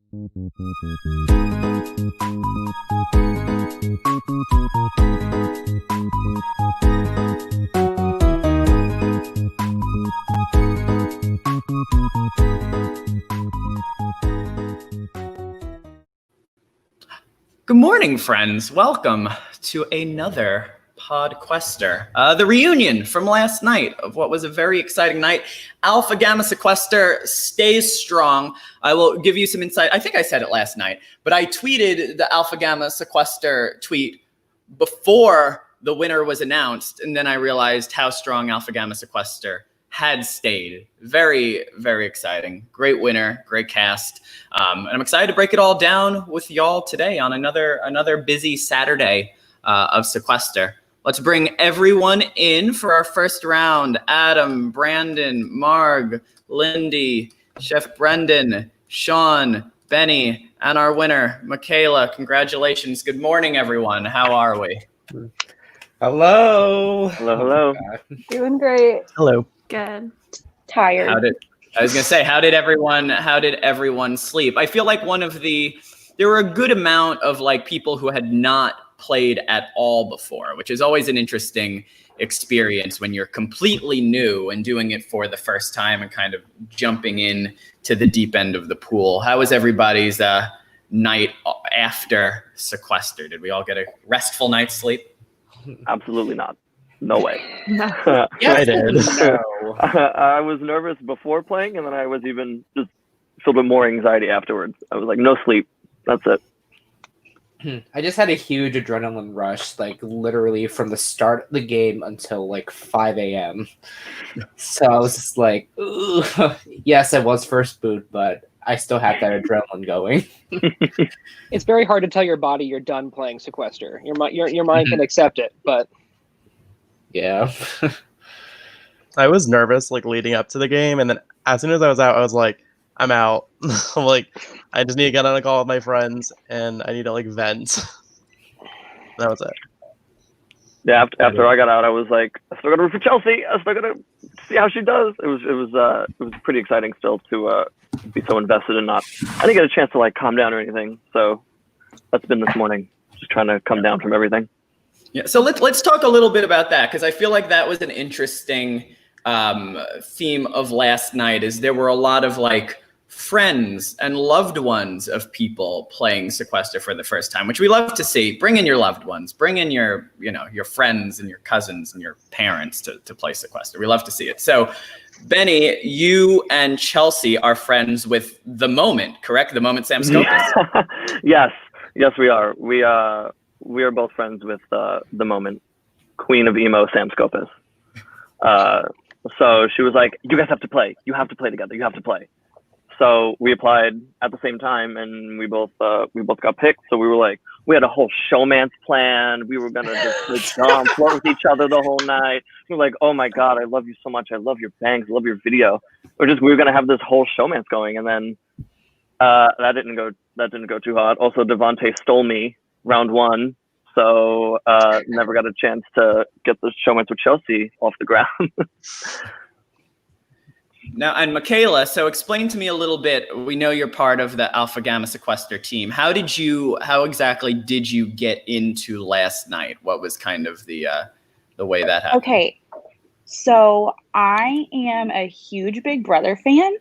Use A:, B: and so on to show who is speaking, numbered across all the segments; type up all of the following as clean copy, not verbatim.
A: Good morning, friends. Welcome to another Podquester. The reunion from last night of what was a very exciting night. Alpha Gamma Sequester stays strong. I will give you some insight. I think I said it last night, but I tweeted the Alpha Gamma Sequester tweet before the winner was announced, and then I realized how strong Alpha Gamma Sequester had stayed. Very, very exciting. Great winner, great cast. And I'm excited to break it all down with y'all today on another busy Saturday of Sequester. Let's bring everyone in for our first round. Adam, Brandon, Marg, Lindy, Chef Brendan, Sean, Benny, and our winner, Michaela. Congratulations. Good morning, everyone. How are we?
B: Hello.
C: Hello, hello.
D: Doing great.
B: Hello.
D: Good. Tired.
A: How did everyone sleep? I feel like there were a good amount of like people who had not played at all before, which is always an interesting experience when you're completely new and doing it for the first time and kind of jumping in to the deep end of the pool. How was everybody's night after Sequester? Did we all get a restful night's sleep?
C: Absolutely not. No way.
D: No.
A: Yeah,
B: I did.
C: No. I was nervous before playing, and then I was even just filled with more anxiety afterwards. I was like, no sleep. That's it.
B: I just had a huge adrenaline rush, like literally from the start of the game until like 5 a.m. So I was just like, ooh. Yes, I was first boot, but I still had that adrenaline going.
E: It's very hard to tell your body you're done playing Sequester. Your mind can accept it, but
B: Yeah.
F: I was nervous like leading up to the game, and then as soon as I was out, I was like, I'm out. I'm like, I just need to get on a call with my friends, and I need to like vent. That was it.
C: Yeah, after I got out, I was like, I still got to root for Chelsea. I still got to see how she does. It was pretty exciting still to be so invested and not. I didn't get a chance to like calm down or anything. So that's been this morning, just trying to come down from everything.
A: Yeah, so let's talk a little bit about that, because I feel like that was an interesting theme of last night. Is there were a lot of like friends and loved ones of people playing Sequester for the first time, which we love to see. Bring in your loved ones, bring in your friends and your cousins and your parents to play Sequester. We love to see it. So Benny, you and Chelsea are friends with The Moment, correct? The Moment Sam Scopus?
C: Yes, we are. We are both friends with The Moment, Queen of Emo Sam Scopus. So she was like, you guys have to play. You have to play together. You have to play. So we applied at the same time, and we both got picked. So we were like, we had a whole showmance plan. We were gonna just flirt with each other the whole night. We were like, oh my god, I love you so much. I love your bangs. I love your video. We were gonna have this whole showmance going, and then that didn't go too hot. Also, Devontae stole me round one, so never got a chance to get the showmance with Chelsea off the ground.
A: Now, and Michaela, so explain to me a little bit. We know you're part of the Alpha Gamma Sequester team. How exactly did you get into last night? What was kind of the way that happened?
D: Okay, so I am a huge Big Brother fan.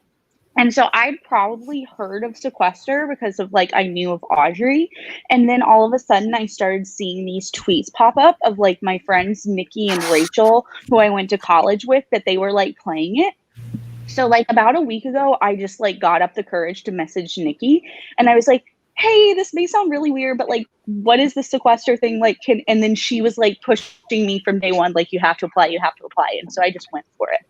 D: And so I'd probably heard of Sequester because of like, I knew of Audrey. And then all of a sudden I started seeing these tweets pop up of like my friends, Nikki and Rachel, who I went to college with, that they were like playing it. So like about a week ago, I just like got up the courage to message Nikki, and I was like, hey, this may sound really weird, but like, what is the Sequester thing? Like, and then she was like pushing me from day one, like, you have to apply. And so I just went for it.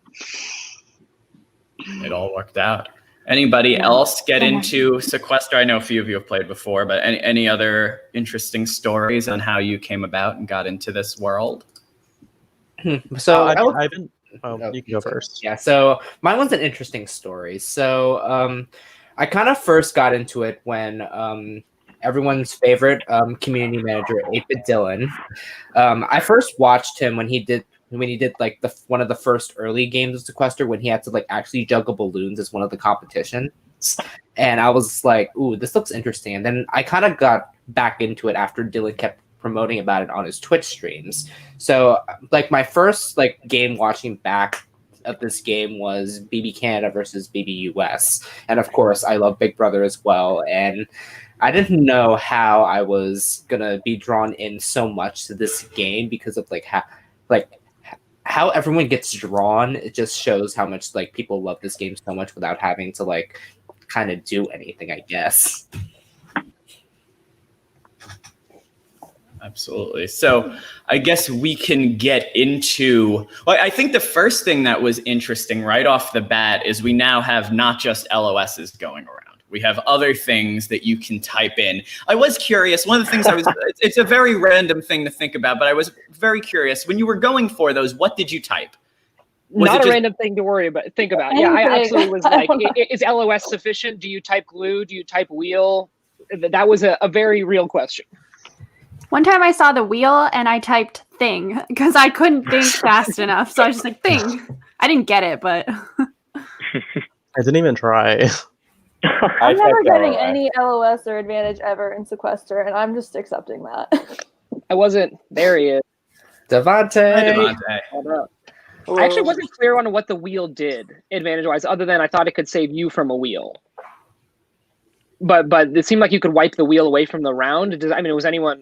A: It all worked out. Anybody else get into Sequester? I know a few of you have played before, but any other interesting stories on how you came about and got into this world?
B: So
F: you can go first.
B: Yeah, so mine was an interesting story. So I kind of first got into it when everyone's favorite community manager, 8-Bit Dylan. I first watched him when he did like one of the first early games of Sequester, when he had to like actually juggle balloons as one of the competition. And I was like, ooh, this looks interesting. And then I kind of got back into it after Dylan kept promoting about it on his Twitch streams. So like my first like game watching back of this game was BB Canada versus BB US. And of course I love Big Brother as well. And I didn't know how I was gonna be drawn in so much to this game because of how everyone gets drawn. It just shows how much like people love this game so much without having to like kind of do anything, I guess.
A: Absolutely. So I guess we can get into, well, I think the first thing that was interesting right off the bat is we now have not just LOSs going around. We have other things that you can type in. I was curious. One of the things it's a very random thing to think about, but I was very curious. When you were going for those, what did you type?
E: Not a random thing to worry about. Think about. Yeah, I absolutely was like, is LOS sufficient? Do you type glue? Do you type wheel? That was a very real question.
G: One time I saw the wheel and I typed thing because I couldn't think fast enough. So I was just like, thing. I didn't get it, but.
F: I didn't even try.
H: I'm never getting any LOS or advantage ever in Sequester, and I'm just accepting that.
E: I wasn't. There he is.
B: Devontae.
A: Hi, Devontae.
E: I actually wasn't clear on what the wheel did advantage-wise, other than I thought it could save you from a wheel. But it seemed like you could wipe the wheel away from the round. Was anyone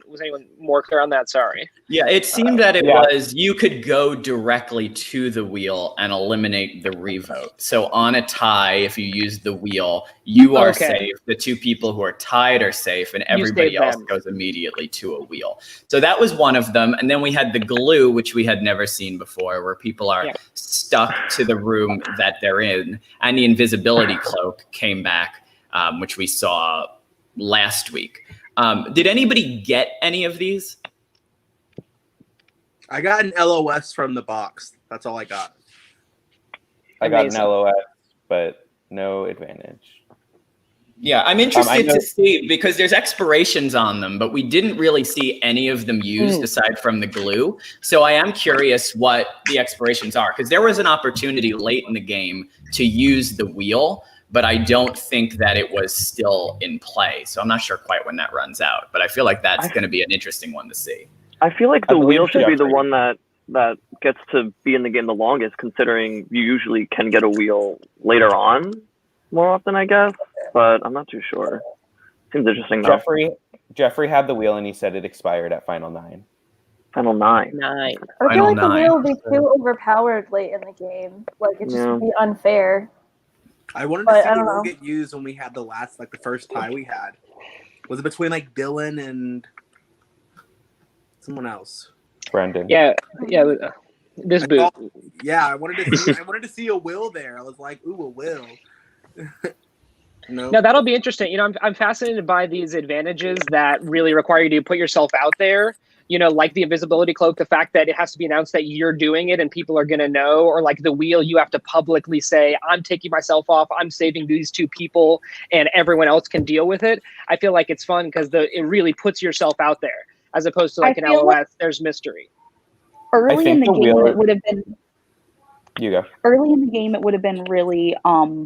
E: more clear on that? Sorry.
A: Yeah, it seemed that it was you could go directly to the wheel and eliminate the revote. So on a tie, if you use the wheel, you are safe. The two people who are tied are safe, and everybody else goes immediately to a wheel. So that was one of them. And then we had the glue, which we had never seen before, where people are stuck to the room that they're in. And the invisibility cloak came back. Which we saw last week. Did anybody get any of these?
I: I got an LOS from the box. That's all I got.
J: I got an LOS, but no advantage.
A: Yeah, I'm interested to see because there's expirations on them, but we didn't really see any of them used aside from the glue. So I am curious what the expirations are because there was an opportunity late in the game to use the wheel, but I don't think that it was still in play. So I'm not sure quite when that runs out, but I feel like that's going to be an interesting one to see.
C: I feel like the wheel should be the one that gets to be in the game the longest, considering you usually can get a wheel later on more often, I guess, but I'm not too sure. Seems interesting though.
J: Jeffrey had the wheel and he said it expired at Final 9.
C: Final 9.
H: I feel like the wheel would be too overpowered late in the game. Like, it just would be unfair.
I: I wanted to see the wheel get used when we had the first tie we had. Was it between like Dylan and someone else?
J: Brendan.
E: Yeah. This booth.
I: Yeah, I wanted to see a will there. I was like, ooh, a will. No,
E: that'll be interesting. You know, I'm fascinated by these advantages that really require you to put yourself out there. You know, like the invisibility cloak, the fact that it has to be announced that you're doing it and people are going to know, or like the wheel, you have to publicly say, I'm taking myself off, I'm saving these two people, and everyone else can deal with it. I feel like it's fun because it really puts yourself out there as opposed to like an LOS, there's mystery.
D: Early in the game, it would have been.
J: You go.
D: Early in the game, it would have been really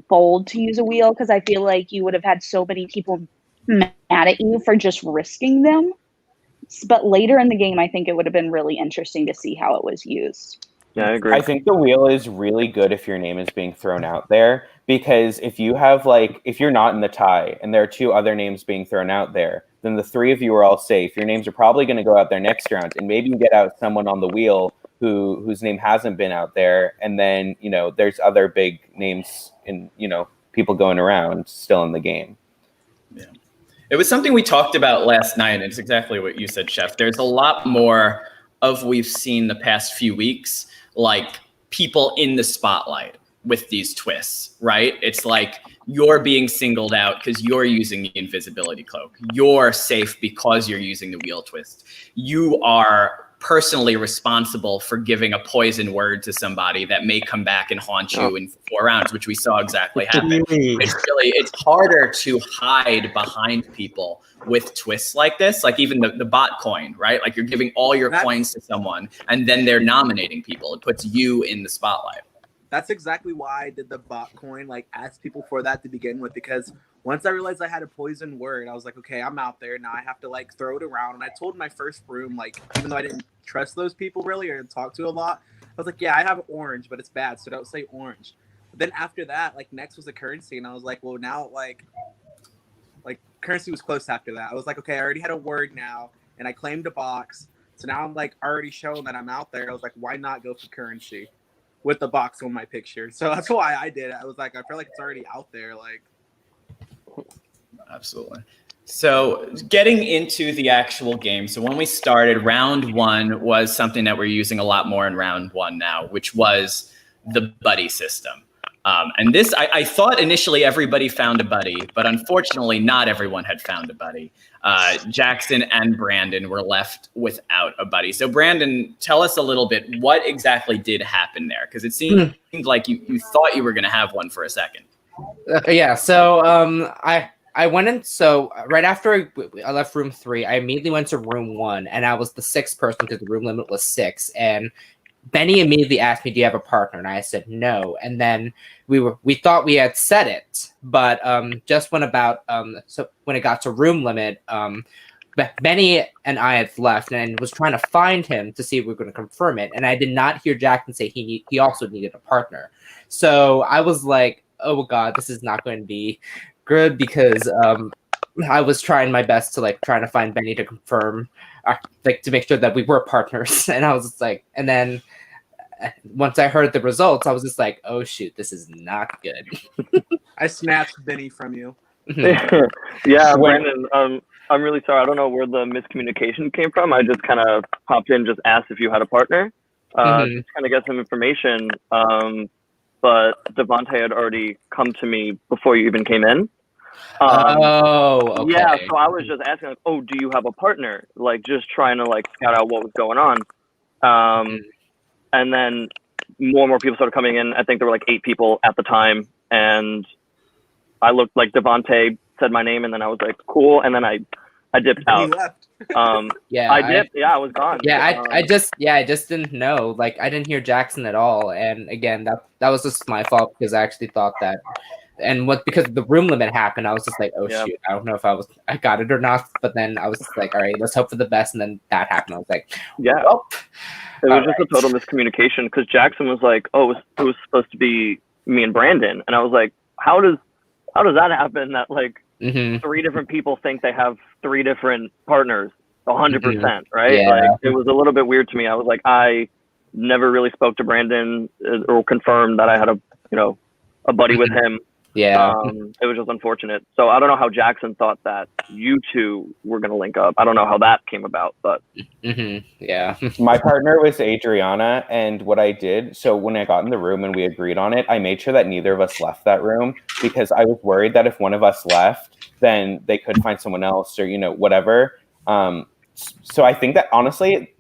D: bold to use a wheel because I feel like you would have had so many people mad at you for just risking them. But later in the game, I think it would have been really interesting to see how it was used.
C: Yeah, I agree.
J: I think the wheel is really good if your name is being thrown out there, because if you have if you're not in the tie and there are two other names being thrown out there, then the three of you are all safe. Your names are probably going to go out there next round, and maybe you get out someone on the wheel whose name hasn't been out there, and then there's other big names in people going around still in the game.
A: Yeah. It was something we talked about last night, and it's exactly what you said, Chef. There's a lot more of we've seen the past few weeks, like people in the spotlight with these twists, right? It's like you're being singled out because you're using the invisibility cloak. You're safe because you're using the wheel twist. You are personally responsible for giving a poison word to somebody that may come back and haunt you in 4 rounds, which we saw exactly happen. It's harder to hide behind people with twists like this, like even the bot coin, right? Like you're giving all your coins to someone and then they're nominating people. It puts you in the spotlight.
I: That's exactly why I did the bot coin, like ask people for that to begin with, because once I realized I had a poison word, I was like, okay, I'm out there now. I have to like throw it around. And I told my first room, like, even though I didn't trust those people really or talk to a lot, I was like, yeah, I have orange, but it's bad, so don't say orange. But then after that, like next was the currency, and I was like, well, now like currency was close after that. I was like, okay, I already had a word now, and I claimed a box, so now I'm like already showing that I'm out there. I was like, why not go for currency with the box on my picture? So that's why I did it. I was like, I feel like it's already out there, like.
A: Absolutely. So getting into the actual game. So when we started, round one was something that we're using a lot more in round one now, which was the buddy system. And this, I thought initially everybody found a buddy, but unfortunately not everyone had found a buddy. Jackson and Brandon were left without a buddy. So Brandon, tell us a little bit, what exactly did happen there? Because it seemed like you thought you were going to have one for a second.
B: Yeah, so I went in, so right after I left room 3, I immediately went to room 1, and I was the 6th person because the room limit was 6, and Benny immediately asked me, do you have a partner? And I said no, and then we thought we had said it, but just when it got to room limit, Benny and I had left and was trying to find him to see if we were going to confirm it, and I did not hear Jackson say he also needed a partner. So I was like, oh god, this is not going to be good, because I was trying my best to like trying to find Benny to confirm, like to make sure that we were partners, and I was just like, and then once I heard the results, I was just like, oh shoot, this is not good.
I: I snatched Benny from you.
C: Yeah, Brandon, I'm really sorry. I don't know where the miscommunication came from. I just kind of popped in, just asked if you had a partner, just kind of get some information. But Devontae had already come to me before you even came in.
B: Okay.
C: Yeah, so I was just asking, like, oh, do you have a partner? Like, just trying to like scout out what was going on. And then more and more people started coming in. I think there were like 8 people at the time, and I looked like Devontae said my name, and then I was like, cool, and then I dipped out.
B: Yeah,
C: I dipped. I was gone.
B: Yeah, I just didn't know. Like, I didn't hear Jackson at all, and again, that was just my fault, because I actually thought that, and because the room limit happened, I was just like, oh shoot, I don't know if I got it or not. But then I was just like, all right, let's hope for the best, and then that happened. I was like,
C: yeah.
B: Well,
C: it was just a total miscommunication, because Jackson was like, oh, it was supposed to be me and Brandon, and I was like, how does that happen? That like 3 different people think they have 3 different partners, 100%, right?
B: Yeah.
C: Like, it was a little bit weird to me. I was like, I never really spoke to Brandon or confirmed that I had a buddy with him.
B: Yeah.
C: It was just unfortunate. So I don't know how Jackson thought that you two were going to link up. I don't know how that came about, but
B: yeah.
J: My partner was Adriana, and what I did, so when I got in the room and we agreed on it, I made sure that neither of us left that room, because I was worried that if one of us left, then they could find someone else or whatever. So I think that honestly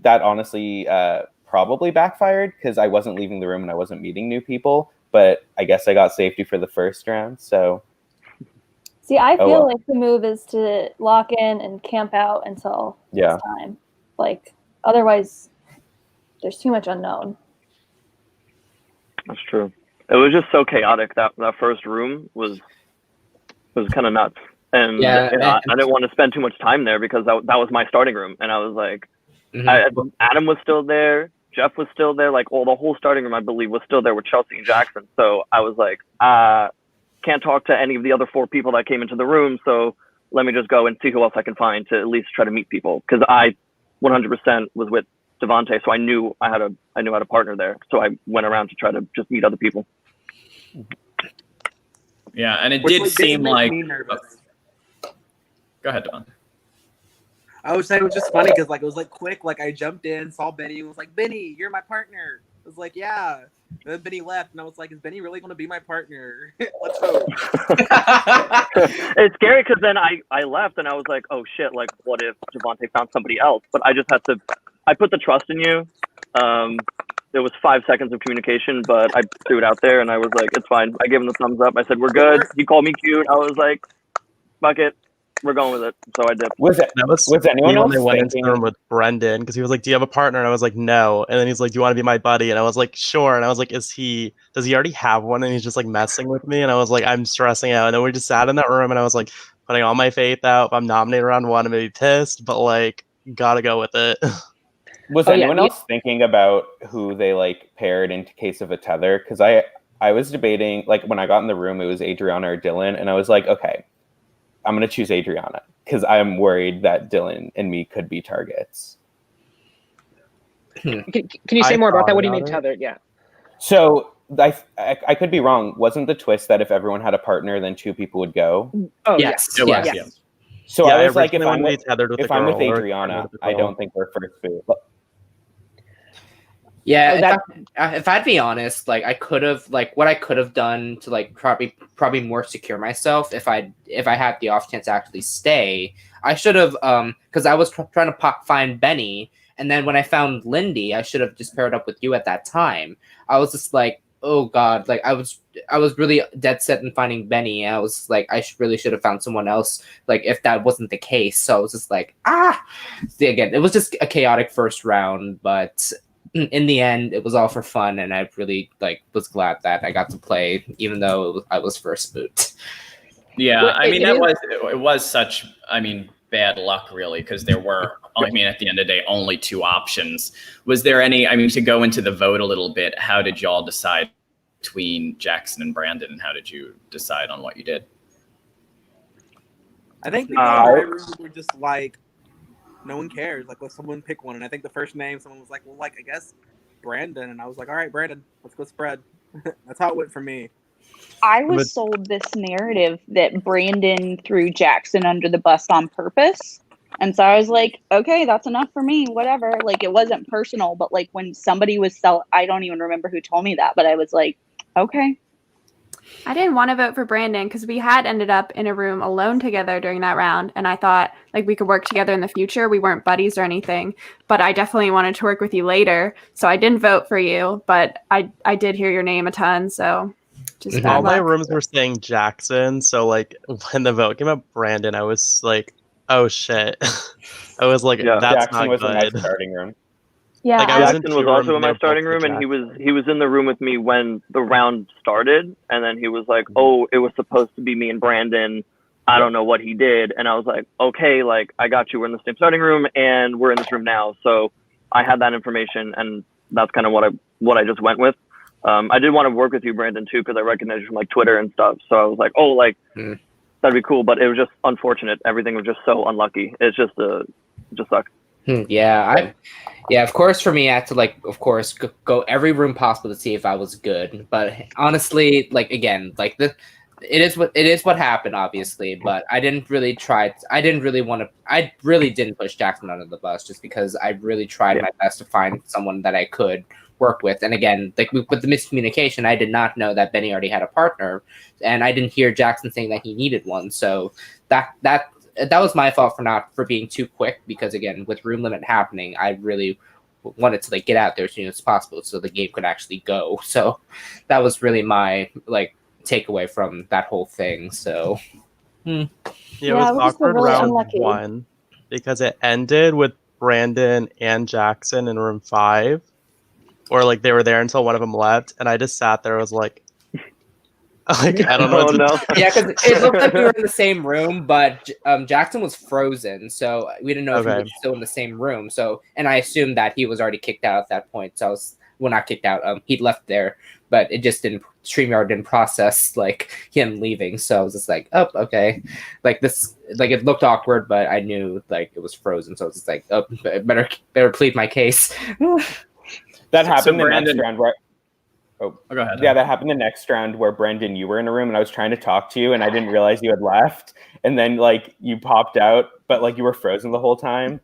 J: probably backfired, because I wasn't leaving the room and I wasn't meeting new people. But I guess I got safety for the first round, so.
H: See, I feel like the move is to lock in and camp out until it's time. Like, otherwise, there's too much unknown.
C: That's true. It was just so chaotic. That first room was kind of nuts. And I didn't want to spend too much time there, because that was my starting room. And I was like, Adam was still there. Jeff was still there, like the whole starting room, I believe, was still there with Chelsea and Jackson. So I was like, can't talk to any of the other 4 people that came into the room. So let me just go and see who else I can find to at least try to meet people. Because I 100% was with Devontae, so I knew I had a partner there. So I went around to try to just meet other people.
A: Yeah, and it did seem like. Go ahead, Devon.
I: I was saying it was just funny because it was quick. Like, I jumped in, saw Benny, and was like, Benny, you're my partner. I was like, yeah. And then Benny left, and I was like, is Benny really going to be my partner? Let's hope.
C: It's scary, because then I left, and I was like, oh shit, like, what if Devontae found somebody else? But I just had to, I put the trust in you. There was 5 seconds of communication, but I threw it out there, and I was like, it's fine. I gave him the thumbs up. I said, we're good. He called me cute. I was like, fuck it. We're going with it. So I dipped.
J: Was anyone else
F: when they went into
J: thinking?
F: the room with Brendan because he was like, "Do you have a partner?" And I was like, "No." And then he's like, "Do you want to be my buddy?" And I was like, "Sure." And I was like, "Does he already have one?" And he's just like messing with me. And I was like, "I'm stressing out." And then we just sat in that room, and I was like, putting all my faith out. If I'm nominated round one, I'm gonna be pissed, but like, gotta go with it.
J: Was anyone else thinking about who they like paired in case of a tether? Because I was debating, like when I got in the room, it was Adriana or Dylan, and I was like, okay, I'm gonna choose Adriana because I'm worried that Dylan and me could be targets.
E: Can you say more about that? What do you mean tethered? Yeah.
J: So I could be wrong. Wasn't the twist that if everyone had a partner, then two people would go?
E: Oh
A: yes.
E: yes.
J: So
F: Yeah,
J: I was like, if I'm
F: with
J: Adriana, I don't think we're first boot.
B: Yeah, if I'd be honest, like I could have, like what I could have done to like probably more secure myself if I had the off chance to actually stay, I should have because I was trying to find Benny, and then when I found Lindy, I should have just paired up with you at that time. I was just like, oh god, like I was really dead set in finding Benny. I was like, I really should have found someone else. Like if that wasn't the case, so I was just like, See, again, it was just a chaotic first round, but in the end, it was all for fun, and I really like was glad that I got to play, even though I was first boot.
A: Yeah, I mean it was such bad luck really because there were at the end of the day only two options. Was there any? I mean, to go into the vote a little bit, how did y'all decide between Jackson and Brandon, and how did you decide on what you did?
I: I think we're just like, no one cares. Like, let someone pick one. And I think the first name, someone was like, well, like, I guess Brandon. And I was like, all right, Brandon, let's go spread. That's how it went for me.
D: I was sold this narrative that Brandon threw Jackson under the bus on purpose. And so I was like, okay, that's enough for me, whatever. Like, it wasn't personal, but like when somebody was I don't even remember who told me that, but I was like, okay.
G: I didn't want to vote for Brandon because we had ended up in a room alone together during that round. And I thought like we could work together in the future. We weren't buddies or anything, but I definitely wanted to work with you later. So I didn't vote for you, but I did hear your name a ton. So just
F: all my rooms were saying Jackson. So like when the vote came up Brandon, I was like, oh shit. I was like, that's
J: Jackson
F: not
J: was
F: good.
J: in my starting room.
H: Yeah,
J: like,
C: Jackson was also in my starting room, and he was in the room with me when the round started, and then he was like, "Oh, it was supposed to be me and Brandon. I don't know what he did." And I was like, "Okay, like I got you. We're in the same starting room, and we're in this room now." So I had that information, and that's kind of what I just went with. I did want to work with you, Brandon, too, because I recognized you from like Twitter and stuff. So I was like, "Oh, like that'd be cool," but it was just unfortunate. Everything was just so unlucky. It's just just sucked.
B: Yeah, of course for me I had to like of course go every room possible to see if I was good, but honestly like again like it is what happened obviously, but I didn't really didn't push Jackson under the bus just because I really tried my best to find someone that I could work with. And again, like with the miscommunication, I did not know that Benny already had a partner, and I didn't hear Jackson saying that he needed one, so that was my fault for being too quick, because again, with room limit happening, I really wanted to like get out there as soon as possible so the game could actually go. So that was really my like takeaway from that whole thing. So
F: it was awkward really round unlucky. 1 because it ended with Brandon and Jackson in room 5, or like they were there until one of them left, and I just sat there. I was like, I don't know.
B: Yeah, because it looked like we were in the same room, but Jackson was frozen, so we didn't know if he was still in the same room. So, and I assumed that he was already kicked out at that point. So not kicked out. He'd left there, but it just didn't. StreamYard didn't process like him leaving. So I was just like, oh, okay, like this, like it looked awkward, but I knew like it was frozen. So I was just like, oh, better plead my case.
J: That happened in the next round, right?
A: Oh, go ahead.
J: Yeah, that happened the next round where Brendan, you were in a room and I was trying to talk to you and I didn't realize you had left. And then like you popped out, but like you were frozen the whole time.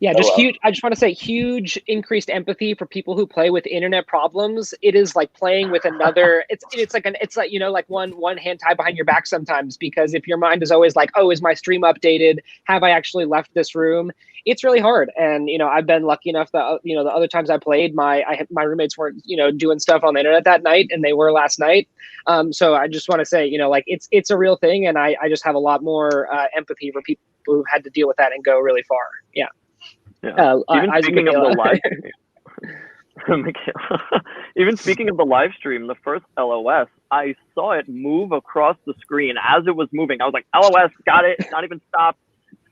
E: Yeah, huge. I just want to say huge increased empathy for people who play with internet problems. It is like playing with another. It's like like one hand tied behind your back sometimes, because if your mind is always like, oh, is my stream updated? Have I actually left this room? It's really hard. And I've been lucky enough that the other times I played, my roommates weren't doing stuff on the internet that night, and they were last night. So I just want to say it's a real thing, and I just have a lot more empathy for people who had to deal with that and go really far. Yeah.
C: Yeah. Even speaking of the live stream, the first LOS, I saw it move across the screen as it was moving. I was like, LOS, got it, not even stopped.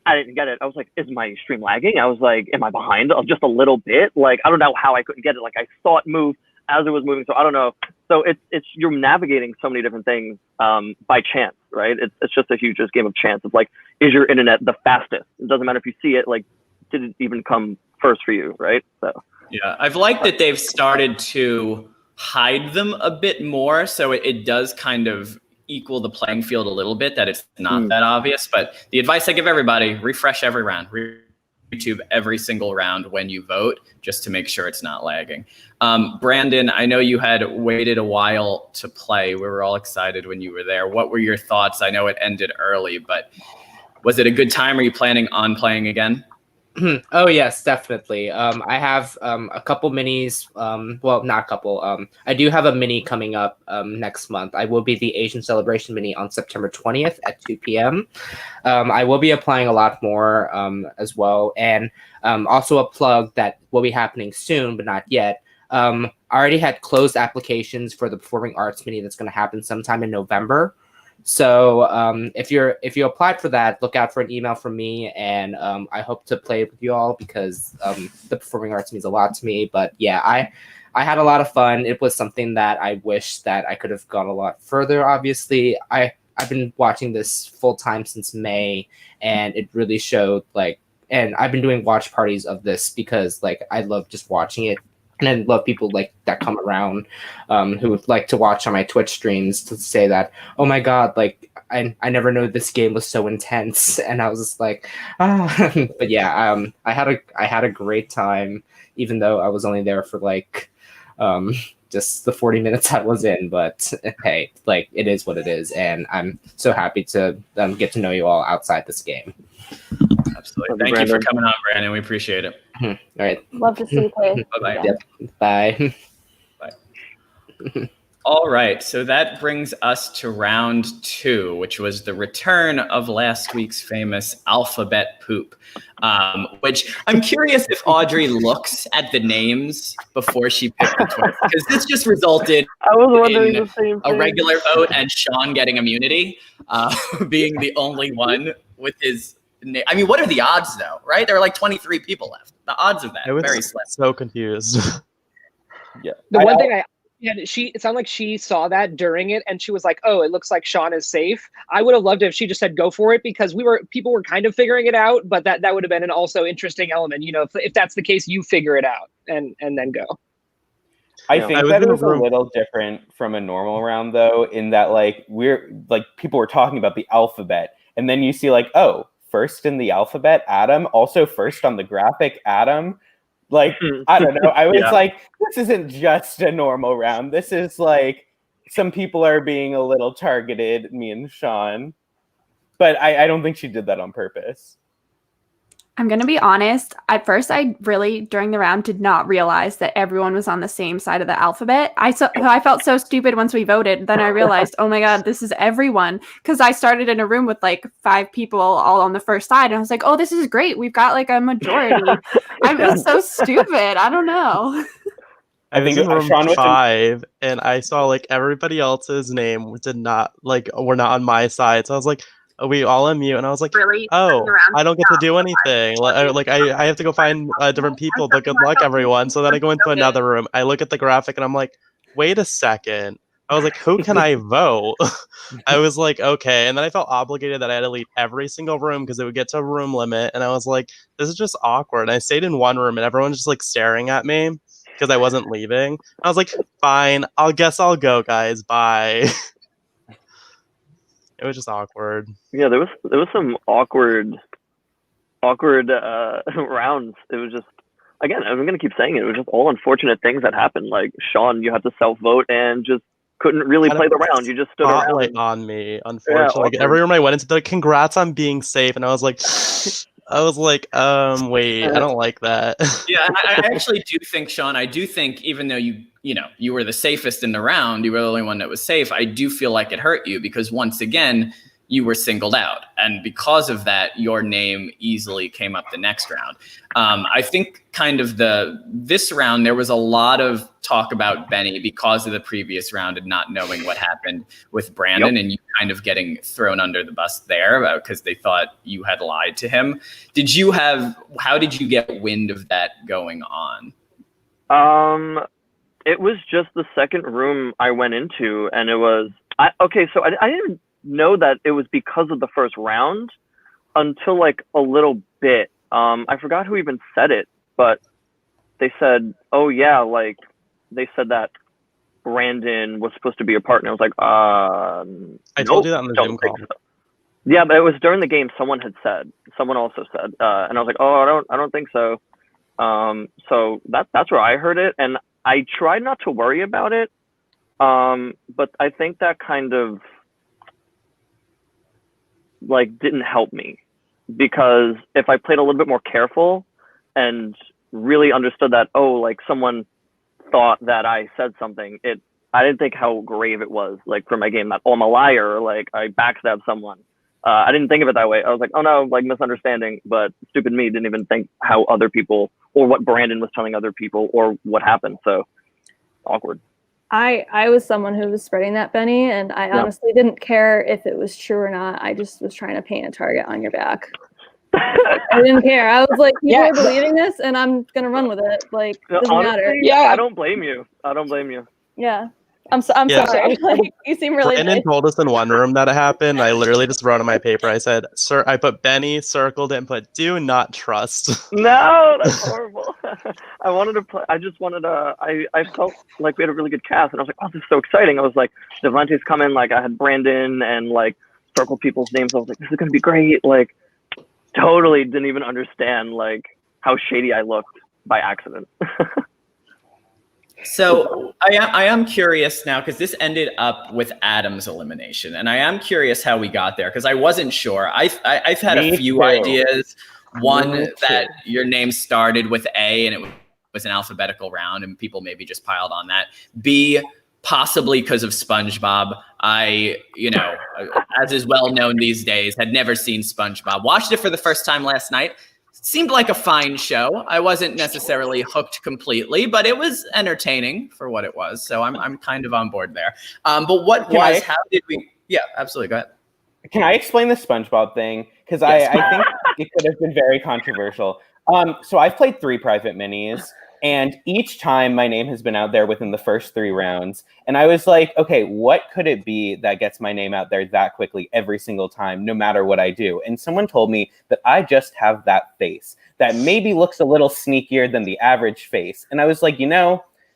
C: I didn't get it. I was like, is my stream lagging? I was like, am I behind just a little bit? Like, I don't know how I couldn't get it. Like, I saw it move as it was moving, so I don't know. So it's you're navigating so many different things by chance, right? It's just a huge game of chance of like, is your internet the fastest? It doesn't matter if you see it, like, did it even come first for you, right? So
A: yeah, I've liked that they've started to hide them a bit more, so it does kind of equal the playing field a little bit, that it's not that obvious. But the advice I give everybody: refresh every round, YouTube every single round when you vote, just to make sure it's not lagging. Brandon, I know you had waited a while to play. We were all excited when you were there. What were your thoughts? I know it ended early, but was it a good time? Are you planning on playing again?
B: Oh yes, definitely. I have a couple minis. Well, not a couple. I do have a mini coming up next month. I will be the Asian Celebration mini on September 20th at 2 p.m. I will be applying a lot more as well, and also a plug that will be happening soon, but not yet. I already had closed applications for the Performing Arts mini that's going to happen sometime in November. So if you applied for that, look out for an email from me, and I hope to play with you all, because the performing arts means a lot to me. But yeah, I had a lot of fun. It was something that I wish that I could have gone a lot further. Obviously, I've been watching this full time since May, and it really showed and I've been doing watch parties of this because I love just watching it. And I love people that come around who would like to watch on my Twitch streams to say that, oh my God, I never knew this game was so intense. And I was just like, ah. But yeah, I had a great time, even though I was only there for just the 40 minutes I was in. But hey, it is what it is. And I'm so happy to get to know you all outside this game.
A: Absolutely. Thank you for coming on, Brandon. We appreciate it.
B: All right.
H: Love to see you play.
A: Bye-bye.
B: Yep. Bye.
A: Bye. All right. So that brings us to round 2, which was the return of last week's famous alphabet poop, which I'm curious if Audrey looks at the names before she picked the twist, because this just resulted in a regular vote and Sean getting immunity, being the only one with his name. I mean, what are the odds, though, right? There are 23 people left. The odds of that
F: I was
A: very slim.
F: So confused.
J: Yeah.
E: The one thing it sounded like she saw that during it, and she was like, "Oh, it looks like Sean is safe." I would have loved it if she just said go for it, because people were kind of figuring it out, but that would have been an also interesting element. If that's the case, you figure it out and then go.
J: I think that it was a little different from a normal round, though, in that people were talking about the alphabet, and then you see oh, first in the alphabet, Adam, also first on the graphic, Adam. I don't know. I was this isn't just a normal round. This is some people are being a little targeted, me and Sean. But I don't think she did that on purpose.
G: I'm going to be honest. At first, I really, during the round, did not realize that everyone was on the same side of the alphabet. I felt so stupid once we voted. Then I realized, oh my God, this is everyone. Because I started in a room with 5 people all on the first side. And I was like, oh, this is great. We've got a majority. I was so stupid. I don't know.
F: I think in room 5, and I saw everybody else's name did not were not on my side. So I was like, are we all unmute? And I was like, oh, I don't get to do anything. I have to go find different people, but good luck, everyone. So then I go into another room. I look at the graphic, and I'm like, wait a second. I was like, who can I vote? I was like, okay. And then I felt obligated that I had to leave every single room because it would get to a room limit. And I was like, this is just awkward. And I stayed in one room, and everyone was just staring at me because I wasn't leaving. I was like, fine, guess I'll go, guys. Bye. It was just awkward.
C: Yeah, there was some awkward awkward rounds. It was just, again, I'm going to keep saying it. It was just all unfortunate things that happened. Like, Sean, you had to self-vote and just couldn't really play the round. You just stood around.
F: On me, unfortunately. Yeah, every room I went into, they're like, congrats on being safe. And I was like, wait, I don't like that.
A: Yeah, I actually do think, Sean, I do think even though you were the safest in the round, you were the only one that was safe, I do feel like it hurt you because once again, you were singled out. And because of that, your name easily came up the next round. I think kind of this round, there was a lot of talk about Benny because of the previous round and not knowing what happened with Brandon and you kind of getting thrown under the bus there because they thought you had lied to him. How did you get wind of that going on?
C: It was just the second room I went into and it was, I didn't know that it was because of the first round until like a little bit. I forgot who even said it, but they said, oh yeah, like they said that Brandon was supposed to be a partner. I was like,
F: I told you that on the Zoom call.
C: So. Yeah, but it was during the game. Someone also said, and I was like, oh, I don't think so. So that's where I heard it. And I tried not to worry about it. But I think that kind of like didn't help me because if I played a little bit more careful and really understood that, like someone thought that I said something, I didn't think how grave it was, like for my game, that, I'm a liar, or like I backstabbed someone. I didn't think of it that way. I was like, oh no, like misunderstanding, but stupid me didn't even think how other people or what Brandon was telling other people or what happened. So awkward.
H: I was someone who was spreading that, Benny, and I honestly didn't care if it was true or not. I just was trying to paint a target on your back. I didn't care. I was like, people are believing this, and I'm gonna run with it. Like, doesn't matter.
C: Yeah, I don't blame you.
H: Yeah. I'm sorry. Like, you seem really
F: Brandon
H: nice.
F: told us in one room that it happened. I literally just wrote on my paper. I said, "Sir," I put Benny, circled it, and put "Do not trust."
C: No, that's horrible. I wanted to play. I just wanted to. I felt like we had a really good cast, and I was like, "Oh, this is so exciting!" I was like, "Devante's coming." Like, I had Brandon and like circle people's names. I was like, "This is gonna be great!" Like, totally didn't even understand like how shady I looked by accident.
A: So I am curious now because this ended up with Adam's elimination, and I am curious how we got there because I wasn't sure. I've had a few ideas. One, that your name started with A and it was an alphabetical round, and people maybe just piled on that. B, possibly because of SpongeBob. I, as is well known these days, had never seen SpongeBob. Watched it for the first time last night. Seemed like a fine show. I wasn't necessarily hooked completely, but it was entertaining for what it was. So I'm kind of on board there. But how did we? Yeah, absolutely. Go ahead.
J: Can I explain the SpongeBob thing? Because I think it could have been very controversial. So I've played 3 private minis, and each time my name has been out there within the first 3 rounds. And I was like, okay, what could it be that gets my name out there that quickly every single time, no matter what I do? And someone told me that I just have that face that maybe looks a little sneakier than the average face. And I was like,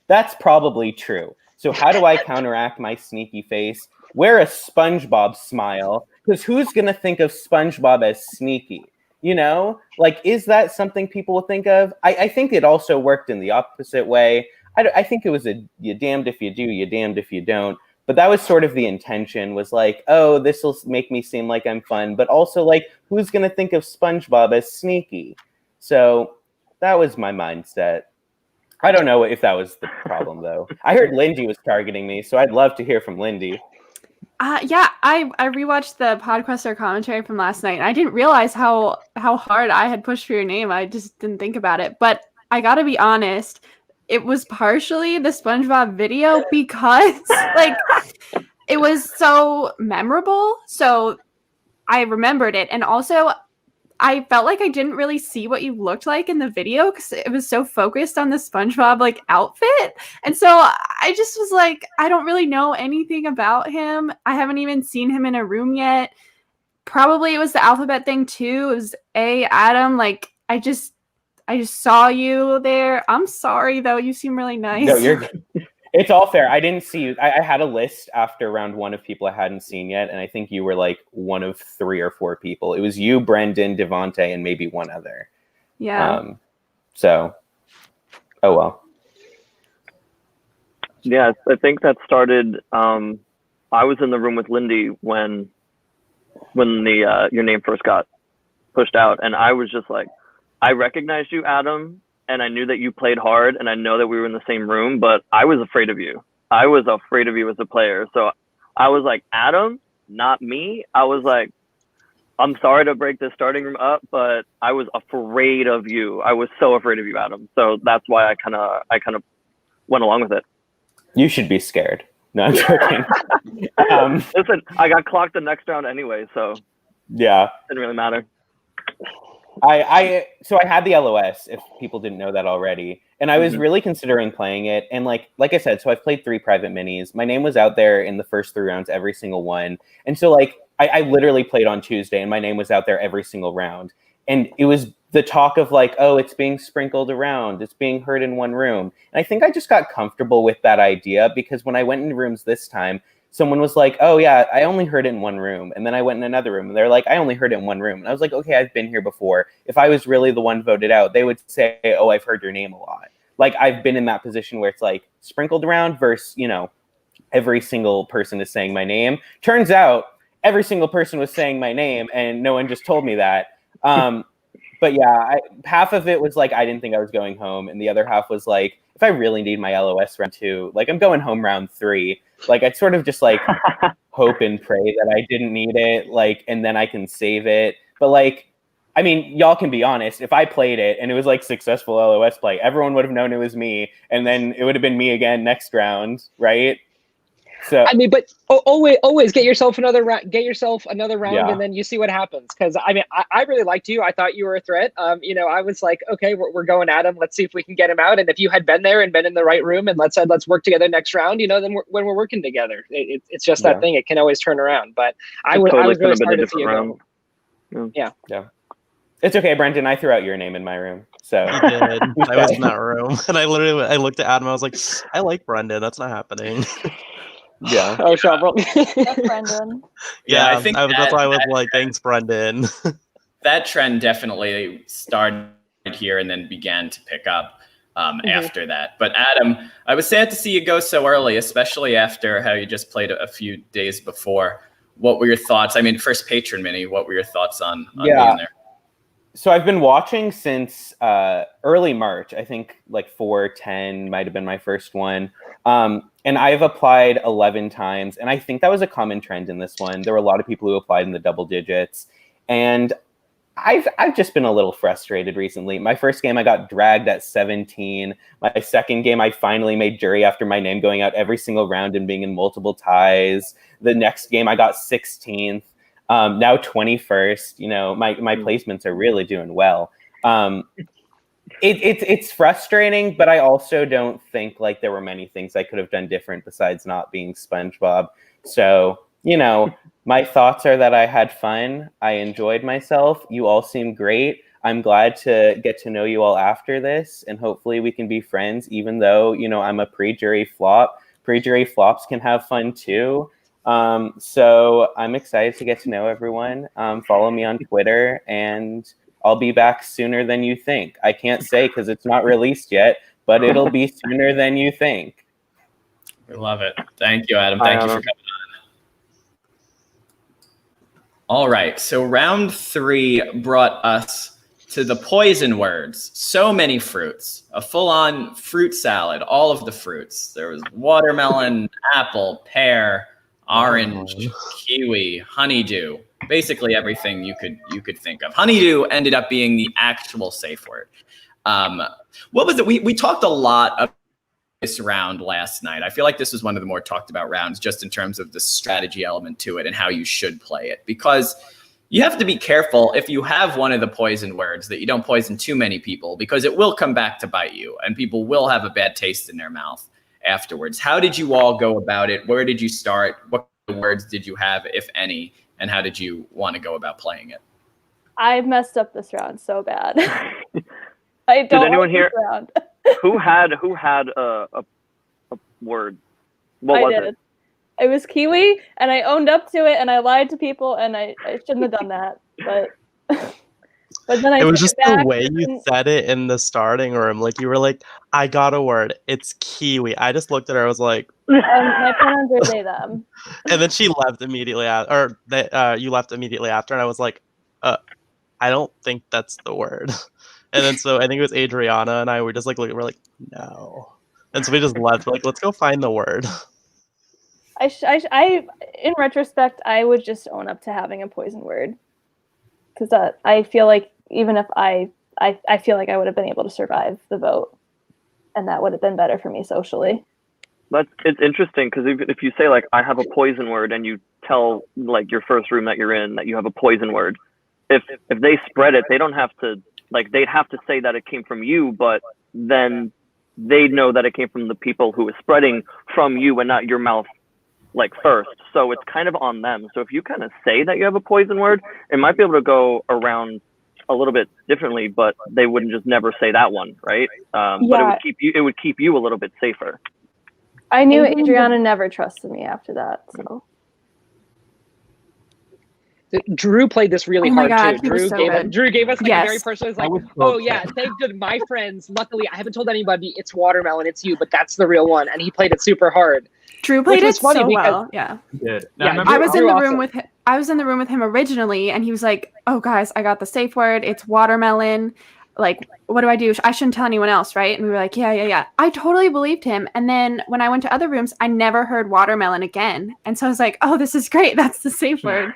J: that's probably true. So how do I counteract my sneaky face? Wear a SpongeBob smile, because who's going to think of SpongeBob as sneaky? Is that something people will think of? I think it also worked in the opposite way. I think it was you damned if you do, you damned if you don't. But that was sort of the intention, was like, oh, this will make me seem like I'm fun. But also, like, who's going to think of SpongeBob as sneaky? So that was my mindset. I don't know if that was the problem, though. I heard Lindy was targeting me, so I'd love to hear from Lindy.
G: Yeah, I rewatched the Podquester commentary from last night, and I didn't realize how hard I had pushed for your name. I just didn't think about it. But I gotta be honest, it was partially the SpongeBob video because like it was so memorable. So I remembered it. And also I felt like I didn't really see what you looked like in the video because it was so focused on the SpongeBob like outfit. And so I just was like, I don't really know anything about him. I haven't even seen him in a room yet. Probably it was the alphabet thing too. It was A, Adam. Like I just saw you there. I'm sorry though. You seem really nice.
J: No, you're good. It's all fair. I didn't see you. I had a list after round 1 of people I hadn't seen yet, and I think you were like one of 3 or 4 people. It was you, Brendan, Devonte, and maybe one other.
G: Yeah.
J: So, oh well.
C: Yeah, I think that started. I was in the room with Lindy when the your name first got pushed out, and I was just like, I recognized you, Adam, and I knew that you played hard, and I know that we were in the same room, but I was afraid of you. I was afraid of you as a player. So I was like, Adam, not me. I was like, I'm sorry to break this starting room up, but I was afraid of you. I was so afraid of you, Adam. So that's why I kind of went along with it.
J: You should be scared. No, I'm joking.
C: Listen, I got clocked the next round anyway, so
J: yeah,
C: didn't really matter.
J: So I had the LOS, if people didn't know that already, and I was really considering playing it. And like I said, so I've played 3 private minis. My name was out there in the first 3 rounds, every single one. And so like I literally played on Tuesday, and my name was out there every single round. And it was the talk of like, oh, it's being sprinkled around, it's being heard in one room. And I think I just got comfortable with that idea, because when I went into rooms this time, someone was like, oh yeah, I only heard it in one room. And then I went in another room, and they're like, I only heard it in one room. And I was like, okay, I've been here before. If I was really the one voted out, they would say, oh, I've heard your name a lot. Like, I've been in that position where it's like sprinkled around versus, you know, every single person is saying my name. Turns out every single person was saying my name, and no one just told me that. But yeah, half of it was like, I didn't think I was going home. And the other half was like, if I really need my LOS round 2, like I'm going home round 3. Like I'd sort of just like hope and pray that I didn't need it, like, and then I can save it. But like, I mean, y'all can be honest. If I played it and it was like successful LOS play, everyone would have known it was me, and then it would have been me again next round, right? So
E: I mean, but always get yourself another round. Get yourself another round,
J: Yeah.
E: and then you see what happens. Because I mean, I really liked you. I thought you were a threat. You know, I was like, okay, we're going at him. Let's see if we can get him out. And if you had been there and been in the right room, and let's work together next round, you know, then when we're working together, it's just that thing. It can always turn around. But I was really sorry to see you go. Yeah.
J: It's okay, Brendan. I threw out your name in my room. So
F: You did. I was in that room, and I looked at Adam. I was like, I like Brendan. That's not happening.
J: yeah.
E: Oh, Sean,
H: That's Brendan.
A: Yeah, I think
F: that's why I was like, thanks, Brendan.
A: That trend definitely started here and then began to pick up after that. But Adam, I was sad to see you go so early, especially after how you just played a few days before. What were your thoughts? I mean, first Patron Mini, what were your thoughts on being there?
J: So I've been watching since early March. I think like 4/10 might have been my first one. And I've applied 11 times. And I think that was a common trend in this one. There were a lot of people who applied in the double digits. And I've just been a little frustrated recently. My first game, I got dragged at 17. My second game, I finally made jury after my name going out every single round and being in multiple ties. The next game, I got 16th. Now 21st. You know, my placements are really doing well. It's frustrating, but I also don't think like there were many things I could have done different besides not being SpongeBob. So, you know, my thoughts are that I had fun. I enjoyed myself. You all seem great. I'm glad to get to know you all after this, and hopefully we can be friends, even though, you know, I'm a pre-jury flop. Pre-jury flops can have fun too. So I'm excited to get to know everyone. Follow me on Twitter, and I'll be back sooner than you think. I can't say because it's not released yet, but it'll be sooner than you think.
A: We love it. Thank you, Adam. Thank you for coming on. All right. So round 3 brought us to the poison words. So many fruits, a full-on fruit salad, all of the fruits. There was watermelon, apple, pear, orange, kiwi, honeydew, basically everything you could think of. Honeydew ended up being the actual safe word. What was it? We talked a lot about this round last night. I feel like this was one of the more talked about rounds, just in terms of the strategy element to it and how you should play it, because you have to be careful if you have one of the poison words that you don't poison too many people, because it will come back to bite you and people will have a bad taste in their mouth afterwards. How did you all go about it? Where did you start? What words did you have, if any? And how did you want to go about playing it?
H: I messed up this round so bad. I don't.
C: Did anyone hear?
H: Round.
C: who had a word. What was it?
H: It was kiwi, and I owned up to it, and I lied to people, and I shouldn't have done that, but but then I
F: It was
H: took
F: just
H: back
F: the way you
H: and-
F: said it in the starting room. Like you were like, I got a word. It's kiwi. I just looked at her. I was like,
H: my pronouns are they them.
F: and then she left immediately you left immediately after, and I was like, I don't think that's the word. And then so I think it was Adriana and I were just like, we're like, no. And so we just left. We're like, let's go find the word.
H: I in retrospect, I would just own up to having a poison word, because I feel like even if I feel like I would have been able to survive the vote, and that would have been better for me socially.
C: It's interesting because if you say like I have a poison word and you tell like your first room that you're in that you have a poison word, if they spread it, they don't have to like they'd have to say that it came from you, but then they know that it came from the people who is spreading from you and not your mouth like first. So it's kind of on them. So if you kind of say that you have a poison word, it might be able to go around a little bit differently, but they wouldn't just never say that one, right? But it would keep you a little bit safer.
H: I knew Adriana never trusted me after that, so.
E: Drew played this really
G: Oh my
E: hard
G: God,
E: too.
G: he was so good.
E: Drew gave us like a very
G: Yes.
E: personal. It's like,
K: was so
E: oh yeah, thank good my friends. Luckily, I haven't told anybody it's watermelon, it's you, but that's the real one, and he played it super hard.
G: Drew played
E: Which
G: it
E: was funny
G: so
E: because-
G: well. Yeah.
K: He did.
E: Yeah,
G: I was in the
E: Drew
G: room
E: also-
G: with him. I was in the room with him originally, and he was like, "Oh, guys, I got the safe word. It's watermelon. Like, what do I do? I shouldn't tell anyone else, right?" And we were like, "Yeah." I totally believed him. And then when I went to other rooms, I never heard watermelon again. And so I was like, "Oh, this is great. That's the safe word."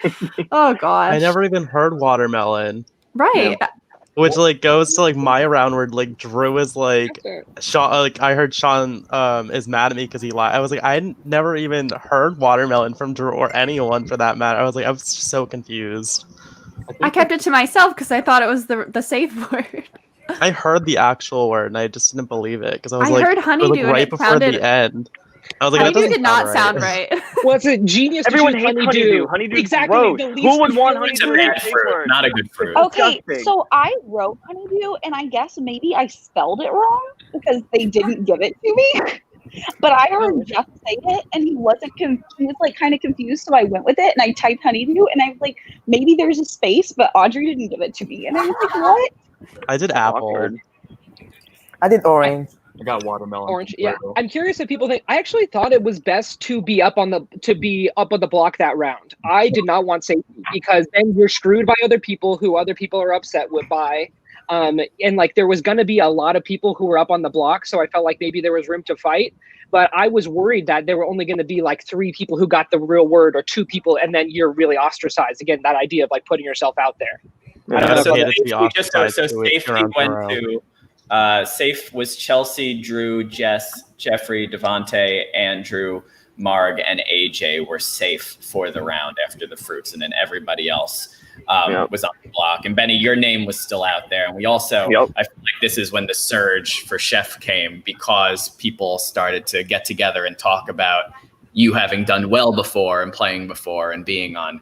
G: Oh gosh.
F: I never even heard watermelon.
G: Right.
C: Yeah.
F: Which like goes to like my round where like Drew is like Sean, like I heard Sean is mad at me because he lied. I was like, I never even heard watermelon from Drew or anyone for that matter. I was so confused.
G: I kept it to myself because I thought it was the safe word.
F: I heard the actual word and I just didn't believe it because I was
G: I
F: like,
G: heard
F: it was,
G: honeydew
F: like,
G: and
F: right
G: it
F: before
G: sounded.
F: the end. I was like, that
G: Honeydew
F: doesn't
G: did not sound right.
E: Well, it's a genius.
C: Everyone
E: to choose
C: hates honeydew. Honeydew's
E: exactly.
C: gross.
E: The least
C: Who would want
E: really
A: It's a
C: honeydew?
A: bad fruit, not a good fruit.
D: Okay,
C: Disgusting.
D: so I wrote honeydew, and I guess maybe I spelled it wrong because they didn't give it to me. But I heard Jeff say it, and he wasn't. He was like kind of confused, so I went with it, and I typed honeydew, and I was like, maybe there's a space, but Audrey didn't give it to me, and I was like, what?
F: I did apple.
C: Awkward.
L: I did orange.
K: I got watermelon.
E: Orange, yeah. I'm curious if people think. I actually thought it was best to be up on the block that round. I did not want safety because then you're screwed by other people who other people are upset by. And like there was going to be a lot of people who were up on the block, so I felt like maybe there was room to fight. But I was worried that there were only going to be like 3 people who got the real word, or 2 people, and then you're really ostracized. Again, that idea of like putting yourself out there.
F: I
A: So
F: hated to be ostracized
A: so
F: to it
A: safety
F: around
A: went
F: Terrell.
A: to safe was Chelsea, Drew, Jess, Jeffrey, Devontae, Andrew, Marg, and AJ were safe for the round after the fruits, and then everybody else was on the block. And Benny, your name was still out there, and we also I feel like this is when the surge for Chef came because people started to get together and talk about you having done well before and playing before and being on,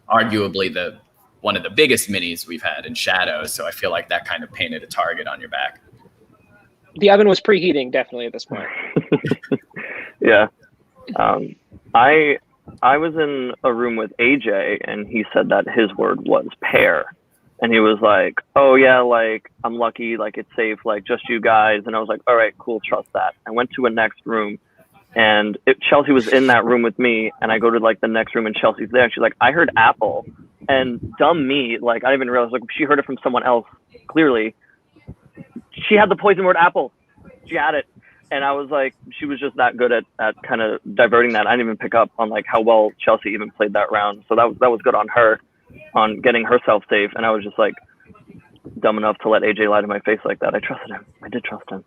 A: arguably one of the biggest minis we've had in Shadows. So I feel like that kind of painted a target on your back.
E: The oven was preheating definitely at this point.
C: Yeah. I was in a room with AJ, and he said that his word was pear. And he was like, oh yeah, like I'm lucky, like it's safe, like just you guys. And I was like, all right, cool, trust that. I went to a next room, and Chelsea was in that room with me, and I go to like the next room and Chelsea's there, and she's like, I heard apple. And dumb me, like I didn't even realize, like she heard it from someone else, clearly. She had the poison word apple. She had it. And I was like, she was just that good at kind of diverting that. I didn't even pick up on like how well Chelsea even played that round. So that was good on her, on getting herself safe. And I was just like dumb enough to let AJ lie to my face like that. I trusted him. I did trust him.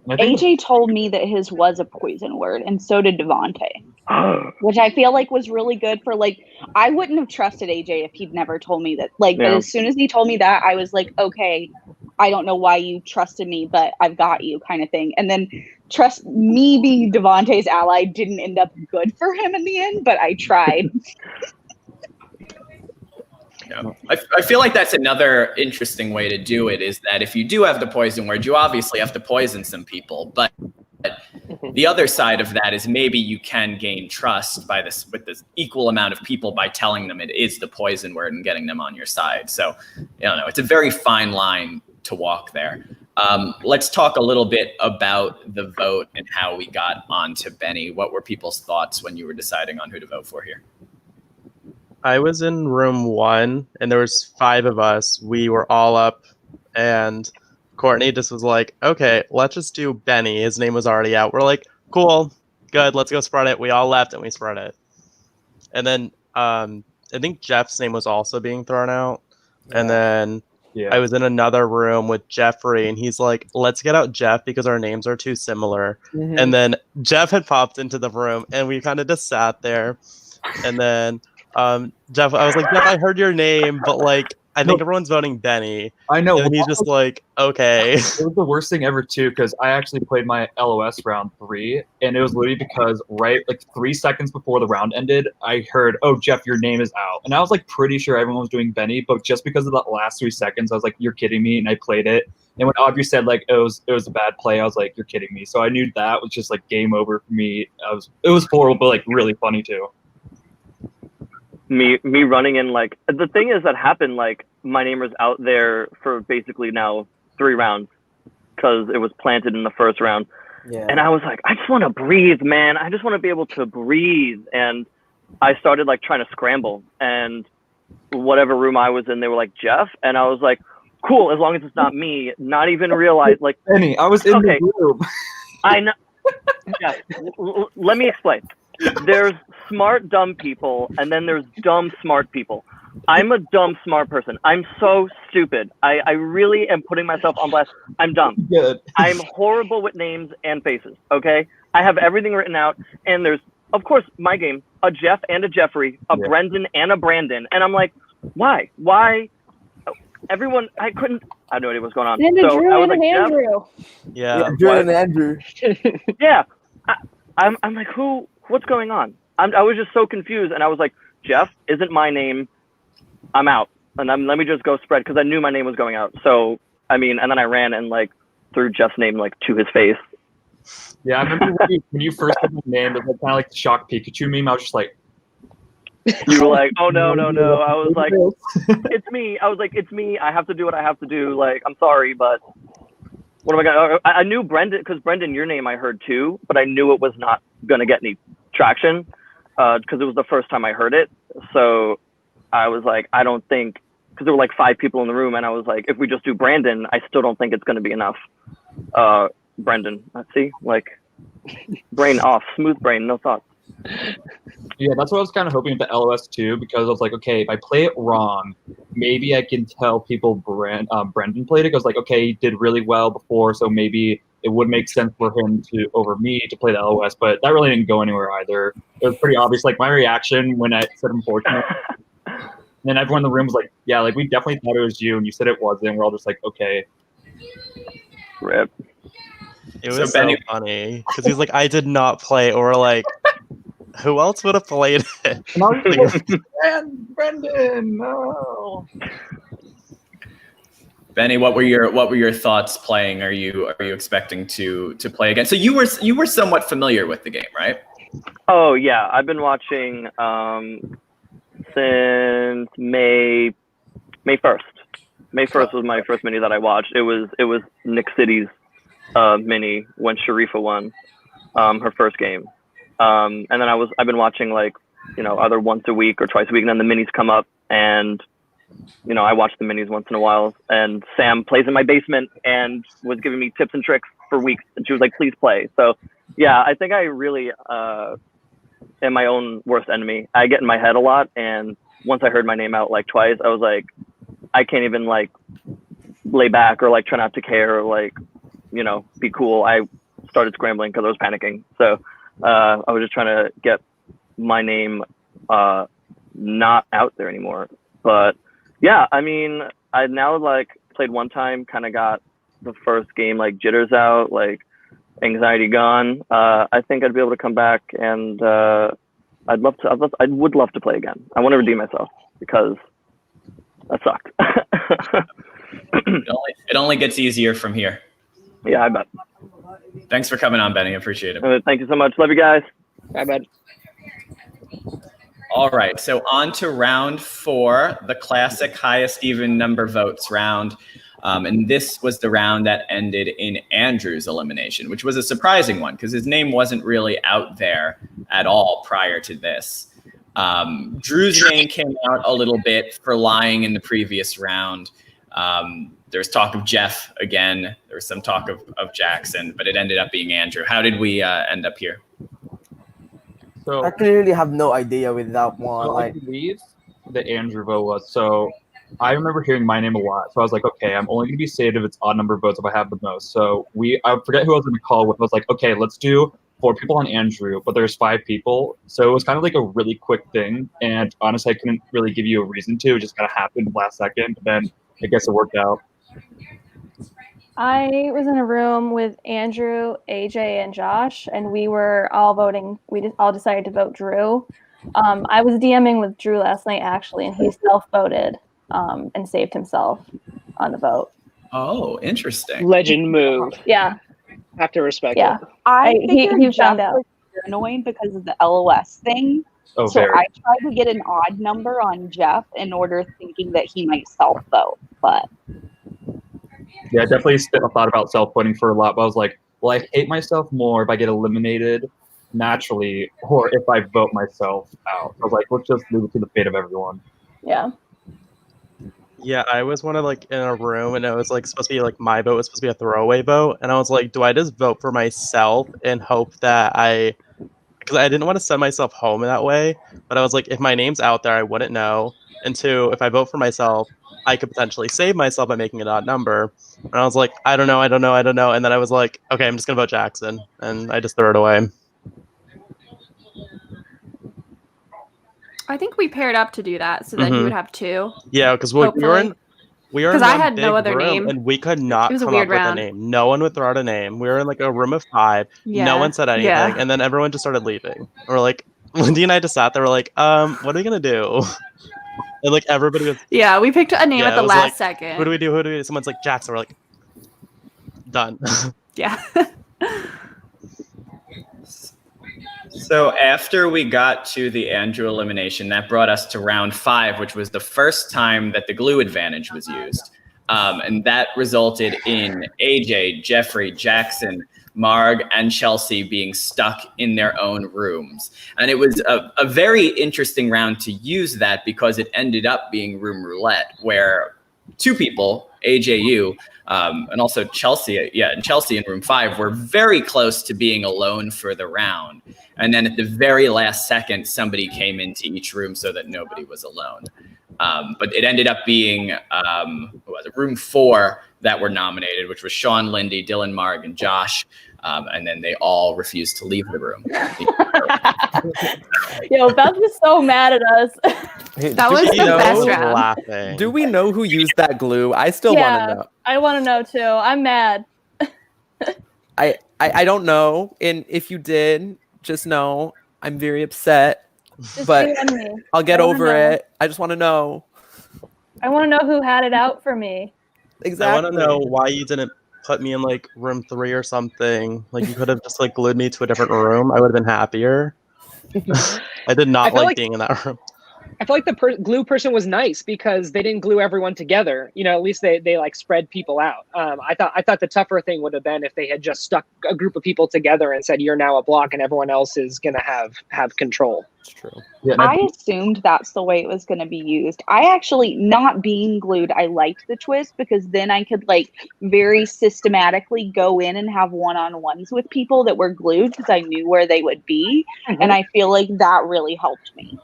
D: AJ told me that his was a poison word, and so did Devontae, which I feel like was really good for like, I wouldn't have trusted AJ if he'd never told me that. Like, but as soon as he told me that, I was like, okay, I don't know why you trusted me, but I've got you kind of thing. And then trust me being Devontae's ally didn't end up good for him in the end, but I tried.
A: Yeah. I feel like that's another interesting way to do it, is that if you do have the poison word, you obviously have to poison some people, but The other side of that is maybe you can gain trust by this with this equal amount of people by telling them it is the poison word and getting them on your side. So, I don't know. It's a very fine line to walk there. Let's talk a little bit about the vote and how we got onto Benny. What were people's thoughts when you were deciding on who to vote for here?
F: I was in room 1, and there was 5 of us. We were all up, and Courtney just was like, okay, let's just do Benny. His name was already out. We're like, cool, good, let's go spread it. We all left, and we spread it. And then I think Jeff's name was also being thrown out. And then I was in another room with Jeffrey, and he's like, let's get out Jeff because our names are too similar. And then Jeff had popped into the room, and we kind of just sat there. And then Jeff, I was like, Jeff, I heard your name, but like, I think everyone's voting Benny.
K: I know.
F: And he's just like, okay.
K: It was the worst thing ever, too, because I actually played my LOS round 3, and it was literally because right, like 3 seconds before the round ended, I heard, oh, Jeff, your name is out. And I was like pretty sure everyone was doing Benny, but just because of that last 3 seconds, I was like, you're kidding me, and I played it. And when Audrey said like it was a bad play, I was like, you're kidding me. So I knew that was just like game over for me. It was horrible, but like really funny too.
C: Me running in, like, the thing is that happened, like, my name was out there for basically now 3 rounds because it was planted in the first round.
L: Yeah.
C: And I was like, I just want to breathe, man. I just want to be able to breathe. And I started like trying to scramble, and whatever room I was in, they were like, Jeff. And I was like, cool, as long as it's not me, not even realize, like,
K: Benny, I was in the room.
C: I know. Jeff, let me explain. There's smart, dumb people, and then there's dumb, smart people. I'm a dumb, smart person. I'm so stupid. I really am putting myself on blast. I'm dumb.
K: Good.
C: I'm horrible with names and faces, okay? I have everything written out, and there's, of course, my game, a Jeff and a Jeffrey, a Brendan and a Brandon. And I'm like, why? Why? Everyone, I had no idea what's going on.
H: And
C: so
H: Drew
C: I was
H: and
C: like,
H: Andrew.
F: Yeah.
L: Drew and Andrew.
C: Yeah. I'm like, what's going on? I was just so confused, and I was like, Jeff isn't my name. I'm out, and let me just go spread, because I knew my name was going out. So I mean, and then I ran and like threw Jeff's name like to his face.
K: Yeah, I remember when you first said my name, it was kind of like the shock Pikachu meme. I was just like,
C: you were like, oh no. I was like, it's me. I was like, it's me. I have to do what I have to do. Like, I'm sorry, but what am I gonna? I knew Brendan, because Brendan, your name I heard too, but I knew it was not gonna get any traction because it was the first time I heard it. So I was like, I don't think, because there were like 5 people in the room, and I was like, if we just do Brandon, I still don't think it's going to be enough. Brendan, let's see, like, brain off, smooth brain, no thoughts.
K: Yeah, that's what I was kind of hoping with the LOS too, because I was like, okay, if I play it wrong, maybe I can tell people Brendan played it. Because like, okay, he did really well before, so maybe it would make sense for him to over me to play the LOS. But that really didn't go anywhere either. It was pretty obvious. Like my reaction when I said unfortunate, and then everyone in the room was like, yeah, like we definitely thought it was you, and you said it wasn't. We're all just like, okay.
C: Rip.
F: It was so funny because he's like, I did not play, or like, who else would have played it?
K: And I was like, Brendan, no.
A: Benny, what were your thoughts playing? Are you expecting to play again? So you were somewhat familiar with the game, right?
C: Oh yeah, I've been watching since May 1st. May 1st was my first mini that I watched. It was Nick City's mini when Sharifa won her first game. And then I've been watching, like, you know, either once a week or twice a week, and then the minis come up, and you know, I watch the minis once in a while. And Sam plays in my basement and was giving me tips and tricks for weeks, and she was like, please play. So yeah, I think I really am my own worst enemy. I get in my head a lot, and once I heard my name out like twice, I was like, I can't even like lay back or like try not to care or like, you know, be cool. I started scrambling because I was panicking. So I was just trying to get my name not out there anymore. But yeah, I mean, I now like played one time, kind of got the first game like jitters out, like anxiety gone. I think I'd be able to come back, and I would love to play again. I want to redeem myself because that sucked.
A: It only gets easier from here.
C: Yeah, I bet.
A: Thanks for coming on, Benny. Appreciate it.
C: Thank you so much. Love you guys.
E: Bye, bud.
A: All right, so on to round 4, the classic highest even number votes round. And this was the round that ended in Andrew's elimination, which was a surprising one because his name wasn't really out there at all prior to this. Drew's name came out a little bit for lying in the previous round. There's talk of Jeff again. There was some talk of Jackson, but it ended up being Andrew. How did we end up here?
K: So
L: I clearly have no idea with that one.
K: so I believe the Andrew vote was. So I remember hearing my name a lot. So I was like, okay, I'm only going to be saved if it's odd number of votes if I have the most. So I forget who I was going to call with. I was like, okay, let's do 4 people on Andrew, but there's 5 people. So it was kind of like a really quick thing. And honestly, I couldn't really give you a reason to. It just kind of happened last second. But then I guess it worked out.
H: I was in a room with Andrew, AJ, and Josh, and we were all voting. We all decided to vote Drew. I was DMing with Drew last night, actually, and he self-voted and saved himself on the vote.
A: Oh, interesting.
E: Legend move.
H: Yeah.
E: Have to respect
H: Yeah.
E: it.
D: I
H: He
D: figured Jeff
H: found out.
D: was annoying because of the LOS thing.
K: Oh,
D: So
K: very.
D: I tried to get an odd number on Jeff in order thinking that he might self-vote, but
K: Yeah, I definitely thought about self-voting for a lot, but I was like, well, I hate myself more if I get eliminated naturally or if I vote myself out. I was like, let's just leave it to the fate of everyone.
H: Yeah.
F: Yeah, I was one of like in a room and it was like supposed to be like my vote was supposed to be a throwaway vote. And I was like, do I just vote for myself and hope that because I didn't want to send myself home in that way. But I was like, if my name's out there, I wouldn't know. And 2, if I vote for myself, I could potentially save myself by making an odd number. And I was like, I don't know. And then I was like, okay, I'm just going to vote Jackson. And I just threw it away.
G: I think we paired up to do that so that he would have 2.
F: Yeah, because we were in
G: Because I
F: one
G: had no
F: big
G: other
F: room,
G: name.
F: and we could not
G: It was a
F: come
G: weird
F: up with
G: round.
F: a name. No one would throw out a name. We were in like a room of 5.
G: Yeah.
F: No one said anything,
G: Yeah.
F: and then everyone just started leaving. We're like, Lindy and I just sat there. We're like, what are we gonna do? And like everybody was.
G: Yeah, we picked a name
F: Yeah,
G: at the
F: it was
G: last
F: like,
G: second.
F: Who do we do? Someone's like Jackson. We're like, done.
G: Yeah.
A: So after we got to the Andrew elimination, that brought us to round 5, which was the first time that the glue advantage was used. And that resulted in AJ, Jeffrey, Jackson, Marg, and Chelsea being stuck in their own rooms. And it was a very interesting round to use that because it ended up being room roulette, where 2 people, AJ, you, and also Chelsea, and Chelsea in room 5 were very close to being alone for the round. And then at the very last second, somebody came into each room so that nobody was alone. But it ended up being room 4 that were nominated, which was Sean, Lindy, Dylan, Marg, and Josh. And then they all refused to leave the room.
H: Yo, Beth was so mad at us.
G: That was the best round.
F: Laughing.
M: Do we know who used that glue? I still want to know.
H: I want to know too. I'm mad.
M: I don't know, and if you did, just know I'm very upset.
H: Just
M: But
H: DM me.
M: I'll get
H: I wanna
M: over
H: know.
M: it. I just want to know.
H: I want to know who had it out for me.
M: Exactly.
F: I want to know why you didn't put me in like room 3 or something. Like you could have just like glued me to a different room. I would have been happier. I did not
E: feel
F: like
E: like-
F: being in that room.
E: I feel like the glue person was nice because they didn't glue everyone together. You know, at least they like spread people out. I thought the tougher thing would have been if they had just stuck a group of people together and said, you're now a block and everyone else is going to have control.
M: It's true.
K: Yeah, and
D: I assumed that's the way it was going to be used. I actually, not being glued, I liked the twist because then I could like very systematically go in and have one-on-ones with people that were glued because I knew where they would be. And I feel like that really helped me.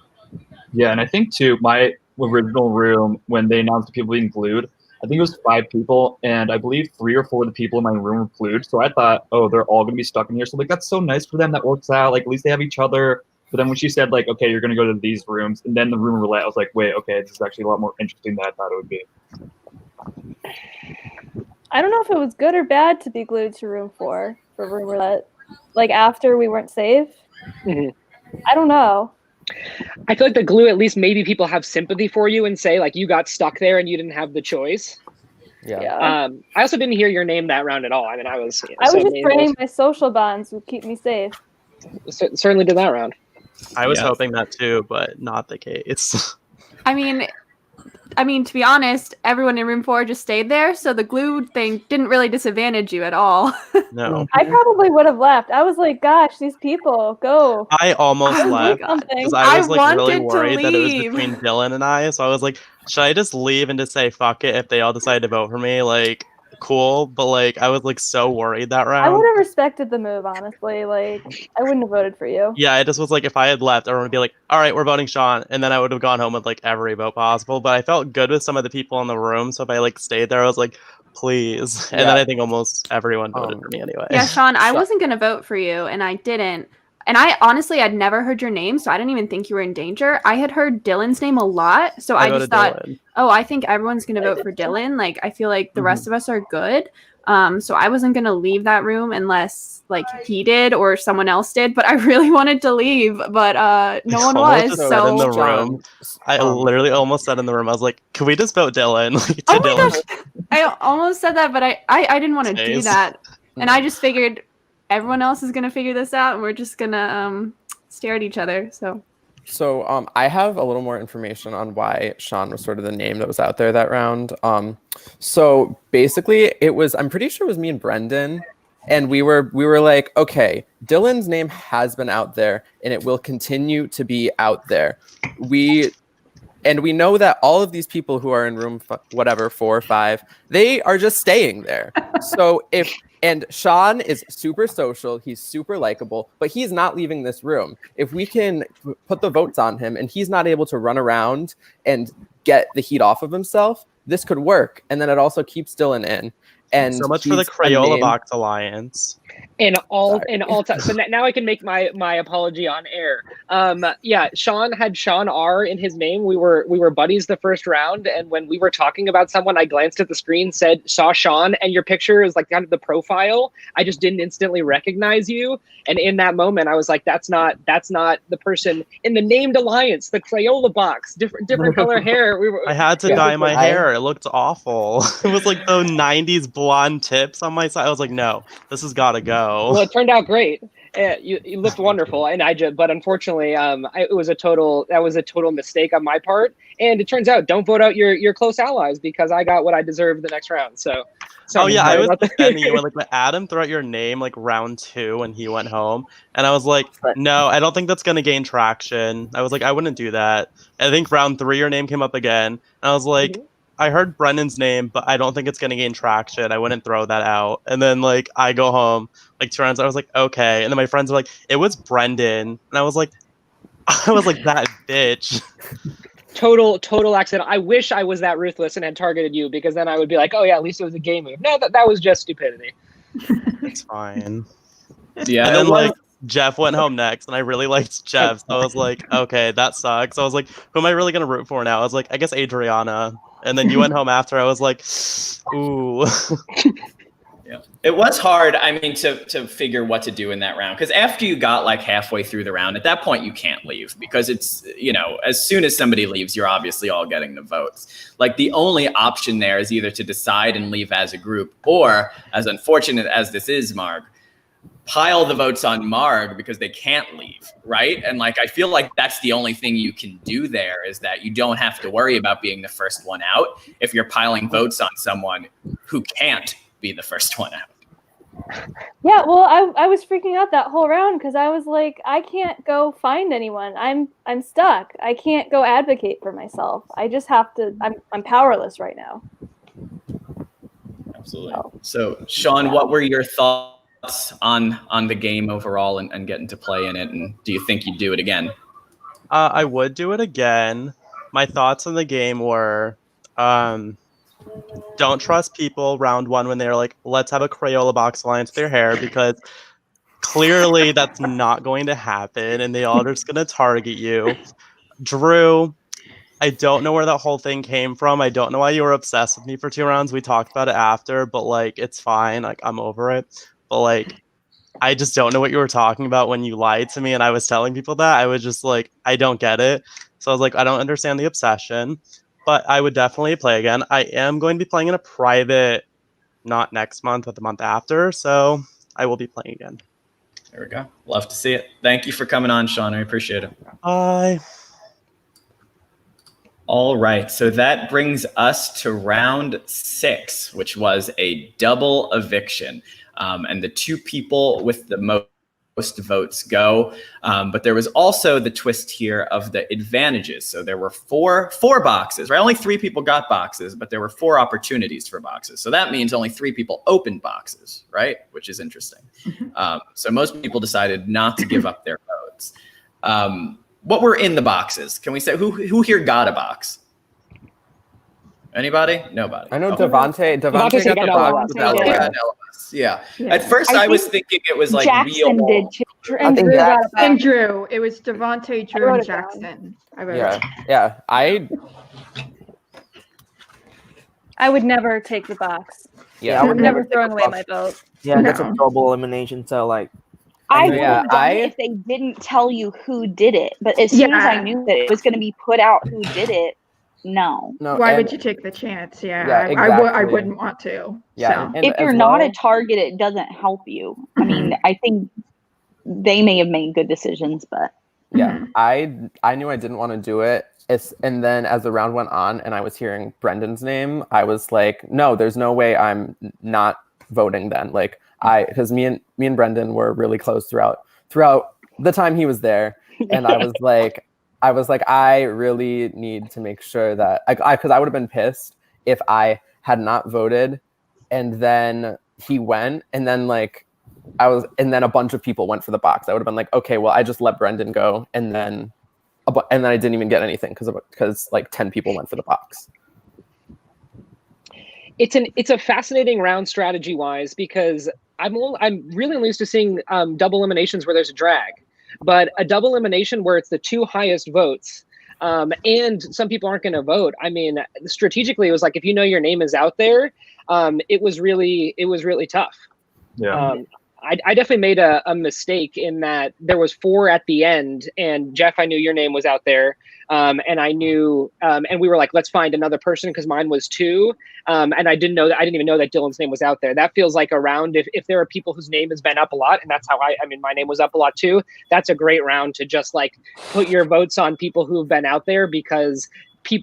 K: Yeah, and I think too, my original room, when they announced the people being glued, I think it was 5 people, and I believe 3 or 4 of the people in my room were glued. So I thought, oh, they're all gonna be stuck in here. So like that's so nice for them. That works out. Like at least they have each other. But then when she said like, okay, you're gonna go to these rooms, and then the room roulette, I was like, wait, okay, this is actually a lot more interesting than I thought it would be.
H: I don't know if it was good or bad to be glued to room 4 for room roulette. Like after we weren't safe.
E: Mhm.
H: I don't know.
E: I feel like the glue, at least maybe people have sympathy for you and say like you got stuck there and you didn't have the choice.
H: Yeah.
E: I also didn't hear your name that round at all. I mean, I was.
H: I was just praying my social bonds would keep me safe.
E: Certainly did that round.
F: I was hoping that too, but not the case.
G: I mean, to be honest, everyone in room 4 just stayed there, so the glue thing didn't really disadvantage you at all.
F: No.
H: I probably would have left. I was like, gosh, these people, go.
F: I almost left because I was like really worried that it was between Dylan and I. So I was like, should I just leave and just say fuck it if they all decide to vote for me? Like, cool. But like, I was like so worried that round.
H: I would have respected the move, honestly. Like, I wouldn't have voted for you.
F: Yeah, I just was like, if I had left, everyone would be like, all right, we're voting Sean. And then I would have gone home with like every vote possible. But I felt good with some of the people in the room. So if I like stayed there, I was like, please. And then I think almost everyone voted for me anyway.
G: Yeah, Sean, I wasn't going to vote for you, and I didn't. And I honestly, I'd never heard your name, so I didn't even think you were in danger. I had heard Dylan's name a lot, so I just thought, oh, I think everyone's going to vote for Dylan. Like, I feel like the rest of us are good. So I wasn't going to leave that room unless, like, he did or someone else did. But I really wanted to leave, but no one was. So
F: in the room, I literally almost said in the room, I was like, can we just vote Dylan? Like,
G: oh my gosh, I almost said that, but I didn't want to do that. And I just figured everyone else is going to figure this out, and we're just going to stare at each other.
M: So I have a little more information on why Sean was sort of the name that was out there that round. So basically, I'm pretty sure it was me and Brendan, and we were like, okay, Dylan's name has been out there, and it will continue to be out there. We know that all of these people who are in room 4 or 5, they are just staying there. So and Sean is super social, he's super likable, but he's not leaving this room. If we can put the votes on him and he's not able to run around and get the heat off of himself, this could work. And then it also keeps Dylan in. And
F: so much for the Crayola Box Alliance.
E: In all time. So now I can make my apology on air. Yeah, Sean had Sean R in his name. We were buddies the first round, and when we were talking about someone, I glanced at the screen, saw Sean, and your picture is like kind of the profile. I just didn't instantly recognize you, and in that moment, I was like, that's not the person in the named alliance, the Crayola Box, different color hair.
F: I had to dye my hair. It looked awful. It was like the '90s blonde tips on my side. I was like, no, this has got to go.
E: Well, it turned out great. You looked wonderful, and but unfortunately, it was a total mistake on my part. And it turns out, don't vote out your close allies because I got what I deserved the next round. So
F: oh yeah, I was defending you. Like Adam threw out your name like round 2 when he went home, and I was like, no, I don't think that's gonna gain traction. I was like, I wouldn't do that. I think round 3 your name came up again, and I was like. I heard Brendan's name, but I don't think it's going to gain traction. I wouldn't throw that out. And then, like, I go home, like, 2 rounds. I was like, okay. And then my friends were like, it was Brendan. And I was like, that bitch.
E: Total accident. I wish I was that ruthless and had targeted you because then I would be like, oh, yeah, at least it was a game move. No, that was just stupidity.
F: It's fine.
A: Yeah.
F: And then, like, Jeff went home next, and I really liked Jeff. So I was like, okay, that sucks. I was like, who am I really going to root for now? I was like, I guess Adriana. And then you went home after. I was like, ooh.
A: Yeah. It was hard, I mean, to figure what to do in that round. Because after you got like halfway through the round, at that point you can't leave. Because it's, as soon as somebody leaves, you're obviously all getting the votes. Like the only option there is either to decide and leave as a group, or, as unfortunate as this is, Marg, pile the votes on Marg because they can't leave, right? And like I feel like that's the only thing you can do there is that you don't have to worry about being the first one out if you're piling votes on someone who can't be the first one out.
H: Yeah, well, I was freaking out that whole round because I was like, I can't go find anyone. I'm stuck. I can't go advocate for myself. I just have to. I'm powerless right now.
A: Absolutely. So Sean, what were your thoughts on the game overall and getting to play in it, and do you think you'd do it again?
F: I would do it again. My thoughts on the game were don't trust people round 1 when they're like, let's have a Crayola Box Alliance with their hair, because clearly that's not going to happen and they all are just going to target you. Drew, I don't know where that whole thing came from. I don't know why you were obsessed with me for 2 rounds. We talked about it after, but like it's fine. Like I'm over it. But like, I just don't know what you were talking about when you lied to me and I was telling people that. I was just like, I don't get it. So I was like, I don't understand the obsession. but I would definitely play again. I am going to be playing in a private, not next month, but the month after, so I will be playing again.
A: There we go. Love to see it. Thank you for coming on, Sean. I appreciate it.
F: Bye.
A: All right, so that brings us to round 6, which was a double eviction. And the 2 people with the most votes go. But there was also the twist here of the advantages. So there were four boxes, right? Only 3 people got boxes, but there were 4 opportunities for boxes. So that means only 3 people opened boxes, right? Which is interesting. So most people decided not to give up their votes. What were in the boxes? Can we say who here got a box? Anybody? Nobody.
M: I know
A: Okay.
M: Devontae got the box with LOS.
A: Yeah. At first, I was thinking it was like
D: Jackson
A: real.
D: did too.
H: And Drew got a
N: And
H: box.
N: Drew. It was Devontae, Drew,
H: wrote
N: and
H: it down.
N: Jackson. I wrote it.
M: Yeah.
H: I would never take the box.
M: Yeah,
H: I'm
L: would
H: never
L: never
H: throwing
L: take
H: away
L: the
H: my
L: box.
H: vote.
L: Yeah, that's a
N: No.
L: double elimination. So like,
D: I would
M: Yeah,
D: have done it if they didn't tell you who did it. But as soon as I
N: Yeah.
D: knew that it was going to be put out who did it, no.
N: Why would you take the chance?
M: Yeah,
N: I
M: exactly.
N: wouldn't want to.
M: Yeah,
N: So.
M: and
D: If you're
M: as
D: not
M: well-
D: a target, it doesn't help you. I mean, I think they may have made good decisions, but
M: Yeah, I knew I didn't want to do it. And then as the round went on and I was hearing Brendan's name, I was like, no, there's no way I'm not voting then. Like because me and Brendan were really close throughout the time he was there. And I was like, I really need to make sure that because I would have been pissed if I had not voted and then he went and then and then a bunch of people went for the box. I would have been like, okay, well, I just let Brendan go, and then I didn't even get anything because like 10 people went for the box.
E: It's a fascinating round strategy wise because I'm really used to seeing double eliminations where there's a drag, but a double elimination where it's the 2 highest votes. And some people aren't going to vote. I mean, strategically, it was like if you know your name is out there, it was really tough.
K: Yeah.
E: I definitely made a mistake in that there was 4 at the end, and Jeff, I knew your name was out there, and I knew, and we were like, let's find another person because mine was 2, and I didn't even know that Dylan's name was out there. That feels like a round if there are people whose name has been up a lot, and that's how I mean, my name was up a lot too. That's a great round to just like put your votes on people who've been out there because 2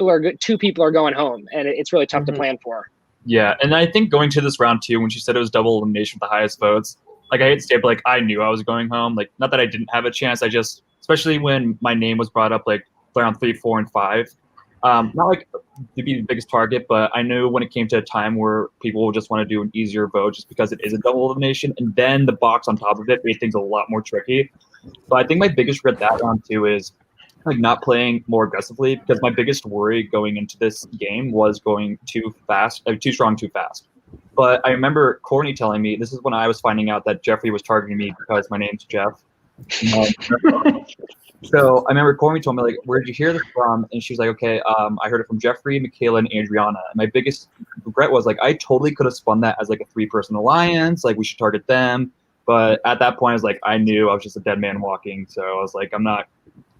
E: people are going home, and it's really tough to plan for.
K: Yeah, and I think going to this round 2, when she said it was double elimination with the highest votes, like I hate to say it, but like I knew I was going home. Like not that I didn't have a chance, I just, especially when my name was brought up like around 3, 4, and 5. Not like to be the biggest target, but I knew when it came to a time where people would just want to do an easier vote just because it is a double elimination, and then the box on top of it made things a lot more tricky. But I think my biggest regret that round 2 is like not playing more aggressively, because my biggest worry going into this game was going too fast, too strong, too fast. But I remember Courtney telling me, this is when I was finding out that Jeffrey was targeting me because my name's Jeff. So I remember Courtney told me, like, where did you hear this from? And she was like, okay, I heard it from Jeffrey, Michaela, and Adriana. And my biggest regret was, like, I totally could have spun that as, like, a 3-person alliance. Like, we should target them. But at that point, I was like, I knew I was just a dead man walking. So I was like, I'm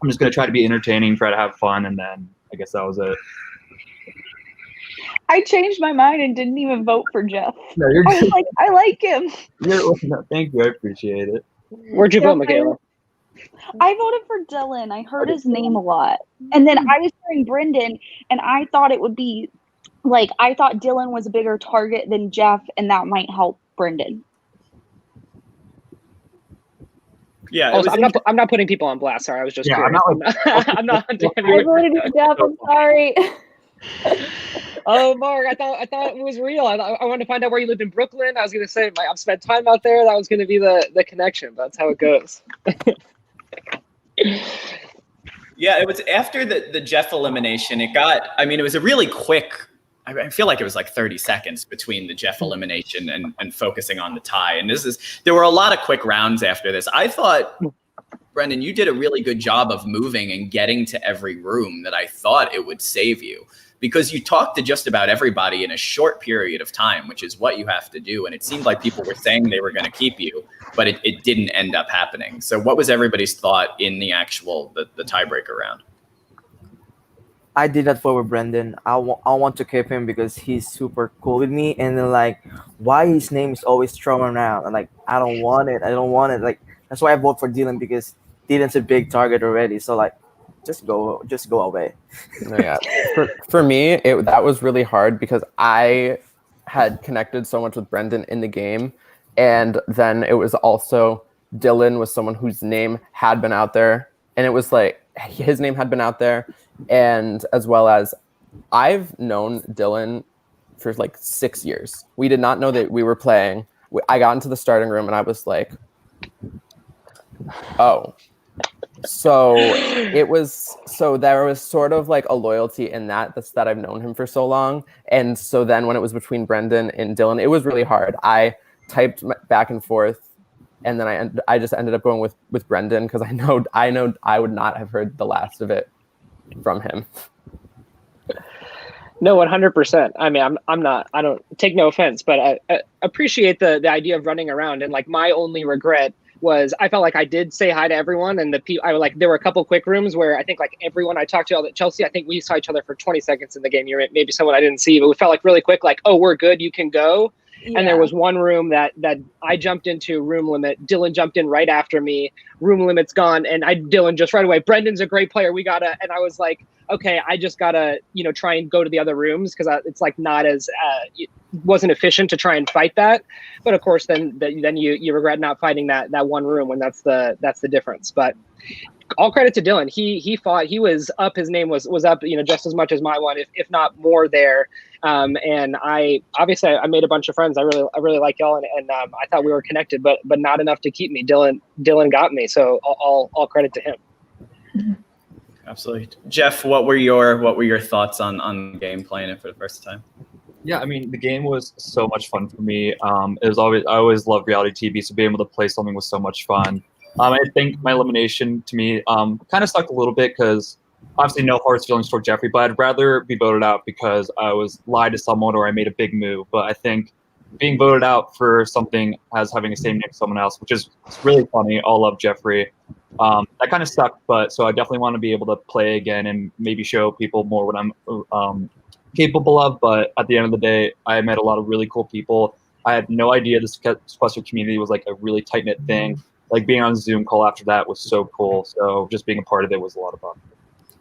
K: just going to try to be entertaining, try to have fun. And then I guess that was it.
D: I changed my mind and didn't even vote for Jeff.
K: No, you're
D: I was like, I like him.
K: No, thank you. I appreciate it.
E: Where'd you vote, Michaela?
D: I voted for Dylan. I heard his name a lot. And then I was hearing Brendan, and I thought it would be like, I thought Dylan was a bigger target than Jeff, and that might help Brendan.
A: Yeah,
E: Also, I'm not putting people on blast. Sorry, I was just curious. I'm not.
H: I voted for Jeff. I'm sorry.
E: Oh, Mark, I thought it was real. I wanted to find out where you lived in Brooklyn. I was going to say I've spent time out there. That was going to be the connection. But that's how it goes.
A: Yeah, it was after the Jeff elimination. It was a really quick. I feel like it was like 30 seconds between the Jeff elimination and focusing on the tie. And there were a lot of quick rounds after this. I thought, Brendan, you did a really good job of moving and getting to every room that I thought it would save you, because you talked to just about everybody in a short period of time, which is what you have to do. And it seemed like people were saying they were going to keep you, but it didn't end up happening. So what was everybody's thought in the actual, the tiebreaker round?
L: I did that for Brendan. I want to keep him because he's super cool with me. And then like, why his name is always thrown around? And like, I don't want it. I don't want it. Like that's why I vote for Dylan because Dylan's a big target already. So like, just go away.
M: No, yeah. For me, that was really hard because I had connected so much with Brendan in the game, and then it was also Dylan was someone whose name had been out there, and it was like his name had been out there, and as well as I've known Dylan for like 6 years. We did not know that we were playing. I got into the starting room and I was like, oh. So there was sort of like a loyalty in that's that I've known him for so long. And so then when it was between Brendan and Dylan, it was really hard. I typed back and forth, and then I just ended up going with Brendan because I know I would not have heard the last of it from him.
E: No, 100%. I mean, I don't take no offense, but I appreciate the idea of running around. And like my only regret was I felt like I did say hi to everyone, and there were a couple quick rooms where I think like everyone I talked to, all Chelsea, I think we saw each other for 20 seconds in the game. You're maybe someone I didn't see, but we felt like really quick, like, oh, we're good, you can go. Yeah. And there was one room that I jumped into, room limit. Dylan jumped in right after me. Room limit's gone, and Dylan just right away. Brendan's a great player. We gotta, and I was like, okay, I just gotta, try and go to the other rooms because it's like not as it wasn't efficient to try and fight that. But of course, then you regret not fighting that one room when that's the difference. But all credit to Dylan. He fought. He was up. His name was up. Just as much as my one, if not more there. And I made a bunch of friends. I really like y'all, and I thought we were connected, but not enough to keep me. Dylan got me. So all credit to him.
A: Absolutely. Jeff, what were your thoughts on the game, playing it for the first time?
K: Yeah, I mean, the game was so much fun for me. I always loved reality TV, so being able to play something was so much fun. I think my elimination to me kind of sucked a little bit because obviously no hard feelings toward Jeffrey, but I'd rather be voted out because I was lied to someone or I made a big move. But I think being voted out for something as having the same name as someone else, which is really funny. All love Jeffrey. That kind of sucked, but so I definitely want to be able to play again and maybe show people more what I'm capable of. But at the end of the day, I met a lot of really cool people. I had no idea the Sequester community was like a really tight-knit thing. Like being on a Zoom call after that was so cool. So just being a part of it was a lot of fun.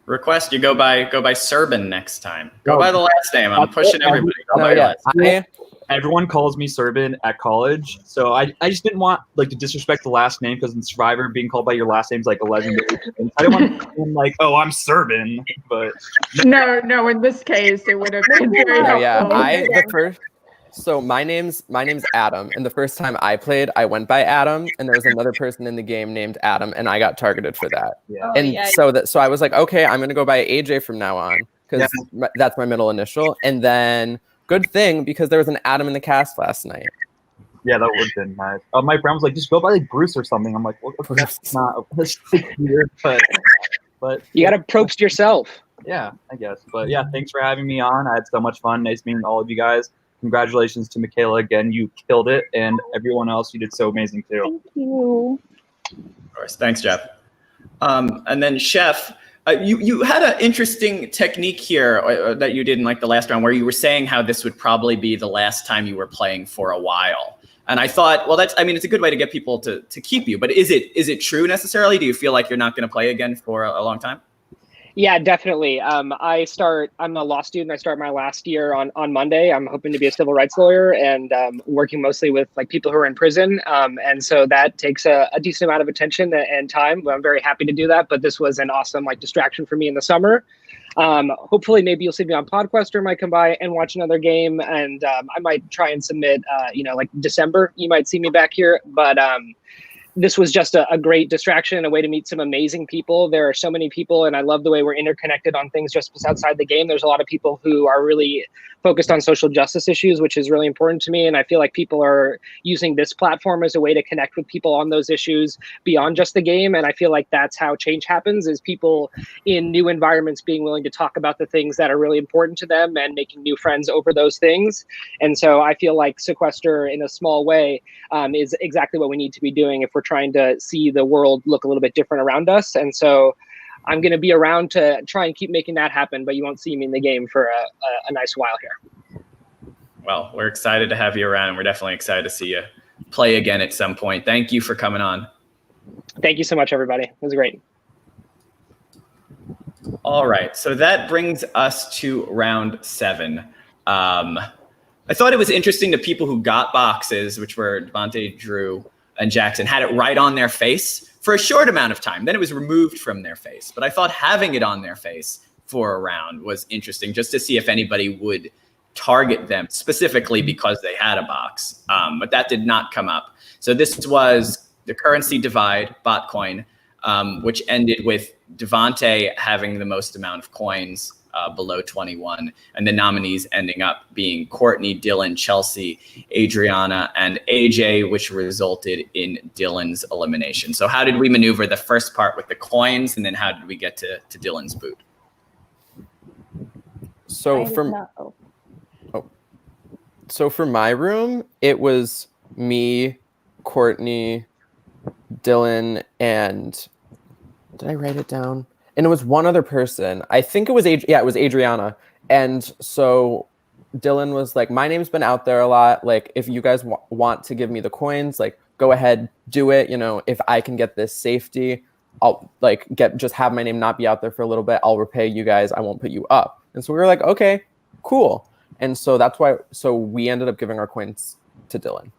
A: Request you go by Serbin next time. Go by the last name. I'm pushing everybody.
K: Everyone calls me Serbin at college, so I just didn't want like to disrespect the last name because in Survivor being called by your last name is like a legendary. I didn't want to be like, oh, I'm Serbin, but
N: no. In this case, it would have been very helpful.
M: So my name's Adam, and the first time I played, I went by Adam, and there was another person in the game named Adam, and I got targeted for that. Yeah. So I was like, okay, I'm gonna go by AJ from now on because that's my middle initial. And then good thing because there was an Adam in the cast last night.
K: Yeah, that would have been nice. My friend was like, just go by like Bruce or something. I'm like, well, that's not weird, but
E: you gotta probe yourself.
K: Yeah, I guess. But yeah, thanks for having me on. I had so much fun. Nice meeting all of you guys. Congratulations to Michaela again. You killed it. And everyone else, you did so amazing too.
D: Thank you.
A: Of course. Thanks, Jeff. And then Chef, you had an interesting technique here that you did in like the last round where you were saying how this would probably be the last time you were playing for a while. And I thought, well, it's a good way to get people to keep you. But is it true necessarily? Do you feel like you're not going to play again for a long time?
E: Yeah, definitely. I'm a law student. I start my last year on Monday. I'm hoping to be a civil rights lawyer and working mostly with like people who are in prison. And so that takes a decent amount of attention and time. But I'm very happy to do that. But this was an awesome like distraction for me in the summer. Hopefully maybe you'll see me on Podquester, might come by and watch another game. And I might try and submit, like December, you might see me back here. But this was just a great distraction, a way to meet some amazing people. There are so many people, and I love the way we're interconnected on things just outside the game. There's a lot of people who are really focused on social justice issues, which is really important to me. And I feel like people are using this platform as a way to connect with people on those issues beyond just the game. And I feel like that's how change happens, is people in new environments being willing to talk about the things that are really important to them and making new friends over those things. And so I feel like Sequester in a small way is exactly what we need to be doing if we're trying to see the world look a little bit different around us. And so I'm going to be around to try and keep making that happen, but you won't see me in the game for a nice while here.
A: Well, we're excited to have you around, and we're definitely excited to see you play again at some point. Thank you for coming on.
E: Thank you so much, everybody. It was great.
A: All right, so that brings us to round 7. I thought it was interesting the people who got boxes, which were Devontae, Drew, and Jackson, had it right on their face for a short amount of time. Then it was removed from their face. But I thought having it on their face for a round was interesting, just to see if anybody would target them specifically because they had a box. But that did not come up. So this was the currency divide, bot coin, which ended with Devontae having the most amount of coins, below 21, and the nominees ending up being Courtney, Dylan, Chelsea, Adriana, and AJ, which resulted in Dylan's elimination. So how did we maneuver the first part with the coins, and then how did we get to Dylan's boot?
M: So for my room, it was me, Courtney, Dylan, and did I write it down? And it was one other person. I think it was it was Adriana. And so Dylan was like, my name's been out there a lot. Like, if you guys want to give me the coins, like, go ahead, do it. You know, if I can get this safety, I'll like just have my name not be out there for a little bit. I'll repay you guys. I won't put you up. And so we were like, okay, cool. And so that's why. So we ended up giving our coins to Dylan.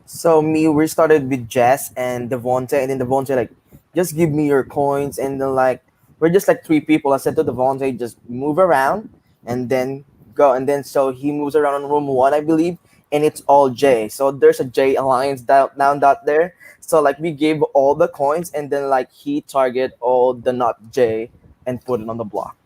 L: So we started with Jess and Devontae, and then Devontae like, just give me your coins, and then like we're just like 3 people. I said to Devontae, just move around and then go, and then so he moves around in room 1, I believe, and it's all J. So there's a J alliance down there. So like we gave all the coins, and then like he target all the not J and put it on the block.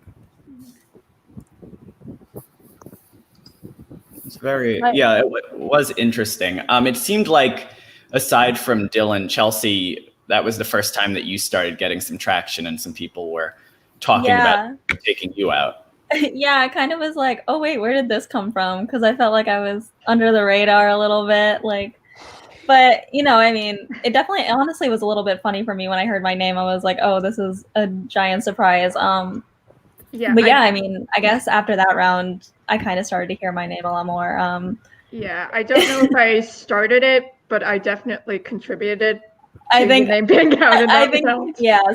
A: It's it was interesting. It seemed like aside from Dylan, Chelsea, that was the first time that you started getting some traction and some people were talking about taking you out.
O: Yeah, I kind of was like, oh wait, where did this come from? Because I felt like I was under the radar a little bit, like. But you know, I mean, it honestly was a little bit funny for me when I heard my name. I was like, oh, this is a giant surprise. I mean, I guess after that round, I kind of started to hear my name a lot more.
N: Yeah, I don't know if I started it, but I definitely contributed.
O: I think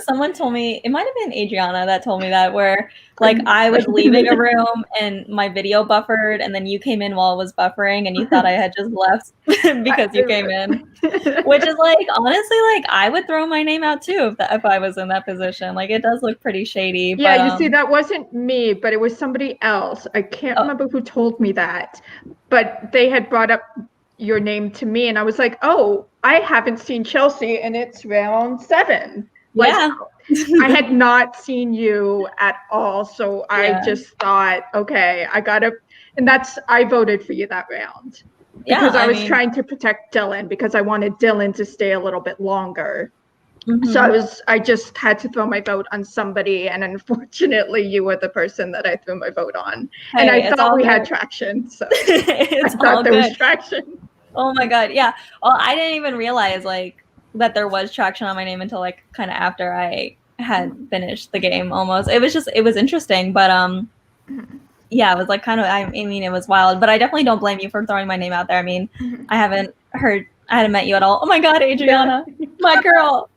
N: someone
O: told me, it might have been Adriana that told me that, where like I was leaving a room and my video buffered, and then you came in while it was buffering, and you thought I had just left because you came in, which is like, honestly, like I would throw my name out too if I was in that position. Like, it does look pretty shady.
N: Yeah,
O: but,
N: you see, that wasn't me, but it was somebody else. I can't remember who told me that, but they had brought up your name to me, and I was like, oh, I haven't seen Chelsea, and it's round 7. Like,
O: yeah.
N: I had not seen you at all, so I just thought, okay, I voted for you that round because I was trying to protect Dylan, because I wanted Dylan to stay a little bit longer. Mm-hmm. So I just had to throw my vote on somebody, and unfortunately you were the person that I threw my vote on. Hey, and I thought we had traction, so I thought there was traction.
O: Oh my god, yeah. Well, I didn't even realize like that there was traction on my name until like kind of after I had finished the game almost. It was interesting, but yeah, it was like kind of, I mean, it was wild, but I definitely don't blame you for throwing my name out there. I mean, I hadn't met you at all. Oh my god, Adriana, my girl.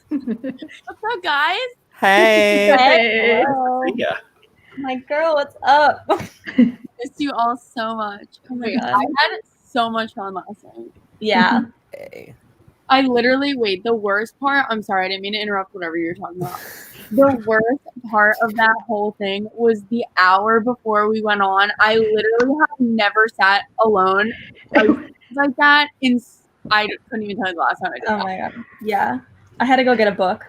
P: What's up, guys?
M: Hey.
A: Yeah.
O: My girl, what's up?
P: Miss you all so much. Oh my god. I had so much fun last night.
O: Yeah.
M: Hey.
P: I literally, the worst part, I'm sorry, I didn't mean to interrupt whatever you're talking about. The worst part of that whole thing was the hour before we went on. I literally have never sat alone like that. I couldn't even tell you the last time I did that.
O: Oh my god. Yeah. I had to go get a book.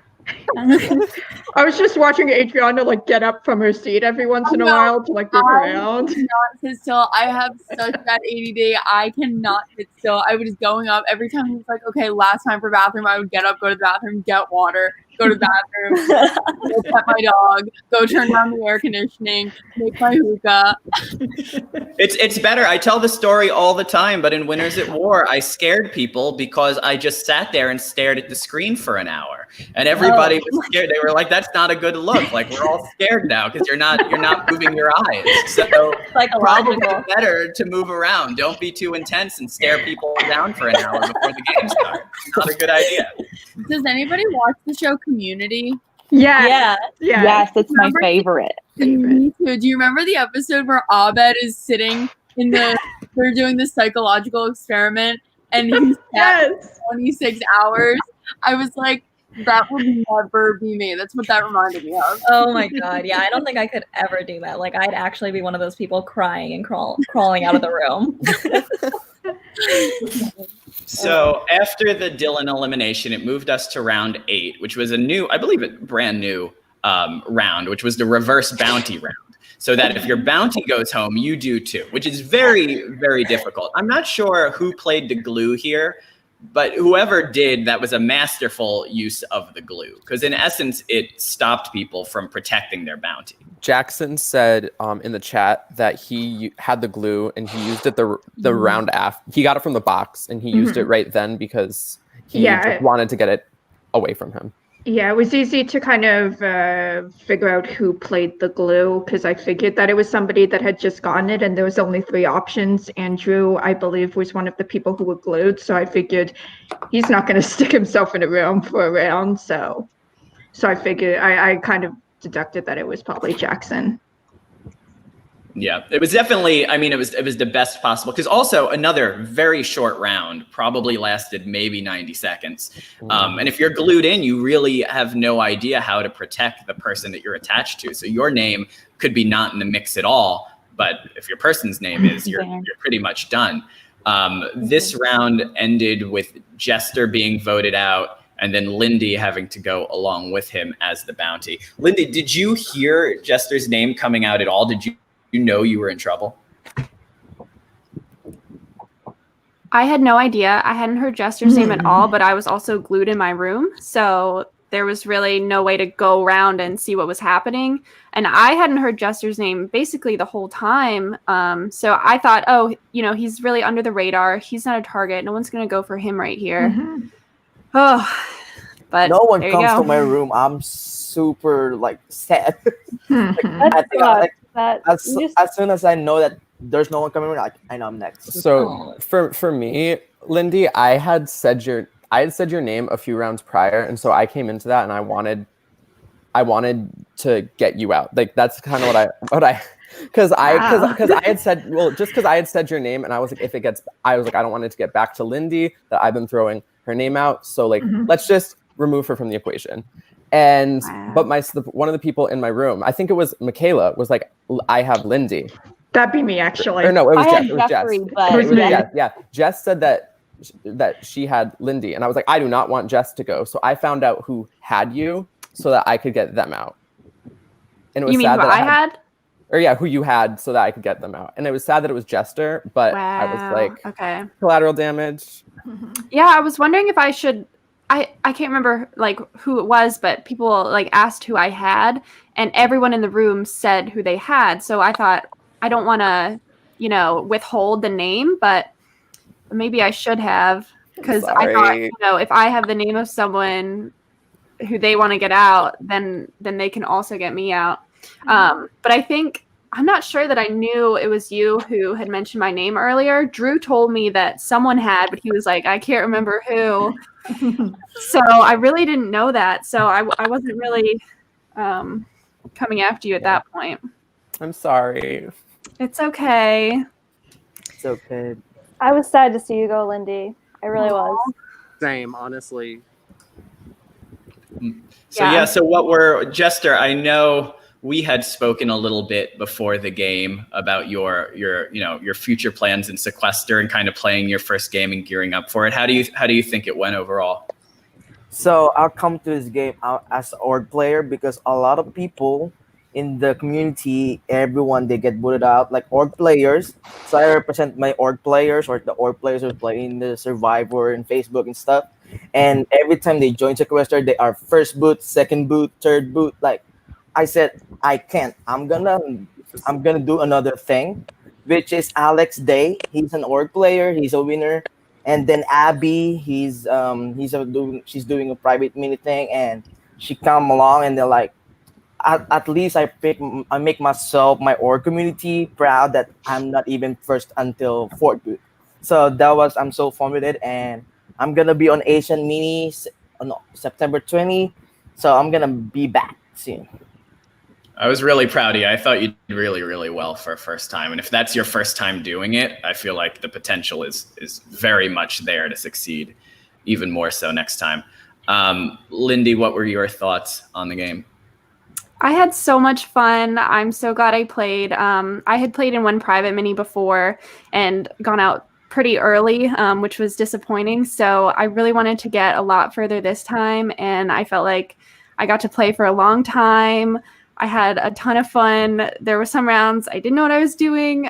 N: I was just watching Adriana like get up from her seat every once in a while to like move around.
P: I cannot sit still. I have such bad ADD. I cannot sit still. I was going up every time. He was like, okay, last time for bathroom. I would get up, go to the bathroom, get water, go to the bathroom, go pet my dog, go turn down the air conditioning, make my hookah.
A: It's better. I tell the story all the time, but in Winners at War, I scared people because I just sat there and stared at the screen for an hour. And everybody was scared. They were like, "That's not a good look. Like we're all scared now because you're not moving your eyes. So probably better to move around. Don't be too intense and stare people down for an hour before the game starts. Not a good idea."
P: Does anybody watch the show Community?
N: Yeah.
D: Yes, it's my favorite.
P: Me too. Do you remember the episode where Abed is sitting in the? They're doing this psychological experiment, and he's at 26 hours. I was like, that would never be me. That's what that reminded me of.
O: Oh my god, yeah, I don't think I could ever do that. Like, I'd actually be one of those people crying and crawling out of the room.
A: So after the Dylan elimination, it moved us to round 8, which was a new, I believe it brand new round, which was the reverse bounty round. So that if your bounty goes home, you do too, which is very, very difficult. I'm not sure who played the glue here, but whoever did, that was a masterful use of the glue, because in essence, it stopped people from protecting their bounty.
M: Jackson said in the chat that he had the glue and he used it the round after. He got it from the box and he used it right then because he just wanted to get it away from him.
N: Yeah, it was easy to kind of figure out who played the glue because I figured that it was somebody that had just gotten it and there was only 3 options. Andrew, I believe, was one of the people who were glued. So I figured he's not going to stick himself in a room for a round. So I figured I kind of deducted that it was probably Jackson.
A: Yeah, it was definitely, I mean, it was the best possible, because also another very short round probably lasted maybe 90 seconds. And if you're glued in, you really have no idea how to protect the person that you're attached to. So your name could be not in the mix at all, but if your person's name is, you're pretty much done. This round ended with Jester being voted out and then Lindy having to go along with him as the bounty. Lindy, did you hear Jester's name coming out at all? Did you know you were in trouble?
G: I had no idea. I hadn't heard Jester's name at all, but I was also glued in my room. So there was really no way to go around and see what was happening. And I hadn't heard Jester's name basically the whole time. So I thought, oh, he's really under the radar. He's not a target. No one's going to go for him right here. Oh, but
L: no one
G: there
L: comes
G: you go.
L: to my room. I'm super sad. As soon as I know that there's no one coming, I know I'm next.
M: So for me, Lindy, I had said your name a few rounds prior, and so I came into that and I wanted to get you out. Like that's kind of what I because I had said, well, just because I had said your name, and I was like, I don't want it to get back to Lindy that I've been throwing her name out. So let's just remove her from the equation. And but one of the people in my room, I think it was Michaela, was like, I have Lindy.
N: That'd be me, actually.
M: Or no, it was Jess.
D: It was Jeffrey,
M: Jess.
D: but
M: It was Jess. Yeah, Jess said that she had Lindy, and I was like, I do not want Jess to go. So I found out who had you, so that I could get them out. And it was
G: You mean
M: sad
G: who
M: that
G: I had?
M: Or yeah, who you had, so that I could get them out. And it was sad that it was Jester, but I was like,
G: okay,
M: collateral damage.
G: Yeah, I was wondering if I should. I can't remember who it was, but people asked who I had, and everyone in the room said who they had. So I thought I don't want to, withhold the name, but maybe I should have, because I thought if I have the name of someone who they want to get out, then they can also get me out. But I think I'm not sure that I knew it was you who had mentioned my name earlier. Drew told me that someone had, but he was like, I can't remember who. So I really didn't know that. So I wasn't really coming after you at that point.
M: I'm sorry.
G: It's okay.
L: It's okay.
H: I was sad to see you go, Lindy. I really was.
Q: Same, honestly.
A: So so Jester, I know we had spoken a little bit before the game about your future plans in Sequester and kind of playing your first game and gearing up for it. How do you think it went overall?
L: So I'll come to this game as an org player because a lot of people in the community, everyone, they get booted out like org players. So I represent my org players, or the org players who are playing the Survivor and Facebook and stuff. And every time they join Sequester, they are first boot, second boot, third boot. I said, I can't. I'm gonna do another thing, which is Alex Day. He's an org player. He's a winner. And then Abby, she's doing a private mini thing. And she come along and they're like, at least I make myself, my org community proud that I'm not even first until fourth boot. So I'm so fun with it, and I'm gonna be on Asian Mini on September 20. So I'm gonna be back soon.
A: I was really proud of you. I thought you did really, really well for a first time. And if that's your first time doing it, I feel like the potential is very much there to succeed even more so next time. Lindy, what were your thoughts on the game?
G: I had so much fun. I'm so glad I played. I had played in one private mini before and gone out pretty early, which was disappointing. So I really wanted to get a lot further this time. And I felt like I got to play for a long time. I had a ton of fun. There were some rounds I didn't know what I was doing,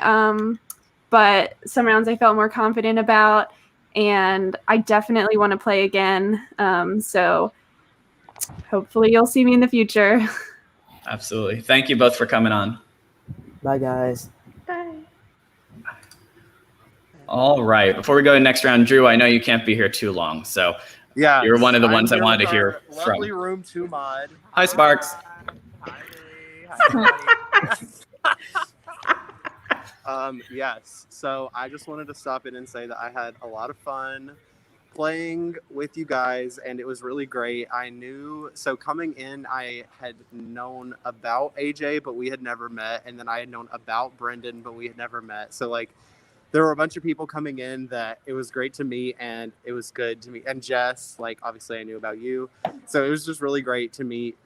G: but some rounds I felt more confident about. And I definitely want to play again. So hopefully you'll see me in the future.
A: Absolutely. Thank you both for coming on.
L: Bye, guys.
N: Bye.
A: All right. Before we go to the next round, Drew, I know you can't be here too long. So
Q: Yeah,
A: you're one of the ones I
Q: here
A: wanted
Q: with
A: to hear
Q: our
A: from.
Q: Lovely room 2 mod.
A: Hi, Sparks.
Q: Yes. So I just wanted to stop in and say that I had a lot of fun playing with you guys, and it was really great. So coming in, I had known about AJ, but we had never met, and then I had known about Brendan, but we had never met. So like, there were a bunch of people coming in that it was great to meet, and it was good to meet. And Jess, like, obviously I knew about you, so it was just really great to meet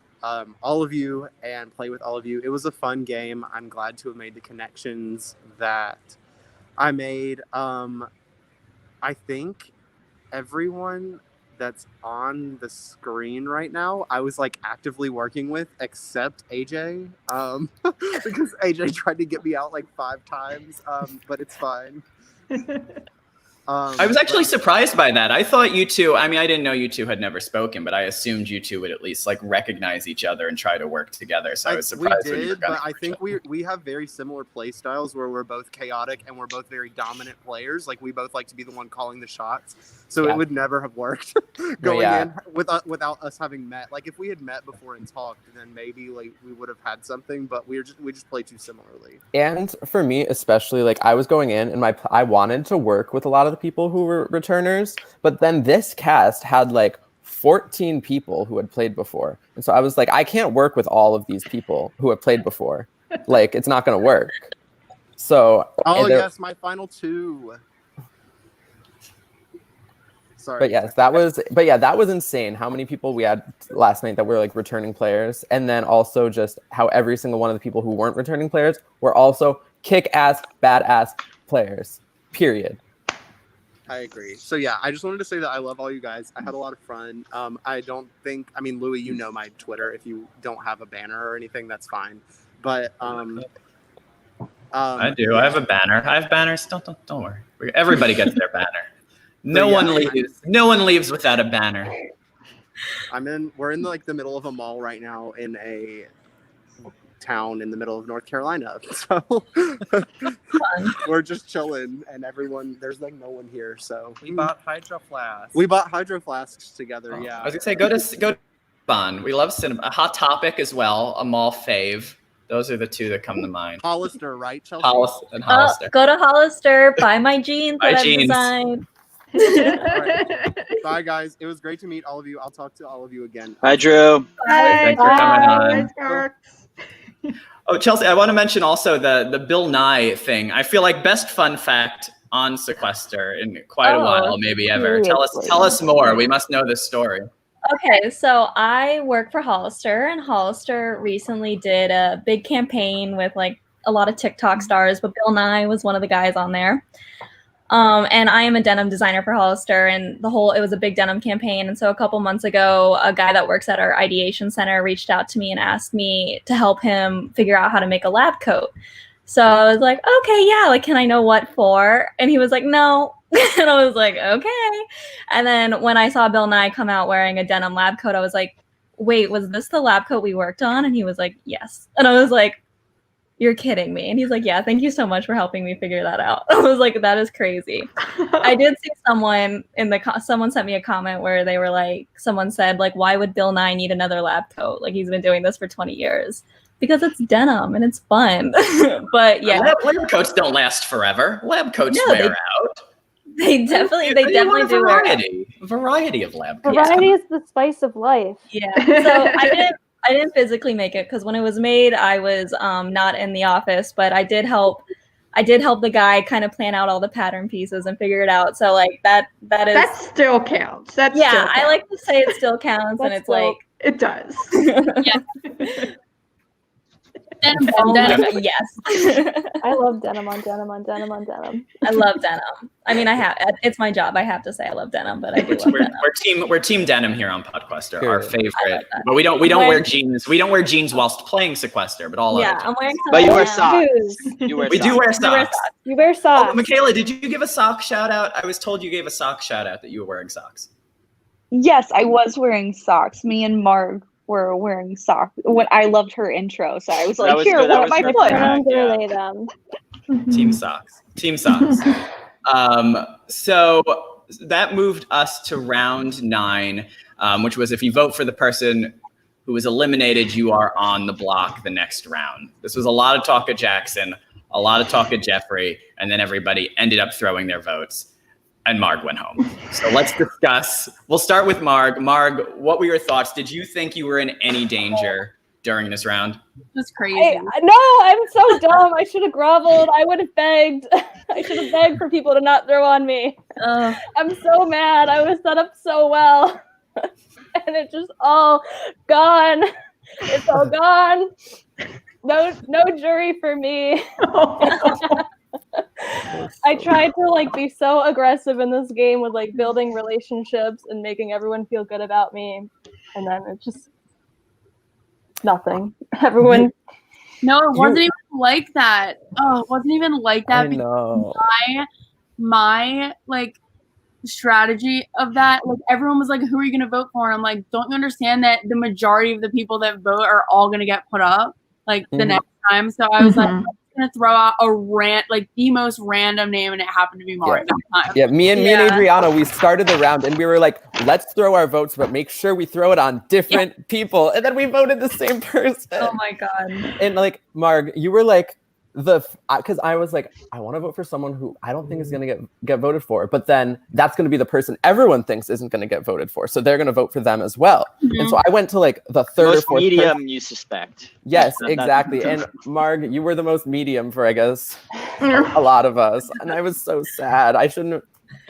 Q: all of you and play with all of you. It was a fun game. I'm glad to have made the connections that I made. I think everyone that's on the screen right now, I was like actively working with, except AJ, because AJ tried to get me out like 5 times, but it's fine.
A: I was actually surprised by that. I thought you two, I mean, I didn't know you two had never spoken, but I assumed you two would at least like recognize each other and try to work together. So I was surprised.
Q: We
A: when you
Q: did,
A: were
Q: but I think we have very similar play styles where we're both chaotic and we're both very dominant players. Like we both like to be the one calling the shots. So
M: Yeah.
Q: it would never have worked going
M: yeah.
Q: in without us having met. Like if we had met before and talked, then maybe like we would have had something. But we just play too similarly.
M: And for me, especially, like I was going in and I wanted to work with a lot of the people who were returners, but then this cast had like 14 people who had played before. And so I was like, I can't work with all of these people who have played before. Like, it's not going to work. So.
Q: Yes, my final 2. Sorry.
M: But yes, that was insane how many people we had last night that were like returning players. And then also just how every single one of the people who weren't returning players were also kick-ass, badass players, period.
Q: I agree. So yeah, I just wanted to say that I love all you guys. I had a lot of fun. I mean, Louie, you know my Twitter. If you don't have a banner or anything, that's fine. But
A: I do. I have a banner. I have banners. Don't worry. Everybody gets their banner. No one leaves. No one leaves without a banner.
Q: We're in like the middle of a mall right now in a town in the middle of North Carolina. So we're just chilling, and there's like no one here. So
R: we bought hydro flasks.
Q: We bought hydro flasks together. Yeah.
A: I was gonna say go to Bon. We love cinema. A Hot Topic as well. A mall fave. Those are the 2 that come to mind.
Q: Hollister, right, Chelsea?
A: Hollister.
O: Go to Hollister. Buy my jeans that I've designed.
Q: Right. Bye, guys. It was great to meet all of you. I'll talk to all of you again.
C: Hi, Drew.
A: Thanks for coming on.
N: Sparks.
A: Oh, Chelsea, I want to mention also the Bill Nye thing. I feel like best fun fact on Sequester in quite a while, maybe ever. Tell us more. We must know this story.
O: Okay, so I work for Hollister, and Hollister recently did a big campaign with like a lot of TikTok stars, but Bill Nye was one of the guys on there. And I am a denim designer for Hollister, and it was a big denim campaign. And so a couple months ago, a guy that works at our ideation center reached out to me and asked me to help him figure out how to make a lab coat. So I was like, okay, yeah, like, can I know what for? And he was like, no. And I was like, okay. And then when I saw Bill Nye come out wearing a denim lab coat, I was like, wait, was this the lab coat we worked on? And he was like, yes. And I was like, you're kidding me. And he's like, yeah, thank you so much for helping me figure that out. I was like, that is crazy. I did see someone someone sent me a comment where they were like, someone said like, why would Bill Nye need another lab coat? Like he's been doing this for 20 years. Because it's denim and it's fun. But yeah.
A: Lab coats don't last forever. Lab coats wear out.
O: They definitely do
A: variety of lab coats.
H: Variety is the spice of life.
O: Yeah. So I didn't physically make it because when it was made, I was not in the office, but I did help the guy kind of plan out all the pattern pieces and figure it out. So like that
N: still counts.
O: I like to say it still counts, and it's like
N: it does.
O: Yeah. Denim. Yes.
H: I love denim on denim on denim on denim.
O: I love denim. I mean, it's my job. I have to say I love denim, but I do love denim.
A: We're team denim here on Podquester. Our favorite. But we don't wear jeans. We don't wear jeans whilst playing Sequester, but all other times.
O: I'm wearing some.
R: But you wear socks.
A: We do wear socks.
H: You wear socks.
A: Oh, Michaela, did you give a sock shout out? I was told you gave a sock shout out that you were wearing socks.
D: Yes, I was wearing socks. Me and Marg were wearing socks when I loved her intro, so I was like, "Here, wear my foot."
A: Team socks. So that moved us to round 9, which was if you vote for the person who was eliminated, you are on the block the next round. This was a lot of talk at Jackson, a lot of talk at Jeffrey, and then everybody ended up throwing their votes. And Marg went home. So let's discuss. We'll start with Marg. Marg, what were your thoughts? Did you think you were in any danger during this round?
P: That's crazy.
H: No, I'm so dumb. I should have groveled. I would have begged. I should have begged for people to not throw on me. I'm so mad. I was set up so well. And it's just all gone. It's all gone. No jury for me. I tried to be so aggressive in this game with building relationships and making everyone feel good about me, and then it's just nothing. Everyone.
P: No, it wasn't even like that. Oh, it wasn't even like that.
M: I know.
P: My strategy of that, everyone was like, "Who are you gonna vote for?" And I'm like, "Don't you understand that the majority of the people that vote are all gonna get put up the next time?" So I was like, gonna throw out a the most random name, and it happened to be Mark that time.
M: Yeah, me and Adriana, we started the round and we were like, let's throw our votes, but make sure we throw it on different people. And then we voted the same person.
O: Oh my god.
M: And Marg, you were like because I was like, I want to vote for someone who I don't think is gonna get voted for, but then that's gonna be the person everyone thinks isn't gonna get voted for, so they're gonna vote for them as well. And so I went to the third
R: most
M: or fourth
R: medium you suspect.
M: Yes, exactly. And Marg, you were the most medium for I guess a lot of us, and I was so sad. I shouldn't.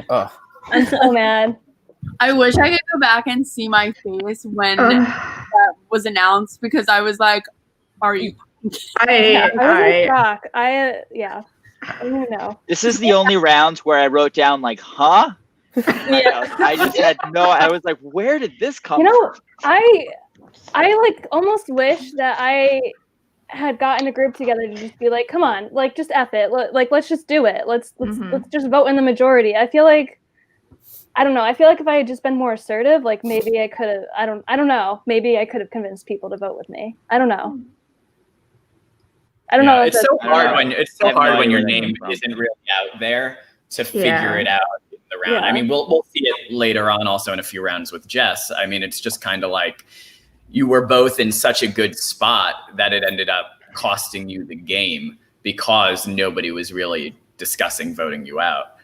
M: Ugh.
H: I'm so mad.
P: I wish I could go back and see my face when that was announced, because I was like, "Are you?"
H: I was in shock. I don't know.
R: This is the only round where I wrote down huh? I just had I was like, where did this come from?
H: I almost wish that I had gotten a group together to just be like, come on, just F it. Let's just do it. Let's just vote in the majority. I feel like, I don't know. I feel like if I had just been more assertive, maybe I could have, I don't know. Maybe I could have convinced people to vote with me. I don't know. I don't know.
A: It's so hard when your name isn't really out there to figure it out in the round.
H: Yeah.
A: I mean, we'll see it later on also in a few rounds with Jess. I mean, it's just kind of you were both in such a good spot that it ended up costing you the game because nobody was really discussing voting you out.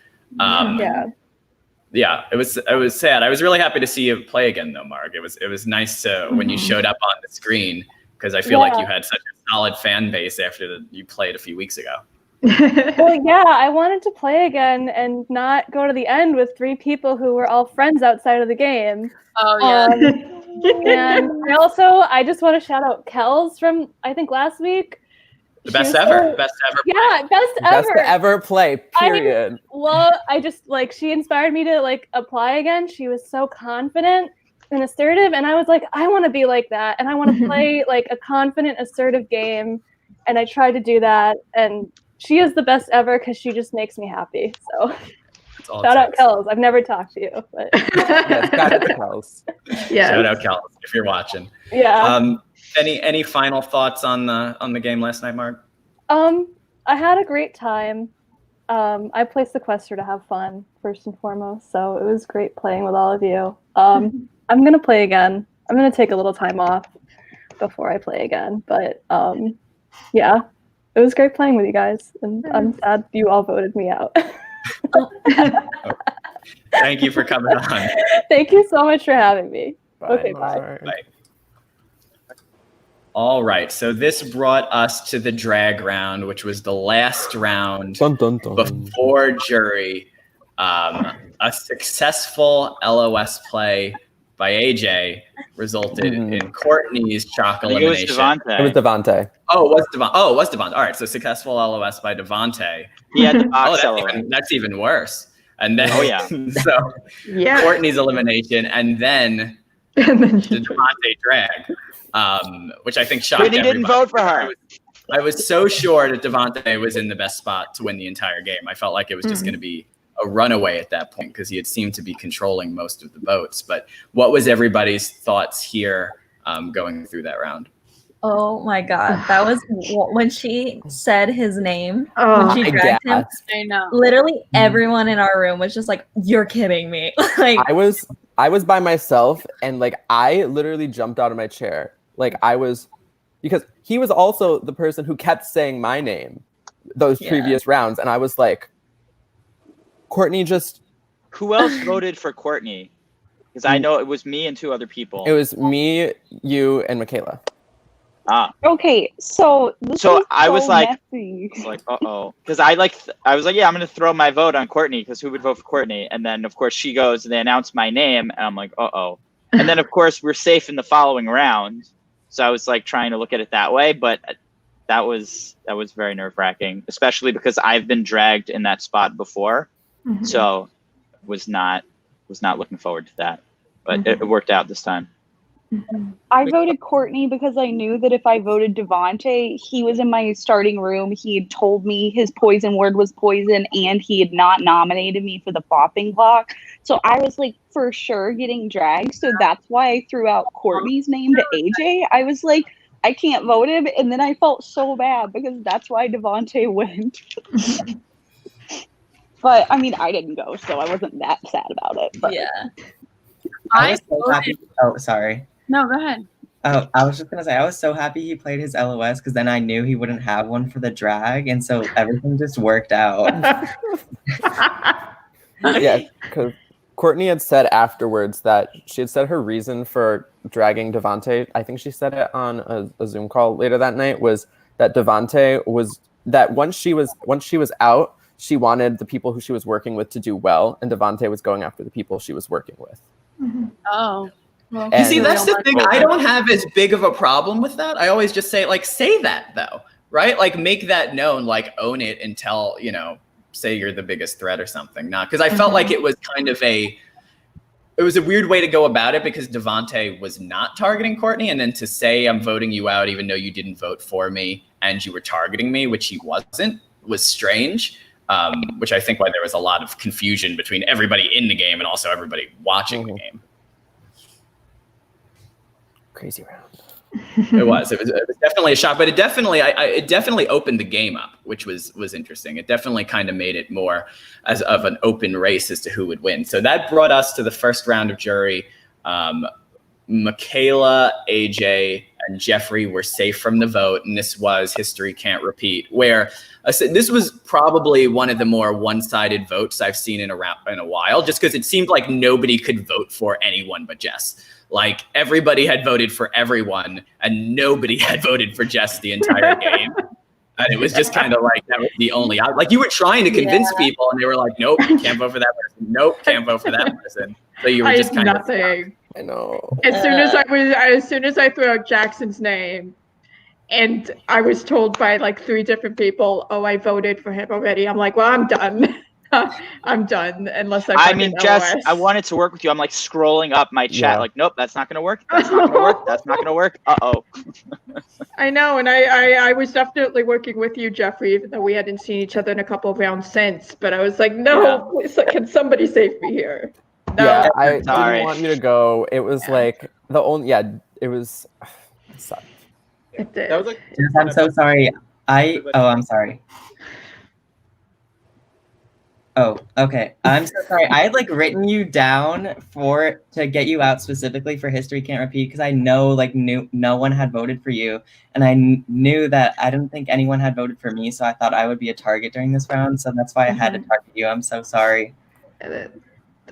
A: Yeah, it was sad. I was really happy to see you play again though, Marg. It was nice to when you showed up on the screen, because I feel like you had such a solid fan base after you played a few weeks ago.
H: Well, yeah, I wanted to play again and not go to the end with 3 people who were all friends outside of the game.
P: Oh, yeah.
H: And I just want to shout out Kels from, I think, last week.
A: The best ever.
H: Yeah, best ever.
M: Best to ever play, period.
H: She inspired me to apply again. She was so confident and assertive, and I was like, I want to be like that, and I want to play a confident, assertive game, and I tried to do that, and she is the best ever because she just makes me happy. So shout out Kels. I've never talked to you, but
M: shout out Kels.
H: Yeah,
A: shout out Kels if you're watching.
H: Yeah.
A: Any final thoughts on the game last night, Marg?
H: I had a great time. I play Sequester to have fun, first and foremost, so it was great playing with all of you. I'm going to play again. I'm going to take a little time off before I play again, but yeah, it was great playing with you guys, and I'm sad you all voted me out.
A: Thank you for coming on.
H: Thank you so much for having me.
M: Bye.
H: Okay, bye.
A: Bye. All right, so this brought us to the drag round, which was the last round before jury. A successful LOS play by AJ resulted in Courtney's chalk elimination.
M: It was Devontae.
A: Oh, it was Devontae. All right, so successful LOS by Devontae.
R: He had the box
A: that's even worse. And then, so
N: Yeah.
A: Courtney's elimination, and then the Devontae drag. Which I think shocked
R: Whitney
A: everybody.
R: didn't vote for her.
A: I was so sure that Devontae was in the best spot to win the entire game. I felt like it was just going to be a runaway at that point because he had seemed to be controlling most of the votes. But what was everybody's thoughts here going through that round?
O: Oh my God. That was when she said his name.
N: Oh,
O: when she dragged him.
P: I know.
O: Literally everyone in our room was just like, "You're kidding me." Like
M: I was by myself, and like I literally jumped out of my chair. Like I was, because he was also the person who kept saying my name those previous rounds, and I was like, Courtney just.
R: Who else voted for Courtney? Because I know it was me and 2 other people.
M: It was me, you, and Michaela.
R: Ah.
D: Okay, so
R: I was like,
D: messy.
R: uh-oh. Because I was like, yeah, I'm going to throw my vote on Courtney because who would vote for Courtney? And then, of course, she goes and they announce my name. And I'm like, uh-oh. And then, of course, we're safe in the following round. So I was like trying to look at it that way. But that was very nerve-wracking, especially because I've been dragged in that spot before.
N: Mhm.
R: So was not looking forward to that. But it worked out this time.
D: I voted Courtney because I knew that if I voted Devontae, he was in my starting room. He had told me his poison word was poison, and he had not nominated me for the popping block. So I was like, for sure getting dragged. So that's why I threw out Courtney's name to AJ. I was like, I can't vote him. And then I felt so bad because that's why Devontae went. But I mean, I didn't go, so I wasn't that sad about it. But.
O: Yeah.
P: I
S: was so happy. Oh, sorry.
P: No, go ahead.
S: Oh, I was just gonna say I was so happy he played his LOS because then I knew he wouldn't have one for the drag, and so everything just worked out.
M: Yeah, because Courtney had said afterwards that she had said her reason for dragging Devontae, I think she said it on a Zoom call later that night, was that Devontae was that once she was out, she wanted the people who she was working with to do well, and Devontae was going after the people she was working with.
P: Oh. Well,
A: You see, that's the thing. I don't have as big of a problem with that. I always just say, like, say that, though, right? Like, make that known, like, own it and tell, say you're the biggest threat or something. Not because I felt like it was kind of it was a weird way to go about it because Devontae was not targeting Courtney. And then to say I'm voting you out, even though you didn't vote for me and you were targeting me, which he wasn't, was strange. Which I think why there was a lot of confusion between everybody in the game and also everybody watching the game.
M: Crazy round.
A: It was definitely a shock, but it definitely opened the game up, which was interesting. It definitely kind of made it more as of an open race as to who would win. So that brought us to the first round of jury. Michaela, AJ, and Jeffrey were safe from the vote, and this was history can't repeat. Where this was probably one of the more one-sided votes I've seen in a while, just because it seemed like nobody could vote for anyone but Jess. Like everybody had voted for everyone, and nobody had voted for Jess the entire game. And it was just kind of like that was the only like you were trying to convince people, and they were like, "Nope, can't vote for that person. Nope, can't vote for that person." So you were just kind of
N: nothing.
M: I know.
N: As soon as I threw out Jackson's name, and I was told by like 3 different people, "Oh, I voted for him already." I'm like, "Well, I'm done. I'm done." Unless
R: I mean, Jess, I wanted to work with you. I'm like scrolling up my chat, like, nope, that's not gonna work. That's not gonna work. That's not gonna work. Uh-oh.
N: I know, and I was definitely working with you, Jeffrey, even though we hadn't seen each other in a couple of rounds since. But I was like, no, please, can somebody save me here? No.
M: Yeah, I didn't want you to go. It was like it was. It sucked.
N: It did.
S: Jess, I'm so sorry. I'm sorry. Oh, okay. I'm so sorry. I had like written you down to get you out specifically for History Can't Repeat because I know like no one had voted for you, and I knew that I didn't think anyone had voted for me, so I thought I would be a target during this round, so that's why I had to target you. I'm so sorry.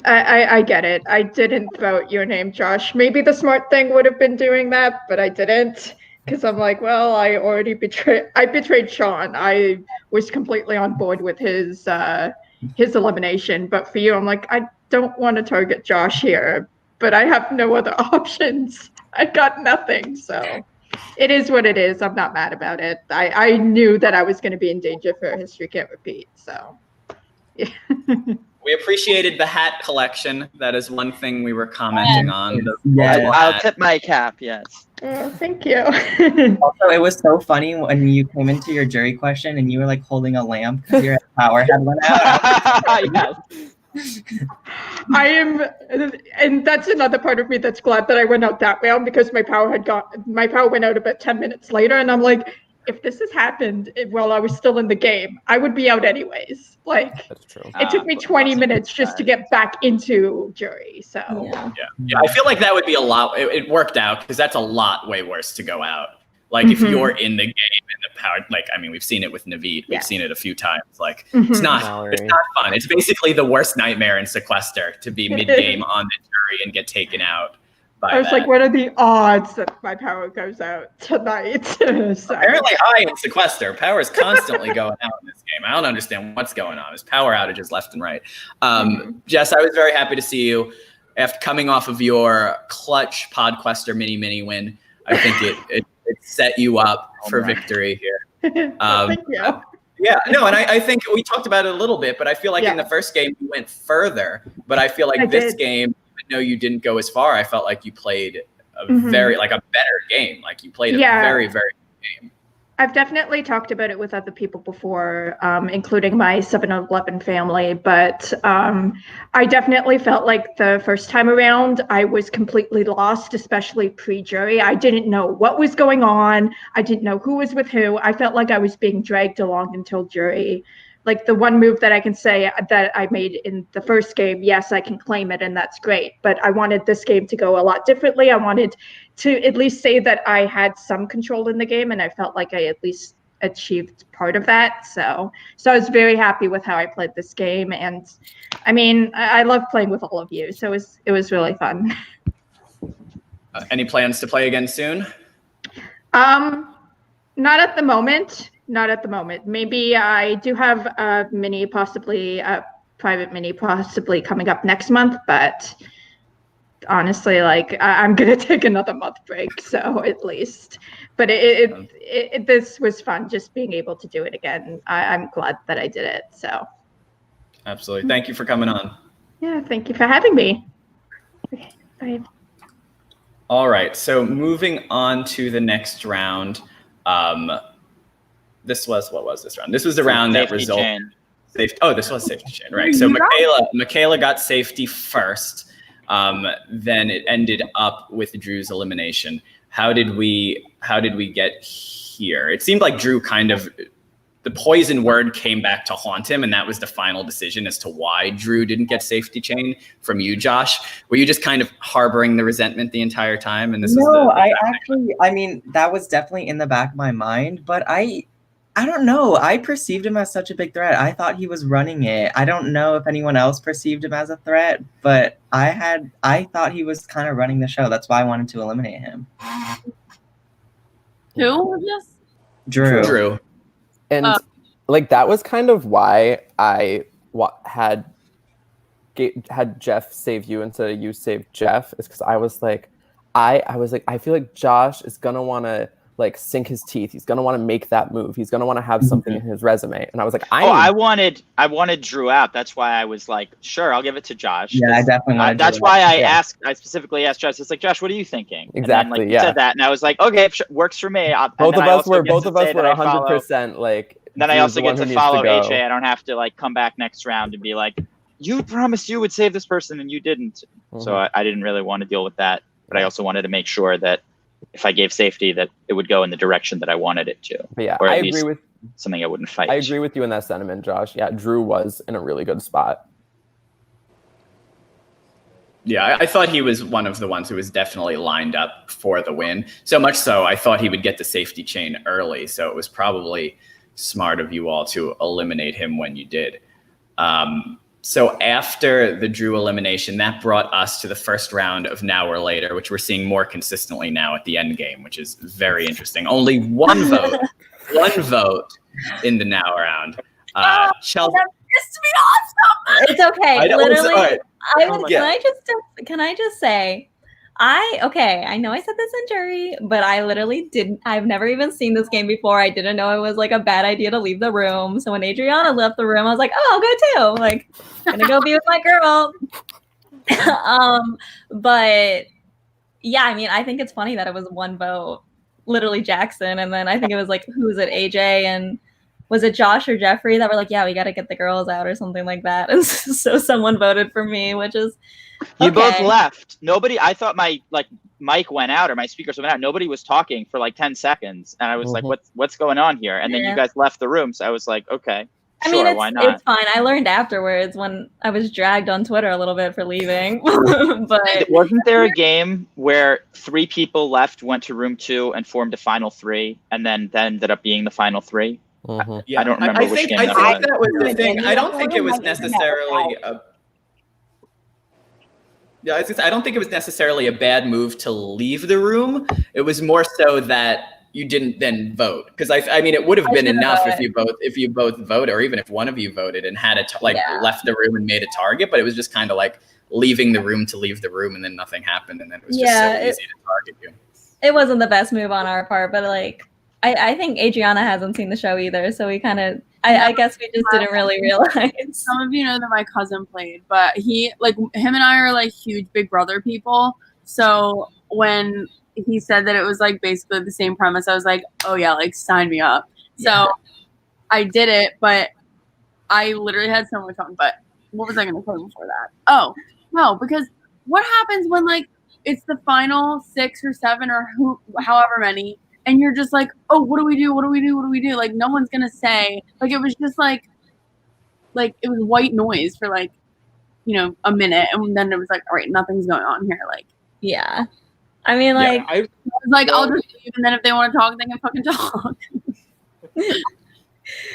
N: I get it. I didn't vote your name, Josh. Maybe the smart thing would have been doing that, but I didn't. Because I'm like, well, I betrayed Sean. I was completely on board with his elimination. But for you, I'm like, I don't want to target Josh here, but I have no other options. I got nothing, so it is what it is. I'm not mad about it. I knew that I was going to be in danger for History Can't Repeat, so yeah.
A: We appreciated the hat collection. That is one thing we were commenting on.
R: I'll tip my cap. Yes.
N: Oh, thank you.
S: Also, it was so funny when you came into your jury question and you were like holding a lamp because your power had went out.
N: I am, and that's another part of me that's glad that I went out that round because my power went out about 10 minutes later, and I'm like, if this has happened while I was still in the game, I would be out anyways. Like,
M: that's true.
N: It took me 20 minutes just to get back into jury. So
A: Yeah, I feel like that would be a lot. It worked out because that's a lot way worse to go out. Like if you're in the game and the power, like I mean, we've seen it with Naveed. We've seen it a few times. Like it's not fun. It's basically the worst nightmare in Sequester to be mid-game on the jury and get taken out.
N: I was like, what are the odds that my power goes out tonight? So,
A: apparently high in Sequester. Power is constantly going out in this game. I don't understand what's going on. There's power outages left and right. Jess, I was very happy to see you after coming off of your clutch Podquester mini win. I think it set you up for victory here.
N: Thank you.
A: Yeah, no, and I think we talked about it a little bit, but I feel like in the first game you went further. But I feel like this game, even though you didn't go as far, I felt like you played a very like a better game. Like you played a very, very good game.
N: I've definitely talked about it with other people before, including my 7-Eleven family, but I definitely felt like the first time around I was completely lost, especially pre-jury. I didn't know what was going on. I didn't know who was with who. I felt like I was being dragged along until jury. Like the one move that I can say that I made in the first game, yes, I can claim it and that's great. But I wanted this game to go a lot differently. I wanted to at least say that I had some control in the game and I felt like I at least achieved part of that. So I was very happy with how I played this game. And I mean, I love playing with all of you. So it was really fun.
A: Any plans to play again soon?
N: Not at the moment. Not at the moment. Maybe I do have a mini, possibly a private mini, possibly coming up next month. But honestly, like I'm gonna take another month break, so at least. But this was fun, just being able to do it again. I'm glad that I did it. So.
A: Absolutely. Thank you for coming on.
N: Yeah, thank you for having me. Okay, bye.
A: All right. So moving on to the next round. What was this round? This was the round that resulted. This was safety chain, right? So Michaela got safety first. Then it ended up with Drew's elimination. How did we get here? It seemed like Drew the poison word came back to haunt him, and that was the final decision as to why Drew didn't get safety chain from you, Josh. Were you just kind of harboring the resentment the entire time? And
S: I mean, that was definitely in the back of my mind, but I don't know. I perceived him as such a big threat. I thought he was running it. I don't know if anyone else perceived him as a threat, but I thought he was kind of running the show. That's why I wanted to eliminate him.
P: Who was this?
S: Drew.
M: And like that was kind of why I had Jeff save you instead of you save Jeff, is because I was like, I feel like Josh is gonna want to like sink his teeth. He's gonna want to make that move. He's gonna want to have something in his resume. And I was like,
R: I wanted Drew out. That's why I was like, sure, I'll give it to Josh.
S: Yeah, I definitely wanted.
R: That's why I specifically asked Josh. It's like, Josh, what are you thinking?
M: Exactly.
R: And then, said that, and I was like, okay, works for me.
M: Both of us were 100% like.
R: Then I also get to follow AJ. I don't have to like come back next round and be like, you promised you would save this person and you didn't. So I didn't really want to deal with that. But I also wanted to make sure that if I gave safety, that it would go in the direction that I wanted it to.
M: But yeah,
R: or at
M: I
R: least
M: agree with
R: something I wouldn't fight.
M: I agree with you in that sentiment, Josh. Yeah, Drew was in a really good spot.
A: Yeah, I thought he was one of the ones who was definitely lined up for the win. So much so, I thought he would get the safety chain early. So it was probably smart of you all to eliminate him when you did. So after the Drew elimination, that brought us to the first round of Now or Later, which we're seeing more consistently now at the end game, which is very interesting. Only one vote, in the Now round. Chelsea.
O: That pissed me off so much. It's okay. Literally, can I just say, I know I said this in jury, but I literally I've never even seen this game before. I didn't know it was like a bad idea to leave the room. So when Adriana left the room, I was like, oh, I'll go too. Like, gonna go be with my girl. But yeah, I mean, I think it's funny that it was one vote, literally Jackson. And then I think it was like, who was it? AJ and was it Josh or Jeffrey that were like, yeah, we got to get the girls out or something like that. And so someone voted for me, which is okay.
R: You both left. Nobody, I thought my mic went out or my speakers went out. Nobody was talking for like 10 seconds. And I was like, what's going on here? And then you guys left the room. So I was like, okay,
O: I mean, why not? It's fine. I learned afterwards when I was dragged on Twitter a little bit for leaving. But
R: wasn't there a game where 3 people left, went to room 2 and formed a final 3 and then that ended up being the final 3?
A: Yeah,
R: I don't remember which game that
A: was. That was the thing. I don't think it was necessarily I don't think it was necessarily a bad move to leave the room. It was more so that you didn't then vote, because I mean it would have been enough if you both voted, or even if one of you voted and had left the room and made a target. But it was just kind of like leaving the room to leave the room, and then nothing happened, and then it was just so easy to target you.
O: It wasn't the best move on our part, but like I think Adriana hasn't seen the show either, so we kind of I guess we just didn't really realize.
P: Some of you know that my cousin played, but him and I are like huge Big Brother people. So when he said that it was like basically the same premise, I was like, oh yeah, like sign me up.
O: Yeah.
P: So I did it, but I literally had so much fun. But what was I going to say before that? Oh no, because what happens when like it's the final 6 or 7 or however many, and you're just like, oh, what do we do? What do we do? What do we do? Like no one's gonna say. Like it was just like it was white noise for like, a minute, and then it was like, all right, nothing's going on here. Like
O: yeah. I mean, like,
P: I was like, I'll just leave, and then if they want to talk, they can fucking talk.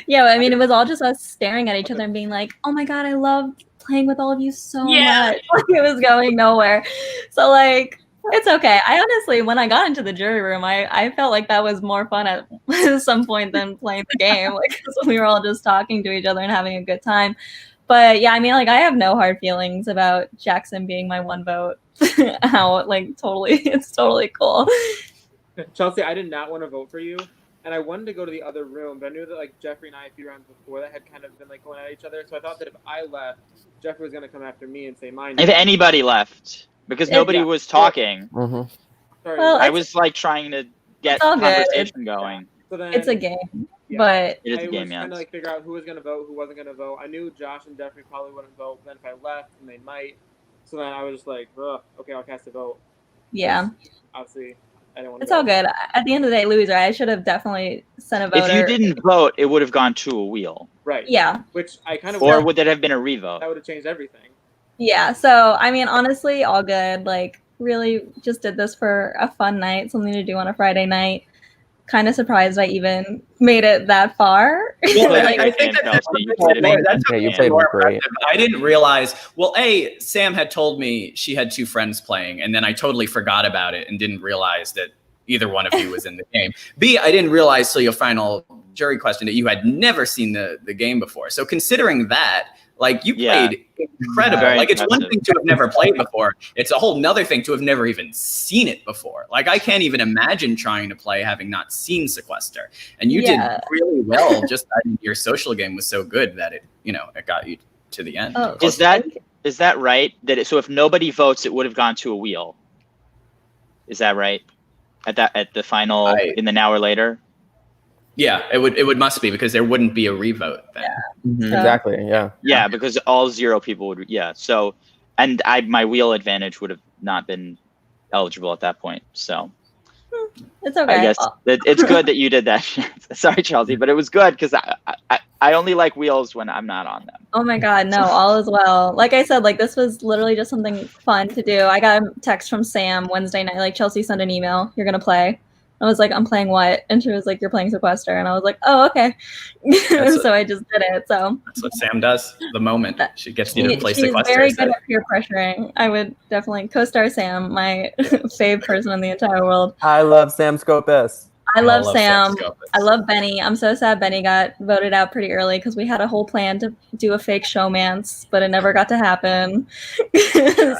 O: Yeah, I mean, it was all just us staring at each other and being like, oh my God, I love playing with all of you so much. Like, it was going nowhere. So, like, it's okay. I honestly, when I got into the jury room, I felt like that was more fun at some point than playing the game. Like, 'cause we were all just talking to each other and having a good time. But yeah, I mean, like, I have no hard feelings about Jackson being my one vote out. Like, it's totally cool.
T: Chelsea, I did not want to vote for you, and I wanted to go to the other room, but I knew that like Jeffrey and I a few rounds before that had kind of been like going at each other. So I thought that if I left, Jeffrey was going to come after me and say mine.
R: If anybody left, because nobody was talking.
T: Sorry.
O: Well,
R: I was like trying to get conversation going.
T: So then,
O: it's a game, but
R: it is a game,
T: I was trying to like figure out who was going to vote, who wasn't going to vote. I knew Josh and Jeffrey probably wouldn't vote. Then if I left, and they might. So then I was just like, okay, I'll cast a vote.
O: Yeah.
T: Obviously, I didn't want to.
O: It's all good. At the end of the day, Louie's right. I should have definitely sent a voter.
R: If you didn't vote, it would have gone to a wheel.
T: Right.
O: Yeah.
T: Which I kind of.
R: Or would that have been a revote?
T: That would have changed everything.
O: Yeah. So I mean, honestly, all good. Like, really, just did this for a fun night, something to do on a Friday night. Kind of surprised I even made it that far.
A: I think that's
M: you played great.
A: I didn't realize. Well, Sam had told me she had 2 friends playing, and then I totally forgot about it and didn't realize that either one of you was in the game. B, I didn't realize till your final jury question that you had never seen the game before. So considering that, like, you played incredible.
R: Very
A: like, it's
R: impressive.
A: one thing to have never played before. It's a whole nother thing to have never even seen it before. Like, I can't even imagine trying to play having not seen Sequester. And you did really well. Just your social game was so good that it got you to the end.
O: Oh,
R: Is that right? So if nobody votes, it would have gone to a wheel. Is that right? At the final in the Now or Later?
A: Yeah, it would must be, because there wouldn't be a revote then.
M: Exactly. Yeah.
R: Yeah, because all 0 people would. Yeah. So, and my wheel advantage would have not been eligible at that point. So,
O: It's okay.
R: I guess it's good that you did that. Sorry, Chelsea, but it was good because I only like wheels when I'm not on them.
O: Oh my God, no, all is well. Like I said, like this was literally just something fun to do. I got a text from Sam Wednesday night, like Chelsea sent an email, you're gonna play. I was like, I'm playing what? And she was like, you're playing Sequester. And I was like, oh, okay. So I just did it. So
A: that's what Sam does. The moment she gets you to play
O: she's
A: Sequester.
O: very good at peer pressuring. I would definitely co-star Sam, my fave person in the entire world.
M: I love Sam Scopus.
O: I love Sam. I love Benny. I'm so sad Benny got voted out pretty early because we had a whole plan to do a fake showmance, but it never got to happen.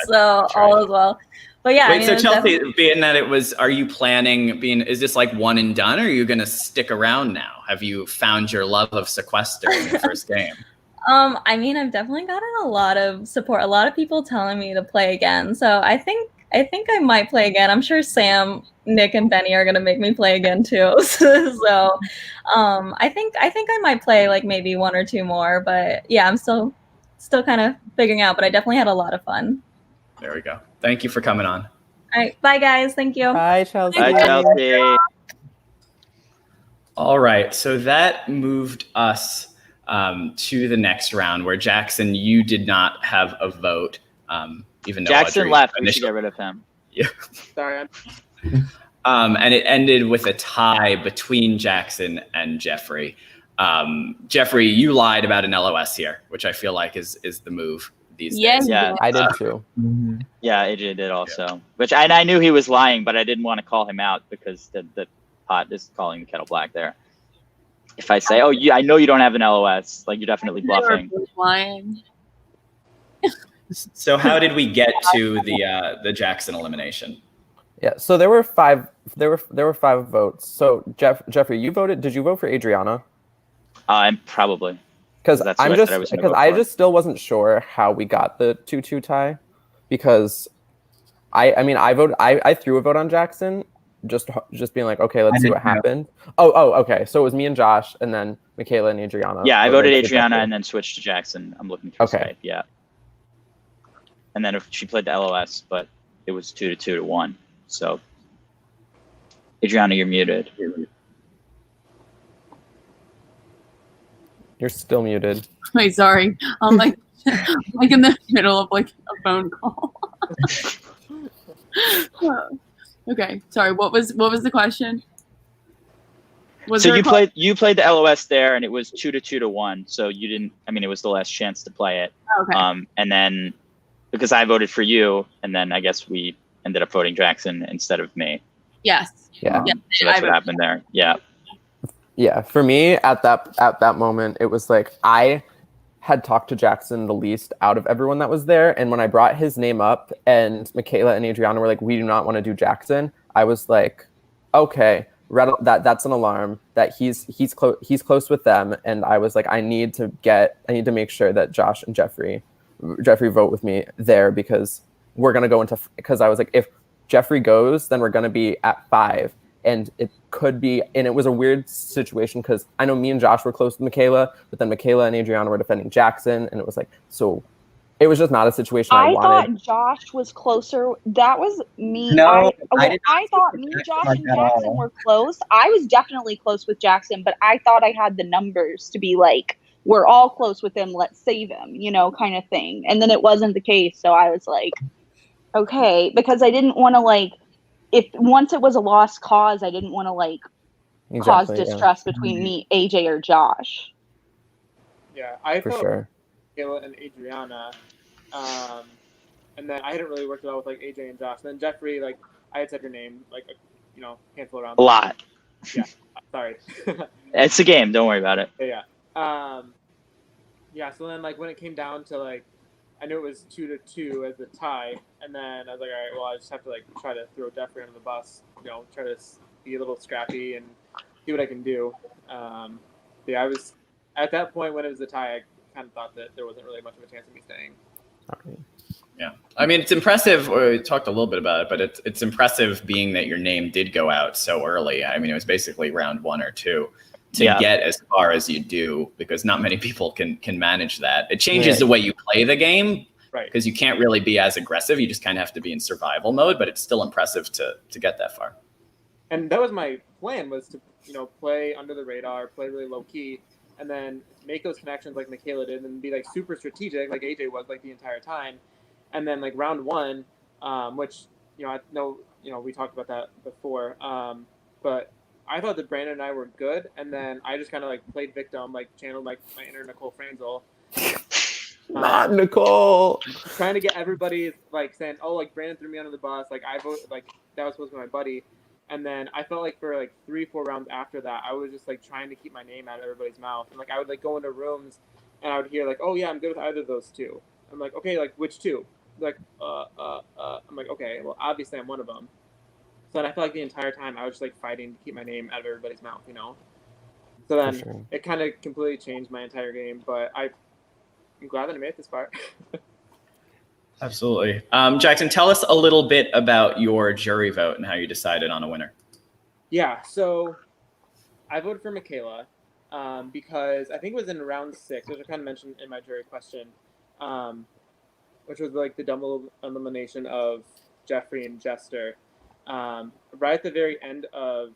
O: So all is well. But yeah.
A: Wait, so Chelsea, being that it was, are you planning is this like one and done, or are you going to stick around now? Have you found your love of Sequester in your first game?
O: I mean, I've definitely gotten a lot of support, a lot of people telling me to play again. So I think I might play again. I'm sure Sam, Nick, and Benny are gonna make me play again too. So I think I might play like maybe one or two more. But yeah, I'm still kind of figuring out. But I definitely had a lot of fun.
A: There we go. Thank you for coming on.
O: All right, bye guys. Thank you.
M: Bye, Chelsea.
R: Bye, Chelsea.
A: All right, so that moved us to the next round, where Jackson, you did not have a vote, even though
R: Jackson
A: Audrey
R: left. We should get rid of him.
A: Yeah.
T: Sorry.
A: And it ended with a tie between Jackson and Jeffrey. Jeffrey, you lied about an LOS here, which I feel like is the move these days.
R: Yeah,
M: I did too.
R: Yeah, AJ did also. Which I knew he was lying, but I didn't want to call him out because the pot is calling the kettle black there. If I say, "Oh, I know you don't have an LOS," like you're definitely bluffing.
P: Lying.
A: So how did we get to the Jackson elimination?
M: Yeah, so there were five votes. So Jeffrey, you voted. Did you vote for Adriana?
R: Probably.
M: Because I just still wasn't sure how we got the 2-2 tie, because I threw a vote on Jackson, just being like, okay, let's see what happened. Oh, okay. So it was me and Josh, and then Michaela and Adriana.
R: Yeah, I voted Adriana and then switched to Jackson. I'm looking through
M: Skype,
R: yeah. And then if she played the LOS, but it was 2-2 to 1. So Adriana, you're muted.
M: You're still muted.
P: Wait, sorry. I'm like in the middle of like a phone call. Okay, sorry. What was the question?
R: So you played the LOS there, and it was 2-2 to 1. So you didn't. I mean, it was the last chance to play it.
P: Okay.
R: And then because I voted for you, and then I guess we ended up voting Jackson instead of me.
P: Yes.
M: Yeah.
R: So that's what happened there. Yeah.
M: Yeah, for me at that moment, it was like I had talked to Jackson the least out of everyone that was there, and when I brought his name up, and Michaela and Adriana were like, "We do not want to do Jackson," I was like, "Okay, that's an alarm that he's close with them," and I was like, I need to make sure that Josh and Jeffrey vote with me there, because we're gonna go into, because I was like, if Jeffrey goes, then we're gonna be at 5. And it could be, and it was a weird situation because I know me and Josh were close with Michaela, but then Michaela and Adriana were defending Jackson, and it was like, so it was just not a situation I wanted.
D: Thought Josh was closer. That was me.
S: No,
D: I thought me, Josh, and Jackson were close. I was definitely close with Jackson, but I thought I had the numbers to be like, we're all close with him, let's save him, kind of thing. And then it wasn't the case, so I was like, okay, because I didn't want to once it was a lost cause, I didn't want to cause distrust between me, AJ, or Josh.
T: Yeah, I
M: for
T: felt
M: sure.
T: Michaela and Adriana, and then I hadn't really worked well with AJ and Josh. And then Jeffrey, I had said your name handful around.
R: A lot.
T: Yeah, sorry.
R: It's a game. Don't worry about it.
T: Yeah. Yeah. So then, when it came down to I knew it was 2-2 as the tie, and then I was like, all right, well, I just have to try to throw Jeffrey under the bus, try to be a little scrappy and see what I can do. Yeah, I was at that point when it was the tie, I kind of thought that there wasn't really much of a chance of me staying.
A: Yeah, I mean, it's impressive. We talked a little bit about it, but it's impressive being that your name did go out so early. I mean, it was basically round 1 or 2 to get as far as you do, because not many people can manage that. It changes the way you play the game, right? Because you can't really be as aggressive. You just kind of have to be in survival mode, but it's still impressive to get that far.
T: And that was my plan, was to play under the radar, play really low key, and then make those connections like Michaela did, and be like super strategic like AJ was like the entire time. And then like round one, which I know we talked about that before, but I thought that Brandon and I were good, and then I just kind of like played victim, like channeled like my inner Nicole Franzel.
M: Not Nicole.
T: Trying to get everybody like saying, "Oh, like Brandon threw me under the bus." Like I voted, like that was supposed to be my buddy. And then I felt like for like 3-4 rounds after that, I was just like trying to keep my name out of everybody's mouth. And like I would like go into rooms, and I would hear like, "Oh yeah, I'm good with either of those two." I'm like, "Okay, like which two?" Like, I'm like, "Okay, well obviously I'm one of them." So then I felt like the entire time I was just like fighting to keep my name out of everybody's mouth, So then it kind of completely changed my entire game. But I'm glad that I made it this far.
A: Absolutely. Jackson, tell us a little bit about your jury vote and how you decided on a winner.
T: Yeah, so I voted for Michaela because I think it was in round 6, which I kind of mentioned in my jury question, which was like the double elimination of Jeffrey and Jester. Right at the very end of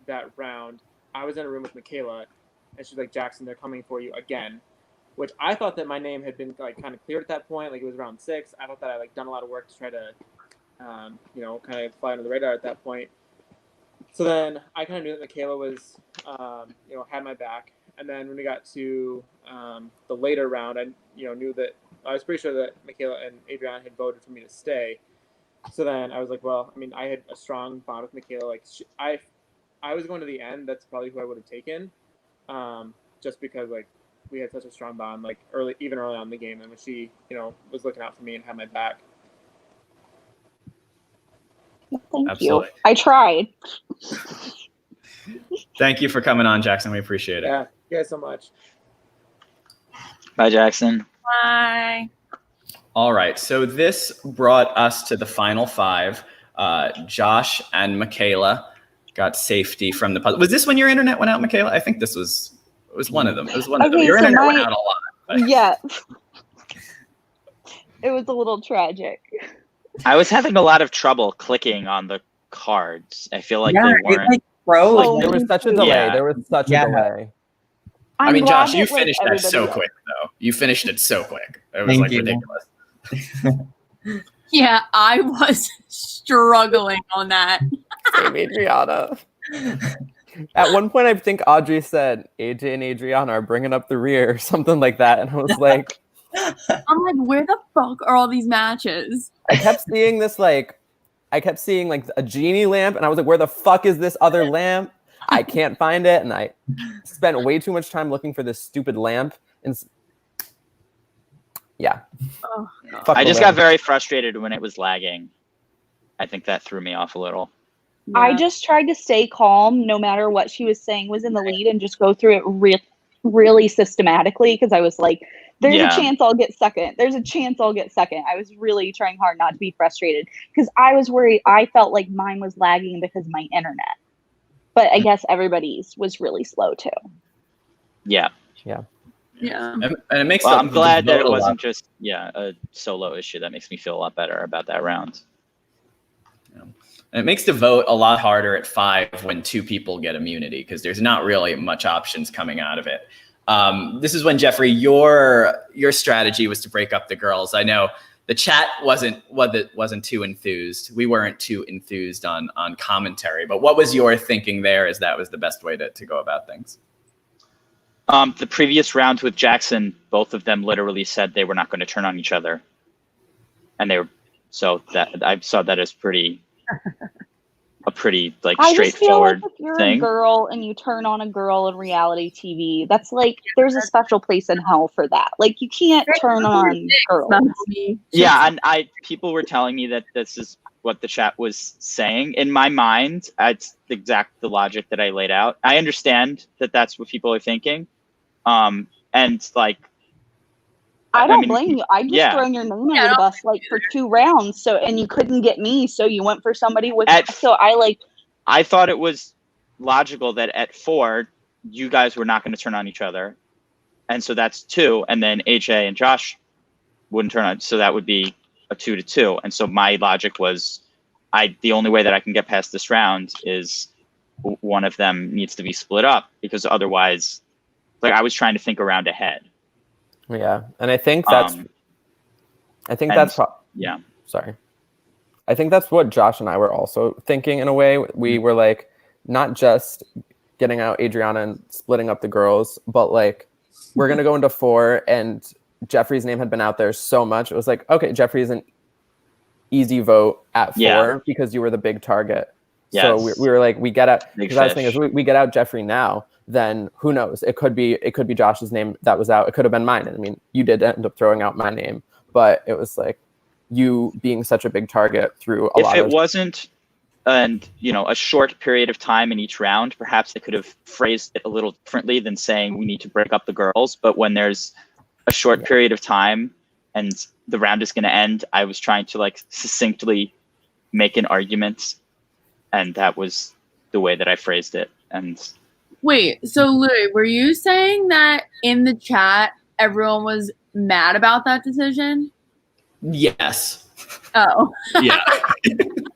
T: that round, I was in a room with Michaela, and she's like, "Jackson, they're coming for you again." Which I thought that my name had been like kind of cleared at that point. Like it was round 6. I thought that I like done a lot of work to try to, kind of fly under the radar at that point. So then I kind of knew that Michaela was, had my back. And then when we got to the later round, I, knew that I was pretty sure that Michaela and Adriana had voted for me to stay. So then I was like, well, I mean, I had a strong bond with Michaela. Like I was going to the end. That's probably who I would have taken, just because like we had such a strong bond, like even early on in the game, and when she, was looking out for me and had my back.
D: Thank
A: Absolutely.
D: you. I tried.
A: Thank you for coming on, Jackson. We appreciate it.
T: Yeah, you guys so much.
R: Bye, Jackson.
O: Bye.
A: All right, so this brought us to the final 5. Josh and Michaela got safety from the puzzle. Was this when your internet went out, Michaela? I think it was one of them. It was one of them. Your internet went out a lot. But.
D: Yeah. It was a little tragic.
R: I was having a lot of trouble clicking on the cards. I feel like they weren't.
M: There was such a delay.
R: Yeah.
M: There was such a delay.
A: I mean, Josh, you finished that so quick, though. You finished it so quick. It was ridiculous.
P: Yeah, I was struggling on that.
M: Same, Adriana. At one point, I think Audrey said, AJ and Adriana are bringing up the rear, or something like that. And I was like...
P: I'm like, where the fuck are all these matches?
M: I kept seeing a genie lamp, and I was like, where the fuck is this other lamp? I can't find it. And I spent way too much time looking for this stupid lamp. And yeah.
P: Oh,
R: I just got very frustrated when it was lagging. I think that threw me off a little.
D: Yeah. I just tried to stay calm no matter what she was saying was in the lead and just go through it really systematically, because I was like, there's a chance I'll get second. There's a chance I'll get second. I was really trying hard not to be frustrated because I was worried. I felt like mine was lagging because of my internet. But I guess everybody's was really slow too.
R: Yeah.
M: Yeah.
P: Yeah.
A: And it makes
R: I'm glad that it wasn't just a solo issue. That makes me feel a lot better about that round.
A: And it makes the vote a lot harder at 5 when 2 people get immunity, because there's not really much options coming out of it. This is when, Jeffrey, your strategy was to break up the girls. I know the chat wasn't too enthused. We weren't too enthused on commentary. But what was your thinking there, as that was the best way to go about things?
R: The previous round with Jackson, both of them literally said they were not going to turn on each other, and I saw that as a pretty like straightforward
D: I just feel like if you're
R: thing.
D: a girl and you turn on a girl in reality TV, that's like there's a special place in hell for that. Like you can't turn on girls.
R: Yeah, and people were telling me that this is what the chat was saying. In my mind, it's the logic that I laid out. I understand that that's what people are thinking, and like.
D: I don't blame you. I just thrown your name under the bus like for 2 rounds. So, and you couldn't get me, so you went for somebody with. I
R: thought it was logical that at 4, you guys were not going to turn on each other, and so that's 2, and then AJ and Josh wouldn't turn on, so that would be a 2-2. And so my logic was, the only way that I can get past this round is one of them needs to be split up, because otherwise, like, I was trying to think around ahead.
M: Yeah, and I think that's
R: yeah.
M: Sorry. I think that's what Josh and I were also thinking in a way. We were like, not just getting out Adriana and splitting up the girls, but like, we're going to go into 4, and Jeffrey's name had been out there so much. It was like, okay, Jeffrey's an easy vote at 4 because you were the big target.
R: Yes.
M: So we were like, we get out,
R: Big
M: because I was
R: fish.
M: thinking, we get out Jeffrey now, then who knows? It could be Josh's name that was out. It could have been mine. I mean, you did end up throwing out my name, but it was like, you being such a big target through a lot of...
R: If it wasn't, a short period of time in each round, perhaps they could have phrased it a little differently than saying we need to break up the girls. But when there's a short period of time and the round is going to end, I was trying to like succinctly make an argument, and that was the way that I phrased it. And
P: wait, so Louie, were you saying that in the chat everyone was mad about that decision?
A: Yes.
P: Oh.
A: Yeah.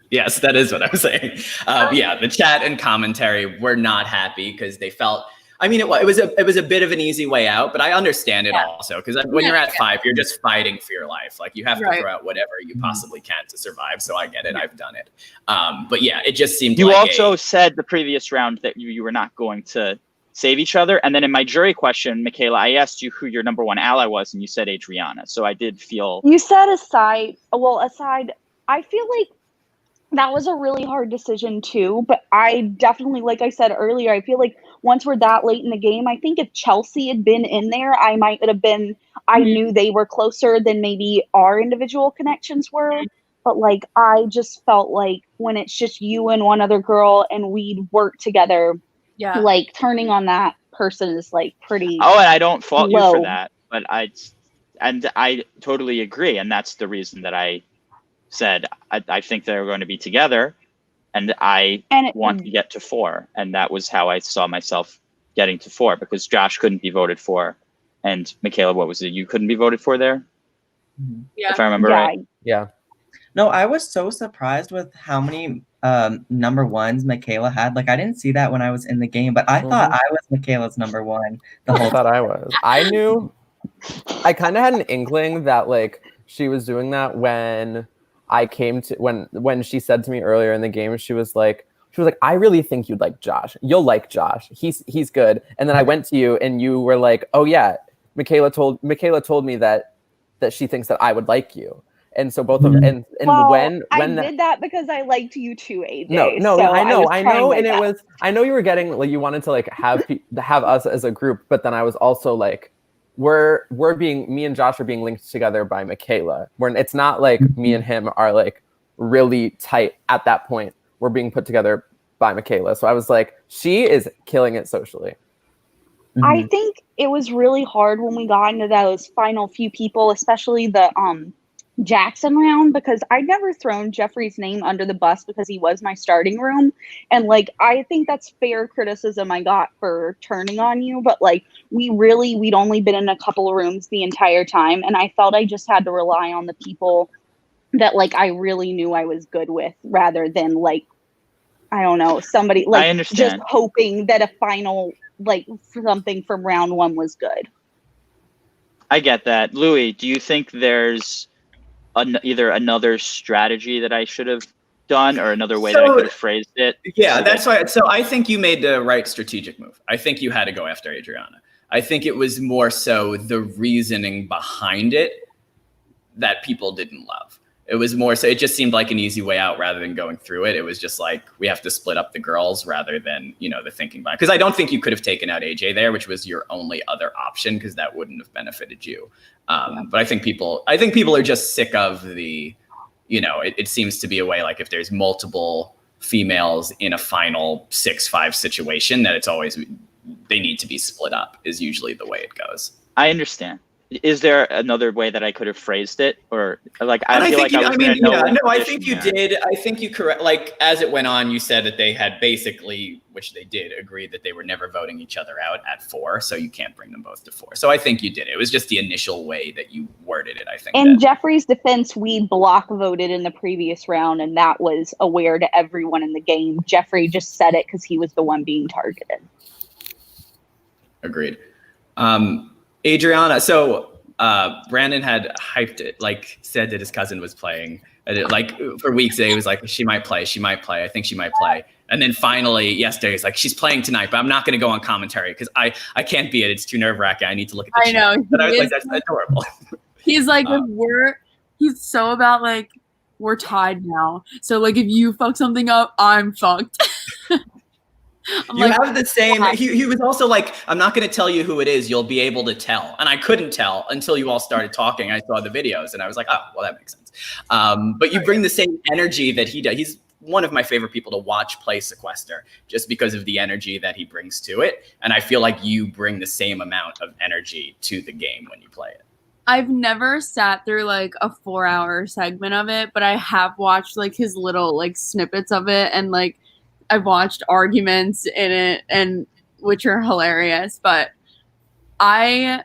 A: Yes, that is what I'm saying. Yeah, the chat and commentary were not happy because they felt. I mean, it was a bit of an easy way out, but I understand it also, because when you're at 5, you're just fighting for your life. Like, you have to throw out whatever you possibly can to survive. So I get it. I've done it. But yeah, it just seemed.
R: You
A: like
R: also said the previous round that you were not going to save each other, and then in my jury question, Michaela, I asked you who your number 1 ally was, and you said Adriana. So I did feel.
D: You said aside. I feel like that was a really hard decision too, but I definitely, like I said earlier, I feel like once we're that late in the game, I think if Chelsea had been in there, I knew they were closer than maybe our individual connections were. But like, I just felt like when it's just you and one other girl and we'd work together, like turning on that person is like pretty.
R: Oh, and I don't fault
D: low.
R: you for that, but I totally agree, and that's the reason that I said I think they're going to be together, and I want to get to 4, and that was how I saw myself getting to 4, because Josh couldn't be voted for, and Michaela, what was it? You couldn't be voted for there, if I remember right.
M: Yeah.
S: No, I was so surprised with how many number 1s Michaela had. Like, I didn't see that when I was in the game, but I thought I was Michaela's number 1 the whole
M: thought
S: time.
M: I was. I knew. I kind of had an inkling that like she was doing that when I came to when she said to me earlier in the game, she was like, I really think you'd like Josh. You'll like Josh. He's good. And then I went to you and you were like, oh yeah, Michaela told me that she thinks that I would like you. And so both of and
D: well,
M: when
D: I did that because I liked you too, AJ.
M: No,
D: so
M: I know, and
D: it
M: was I know you were getting like you wanted to like have us as a group, but then I was also like, me and Josh are being linked together by Michaela. It's not like me and him are like really tight at that point. We're being put together by Michaela. So I was like, she is killing it socially.
D: I think it was really hard when we got into those final few people, especially the Jackson round, because I'd never thrown Jeffrey's name under the bus because he was my starting room. And like, I think that's fair criticism I got for turning on you, but like we'd only been in a couple of rooms the entire time. And I felt I just had to rely on the people that like I really knew I was good with, rather than like, I don't know, somebody like
R: I understand.
D: just hoping that a final, like something from round 1 was good.
R: I get that. Louie, do you think there's either another strategy that I should have done or another way that I could have phrased it?
A: Yeah, that's why. So I think you made the right strategic move. I think you had to go after Adriana. I think it was more so the reasoning behind it that people didn't love. It was more so it just seemed like an easy way out rather than going through it. It was just like, we have to split up the girls rather than, the thinking behind it. Because I don't think you could have taken out AJ there, which was your only other option, because that wouldn't have benefited you. But I think people are just sick of the, it seems to be a way, like if there's multiple females in a final 6-5 situation, that it's always, they need to be split up is usually the way it goes.
R: I understand. Is there another way that I could have phrased it, or like
A: And
R: I feel
A: think
R: like I was going to know what
A: I
R: position
A: think you
R: there.
A: did. I think you correct. Like as it went on, you said that they had basically, which they did, agreed that they were never voting each other out at 4, so you can't bring them both to 4. So I think you did. It was just the initial way that you worded it. I think.
D: In Jeffrey's defense, we block voted in the previous round, and that was aware to everyone in the game. Jeffrey just said it because he was the one being targeted.
A: Agreed. Adriana, so Brandon had hyped it, like said that his cousin was playing. Like for weeks, he was like, she might play. I think she might play. And then finally yesterday, he's like, she's playing tonight, but I'm not going to go on commentary because I can't be it. It's too nerve-wracking. I need to look at the chat.
P: know.
A: But I was like, that's adorable.
P: He's like, he's so about like, we're tied now. So like, if you fuck something up, I'm fucked.
A: You have the same. He was also like, I'm not going to tell you who it is. You'll be able to tell. And I couldn't tell until you all started talking. I saw the videos and I was like, oh, well, that makes sense. But you bring the same energy that he does. He's one of my favorite people to watch play Sequester just because of the energy that he brings to it. And I feel like you bring the same amount of energy to the game when you play it.
P: I've never sat through like a 4-hour segment of it, but I have watched like his little like snippets of it, and like I've watched arguments in it, and which are hilarious, but I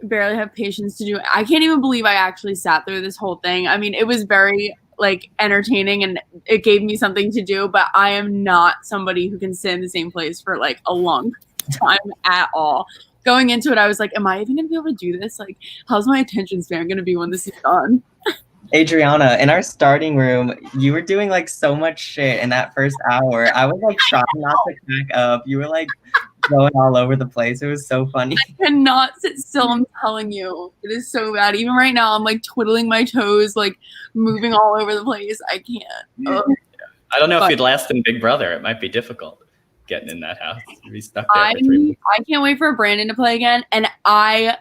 P: barely have patience to do it. I can't even believe I actually sat through this whole thing. I mean, it was very like entertaining and it gave me something to do, but I am not somebody who can sit in the same place for like a long time at all. Going into it, I was like, am I even going to be able to do this? Like, how's my attention span going to be when this is done?
S: Adriana, in our starting room, you were doing like so much shit in that first hour. I was like trying not to crack up. You were like going all over the place. It was so funny.
P: I cannot sit still. I'm telling you, it is so bad. Even right now, I'm like twiddling my toes, like moving all over the place. I can't. Ugh.
A: I don't know if you'd last in Big Brother. It might be difficult getting in that house. You'd be stuck there for 3 weeks.
P: I can't wait for Brandon to play again. And I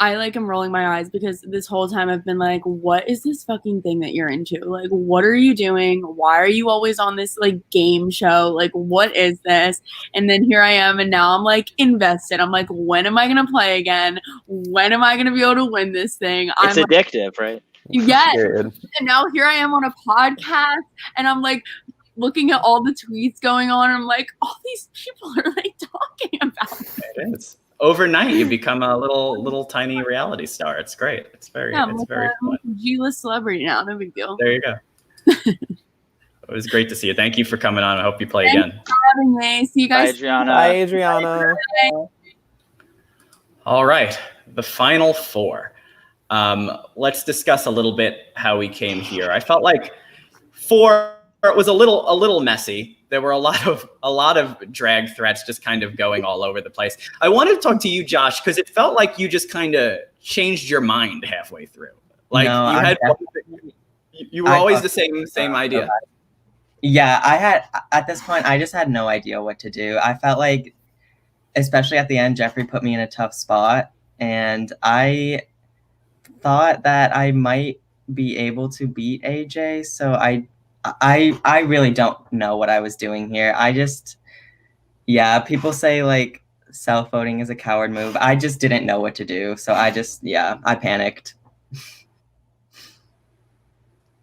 P: like am rolling my eyes because this whole time I've been like, what is this fucking thing that you're into? Like, what are you doing? Why are you always on this like game show? Like, what is this? And then here I am, and now I'm like invested. I'm like, when am I gonna play again? When am I gonna be able to win this thing?
R: It's addictive, right?
P: Yes. And now here I am on a podcast, and I'm like looking at all the tweets going on, and I'm like, all these people are like talking about it.
A: It is. Overnight, you become a little tiny reality star. It's great. It's very fun.
P: I'm a G-list celebrity now. No big deal.
A: There you go. It was great to see you. Thank you for coming on. I hope you play again.
P: Thanks for having me. See you guys.
R: Bye, Adriana.
M: Bye, Adriana.
A: All right, the final 4. Let's discuss a little bit how we came here. I felt like 4 was a little messy. There were a lot of drag threats just kind of going all over the place. I wanted to talk to you, Josh, because it felt like you just kind of changed your mind halfway through. Like you were always the same idea.
S: Yeah, I had at this point I just had no idea what to do. I felt like, especially at the end, Jeffrey put me in a tough spot, and I thought that I might be able to beat AJ. So I really don't know what I was doing here. People say like self-voting is a coward move. I just didn't know what to do. So I panicked.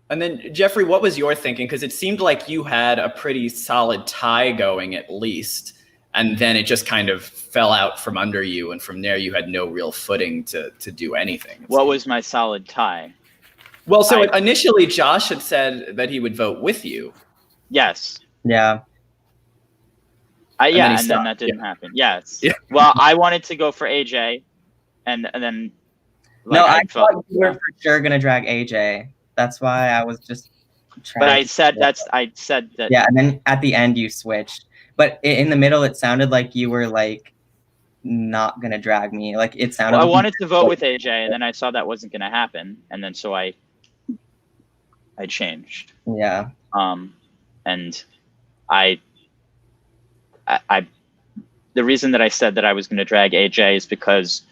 A: And then Jeffrey, what was your thinking? Because it seemed like you had a pretty solid tie going at least. And then it just kind of fell out from under you. And from there, you had no real footing to do anything.
R: What was my solid tie?
A: Well, so initially Josh had said that he would vote with you.
R: Yes.
S: Yeah.
R: And then that didn't happen. Yes. Yeah. Well, I wanted to go for AJ, and then.
S: I thought you were for sure gonna drag AJ. That's why I was just trying.
R: But I said that.
S: Yeah, and then at the end you switched, but in the middle it sounded like you were like not gonna drag me. Like it sounded.
R: Well, I wanted to vote with AJ, and then I saw that wasn't gonna happen, and then so I changed.
S: Yeah.
R: And I the reason that I said that I was going to drag AJ is because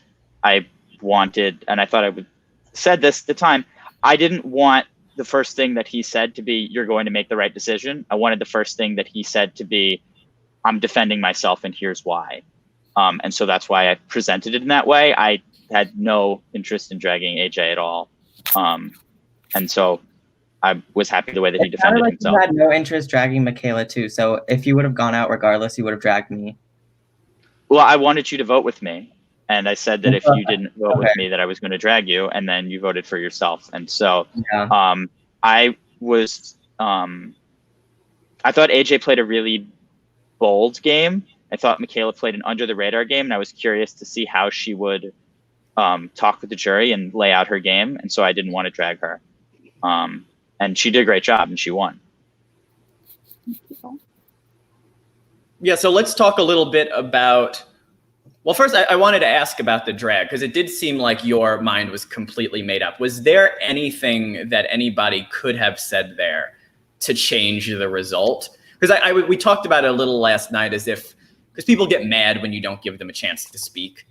R: I wanted, and I thought I would said this at the time, I didn't want the first thing that he said to be, you're going to make the right decision. I wanted the first thing that he said to be, I'm defending myself and here's why. And so that's why I presented it in that way. I had no interest in dragging AJ at all. And so I was happy the way that he
S: It sounded
R: defended
S: like
R: himself.
S: you had no interest dragging Michaela too. So if you would have gone out regardless, you would have dragged me.
R: Well, I wanted you to vote with me. And I said that if you didn't vote with me, that I was going to drag you, and then you voted for yourself. And so I was, I thought AJ played a really bold game. I thought Michaela played an under the radar game, and I was curious to see how she would talk with the jury and lay out her game. And so I didn't want to drag her. And she did a great job, and she won.
A: Yeah, so let's talk a little bit about, well, first I wanted to ask about the drag, because it did seem like your mind was completely made up. Was there anything that anybody could have said there to change the result? Because we talked about it a little last night, as if, because people get mad when you don't give them a chance to speak.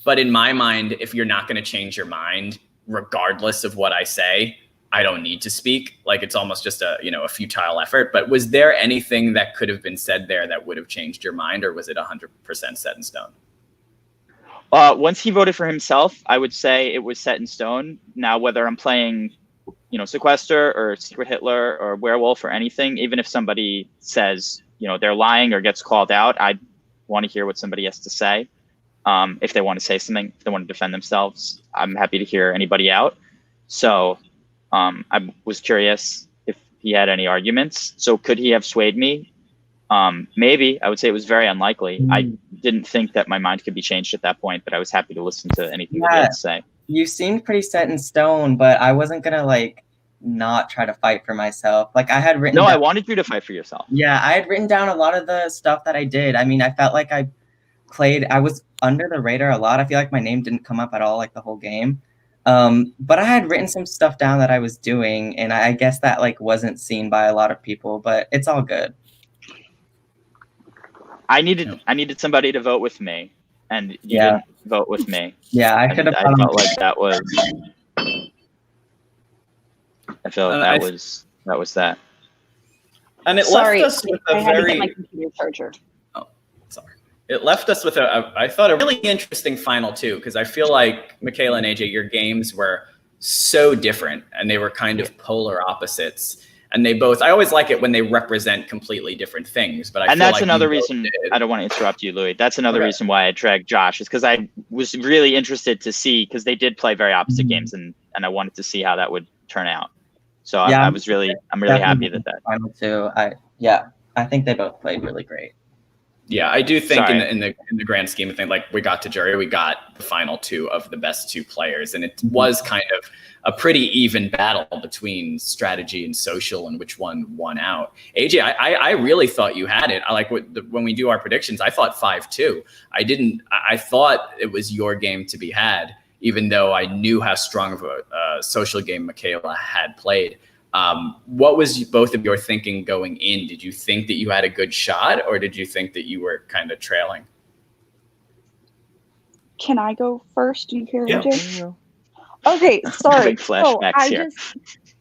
A: But in my mind, if you're not going to change your mind, regardless of what I say, I don't need to speak. Like, it's almost just a futile effort. But was there anything that could have been said there that would have changed your mind, or was it 100% set in stone?
R: Once he voted for himself, I would say it was set in stone. Now, whether I'm playing, Sequester or Secret Hitler or Werewolf or anything, even if somebody says, they're lying or gets called out, I want to hear what somebody has to say. If they want to say something, if they want to defend themselves, I'm happy to hear anybody out. So I was curious if he had any arguments. So could he have swayed me? Maybe. I would say it was very unlikely. I didn't think that my mind could be changed at that point, but I was happy to listen to anything that he had to say.
S: You seemed pretty set in stone, but I wasn't gonna not try to fight for myself. I had written
R: I wanted you to fight for yourself.
S: Yeah, I had written down a lot of the stuff that I did. I mean, I felt like I was under the radar a lot. I feel like my name didn't come up at all the whole game. But I had written some stuff down that I was doing, and I guess that wasn't seen by a lot of people, but it's all good.
R: I needed somebody to vote with me, and you didn't vote with me.
S: Yeah, I could have.
R: I felt like that was. I feel like that was that.
A: And it
U: Sorry,
A: left us with
U: I
A: a
U: had to
A: very.
U: get my computer charger.
A: It left us with I thought, a really interesting final two, because I feel like Michaela and AJ, your games were so different, and they were kind of polar opposites. And they both, I always like it when they represent completely different things. But that's
R: another reason, I don't want to interrupt you, Louie. That's another reason why I dragged Josh, is because I was really interested to see, because they did play very opposite games, and I wanted to see how that would turn out. So I'm really happy that
S: final two. I think they both played really great.
A: Yeah, I do think in the grand scheme of things, we got to jury, we got the final two of the best two players, and it was kind of a pretty even battle between strategy and social, and which one won out. AJ, I really thought you had it. When we do our predictions, I thought 5-2. I thought it was your game to be had, even though I knew how strong of a social game Michaela had played. What was both of your thinking going in? Did you think that you had a good shot, or did you think that you were kind of trailing?
D: Can I go first? Do you hear
A: Yeah.
D: AJ? Okay, sorry.
R: Big flashbacks here.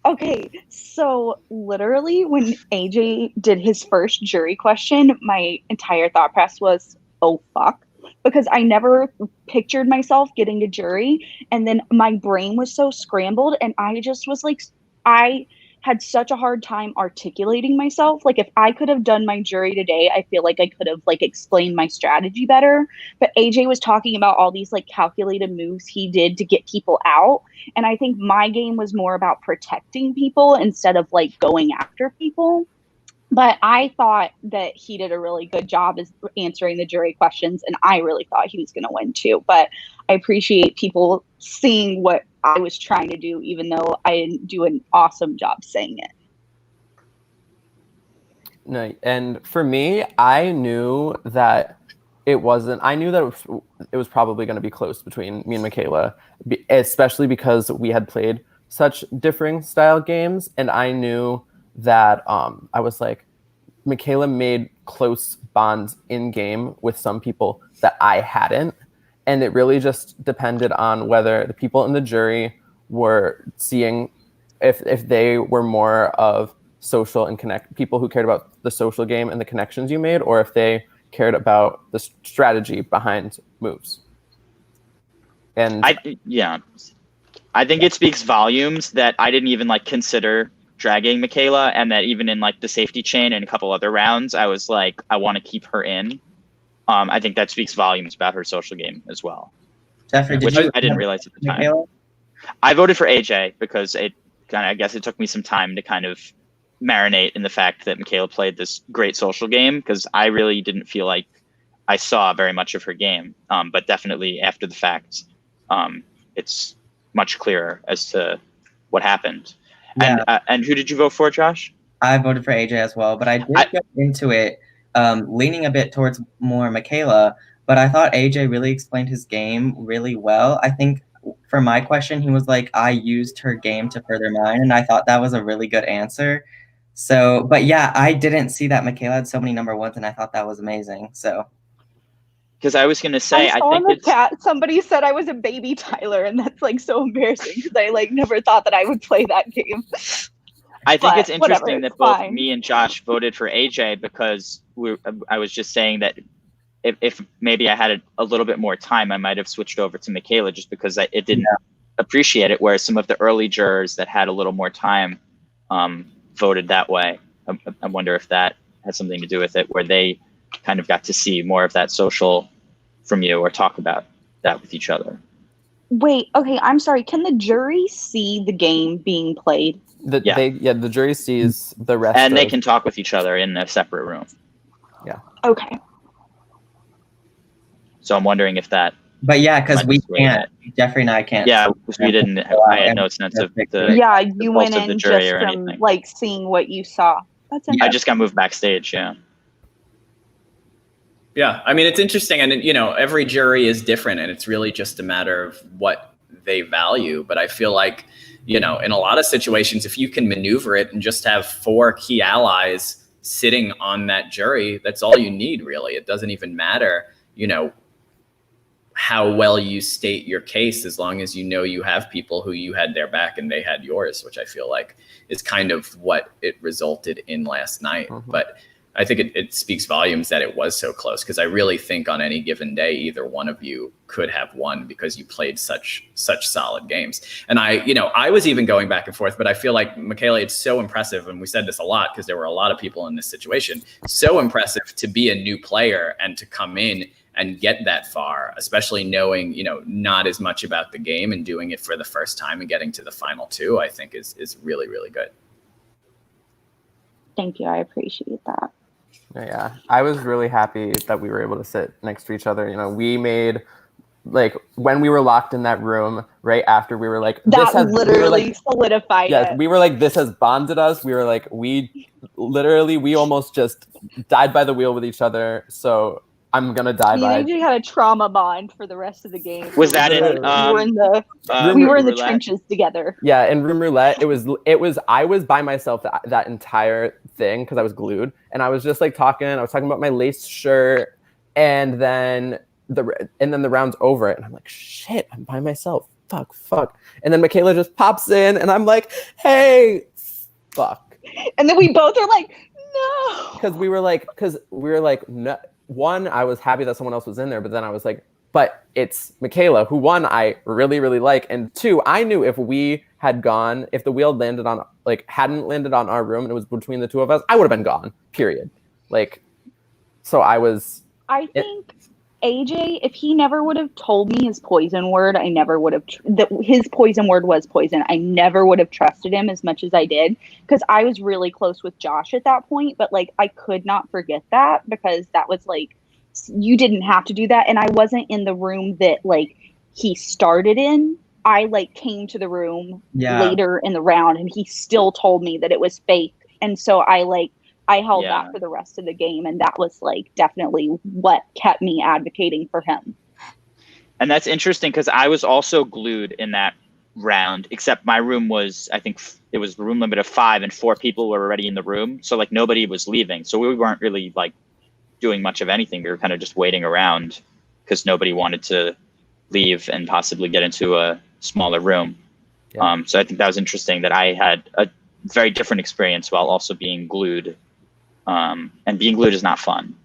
D: Okay, so literally when AJ did his first jury question, my entire thought process was, oh fuck. Because I never pictured myself getting a jury, and then my brain was so scrambled, and I just was I had such a hard time articulating myself. If I could have done my jury today, I feel like I could have explained my strategy better. But AJ was talking about all these calculated moves he did to get people out. And I think my game was more about protecting people instead of going after people. But I thought that he did a really good job as answering the jury questions, and I really thought he was going to win too. But I appreciate people seeing what I was trying to do, even though I didn't do an awesome job saying it.
M: No, and for me, I knew that it wasn't. I knew that it was probably going to be close between me and Michaela, especially because we had played such differing style games, and I knew that I was Michaela made close bonds in game with some people that I hadn't. And it really just depended on whether the people in the jury were seeing if they were more of social and people who cared about the social game and the connections you made, or if they cared about the strategy behind moves. And
R: I think it speaks volumes that I didn't even like consider dragging Michaela, and that even in like the safety chain and a couple other rounds, I was like, I want to keep her in. I think that speaks volumes about her social game as well.
S: Jeffrey,
R: which
S: did you
R: I didn't realize at the time.
S: Michaela?
R: I voted for AJ because I guess it took me some time to kind of marinate in the fact that Michaela played this great social game, because I really didn't feel like I saw very much of her game. But definitely after the fact, it's much clearer as to what happened.
S: Yeah.
R: And who did you vote for, Josh?
S: I voted for AJ as well, but I did go into it leaning a bit towards more Michaela, but I thought AJ really explained his game really well. I think for my question, he was like, I used her game to further mine, and I thought that was a really good answer. So, but yeah, I didn't see that Michaela had so many number ones, and I thought that was amazing. So,
R: because I was going to say,
D: I saw in the chat somebody said I was a baby Tyler, and that's like so embarrassing because I like never thought that I would play that game.
R: I think
D: But
R: it's interesting
D: whatever,
R: that
D: it's
R: both
D: fine.
R: me and Josh voted for AJ, because I was just saying that if maybe I had a little bit more time, I might have switched over to Michaela just because it didn't appreciate it, whereas some of the early jurors that had a little more time voted that way. I wonder if that has something to do with it, where they kind of got to see more of that social from you or talk about that with each other.
D: Wait, okay, I'm sorry. Can the jury see the game being played?
M: the jury sees the rest,
R: And they
M: of-
R: can talk with each other in a separate room.
M: Yeah.
D: Okay.
R: So I'm wondering if that.
S: but yeah, because
R: might
S: we
R: sway
S: can't. Jeffrey and I can't.
R: Yeah, because we didn't. I had no sense of the.
D: Yeah,
R: the
D: you
R: pulse
D: went
R: of the
D: in
R: jury
D: just
R: or
D: from
R: anything.
D: like seeing what you saw. That's
R: I
D: interesting.
R: just got moved backstage. Yeah.
A: Yeah, I mean, it's interesting, and every jury is different, and it's really just a matter of what they value. But I feel like, in a lot of situations, if you can maneuver it and just have 4 key allies sitting on that jury, that's all you need, really. It doesn't even matter, how well you state your case, as long as you have people who you had their back and they had yours, which I feel like is kind of what it resulted in last night. But I think it speaks volumes that it was so close, because I really think on any given day, either one of you could have won because you played such solid games. And I was even going back and forth, but I feel like, Michaela, it's so impressive. And we said this a lot because there were a lot of people in this situation. So impressive to be a new player and to come in and get that far, especially knowing, not as much about the game and doing it for the first time and getting to the final 2, I think is really, really good.
D: Thank you. I appreciate that.
M: Yeah, I was really happy that we were able to sit next to each other. We made, like, when we were locked in that room right after, we were like,
D: literally solidified
M: yes,
D: it.
M: we were like, this has bonded us. We were like, we almost just died by the wheel with each other. So I'm gonna die by.
D: We had a trauma bond for the rest of the game.
R: Was that in?
D: We were in the trenches together.
M: Yeah, in room roulette, it was. I was by myself that entire thing because I was glued, and I was just like talking. I was talking about my lace shirt, and then the round's over, and I'm like, shit, I'm by myself. Fuck. And then Michaela just pops in, and I'm like, hey, fuck.
D: And then we both are like, no.
M: Because we were like, no. One, I was happy that someone else was in there, but then I was like, but it's Michaela, who, one, I really, really like, and 2, I knew if we had gone, if the wheel hadn't landed on our room and it was between the 2 of us, I would have been gone, period. So I think
D: AJ, if he never would have told me his poison word, I never would have, his poison word was poison. I never would have trusted him as much as I did, because I was really close with Josh at that point, but I could not forget that, because that was you didn't have to do that. And I wasn't in the room that he started in. I came to the room later in the round, and he still told me that it was fake. And so I held back for the rest of the game, and that was definitely what kept me advocating for him.
R: And that's interesting, because I was also glued in that round, except my room was, I think it was room limit of 5, and 4 people were already in the room. So nobody was leaving. So we weren't really doing much of anything. We were kind of just waiting around because nobody wanted to leave and possibly get into a smaller room. Yeah. So I think that was interesting that I had a very different experience while also being glued. And being glued is not fun.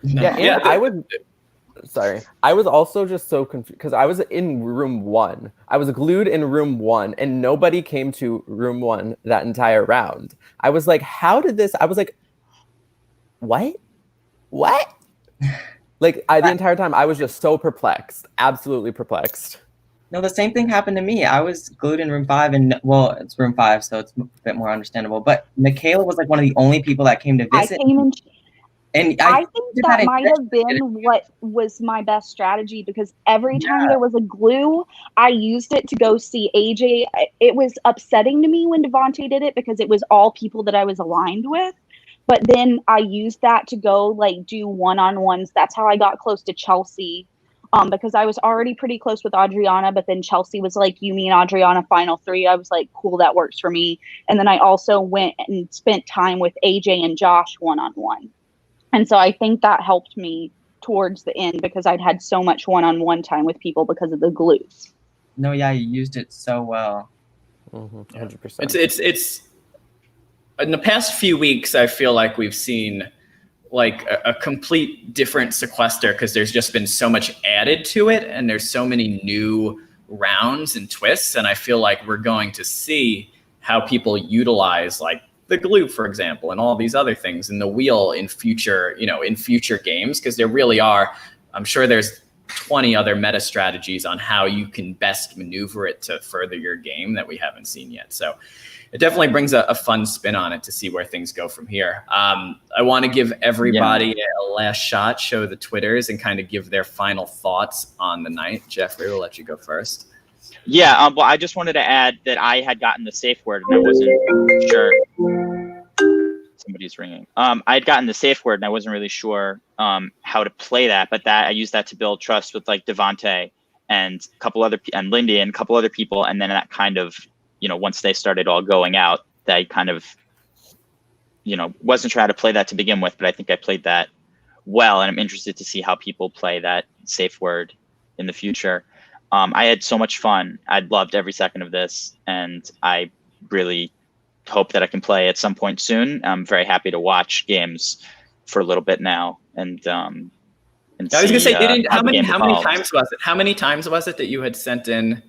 M: Yeah, and I would. Sorry, I was also just so confused because I was in room 1. I was glued in room 1, and nobody came to room 1 that entire round. I was like, "How did this?" I was like, "What? What?" Like the entire time, I was just so perplexed, absolutely perplexed.
S: No, the same thing happened to me. I was glued in room 5, and well, it's room 5, so it's a bit more understandable. But Michaela was like one of the only people that came to
D: I
S: visit.
D: came in.
S: And
D: I think
S: did
D: that
S: that
D: might have been what was my best strategy, because every time there was a glue, I used it to go see AJ. It was upsetting to me when Devontae did it because it was all people that I was aligned with. But then I used that to go like do one-on-ones. That's how I got close to Chelsea. Because I was already pretty close with Adriana, but then Chelsea was like, "You mean Adriana final 3?" I was like, "Cool, that works for me." And then I also went and spent time with AJ and Josh one-on-one. And so I think that helped me towards the end because I'd had so much one-on-one time with people because of the glues.
S: No, yeah, you used it so well.
M: 100%.
A: It's in the past few weeks, I feel like we've seen like a complete different Sequester because there's just been so much added to it and there's so many new rounds and twists. And I feel like we're going to see how people utilize like the glue, for example, and all these other things, and the wheel in future games, because there really are. I'm sure there's 20 other meta strategies on how you can best maneuver it to further your game that we haven't seen yet. So it definitely brings a fun spin on it to see where things go from here. I want to give everybody a last shot, show the Twitters, and kind of give their final thoughts on the night. Jeffrey, we'll let you go first.
R: Yeah, well, I just wanted to add that I had gotten the safe word and I wasn't sure. Somebody's ringing. I had gotten the safe word and I wasn't really sure how to play that, but I used that to build trust with like Devontae and a couple other and Lindy and a couple other people, and then that kind of, once they started all going out, they kind of, wasn't sure how to play that to begin with, but I think I played that well, and I'm interested to see how people play that safe word in the future. I had so much fun. I loved every second of this, and I really hope that I can play at some point soon. I'm very happy to watch games for a little bit now, and I was
A: gonna say, how many times was it? How many times was it that you had sent in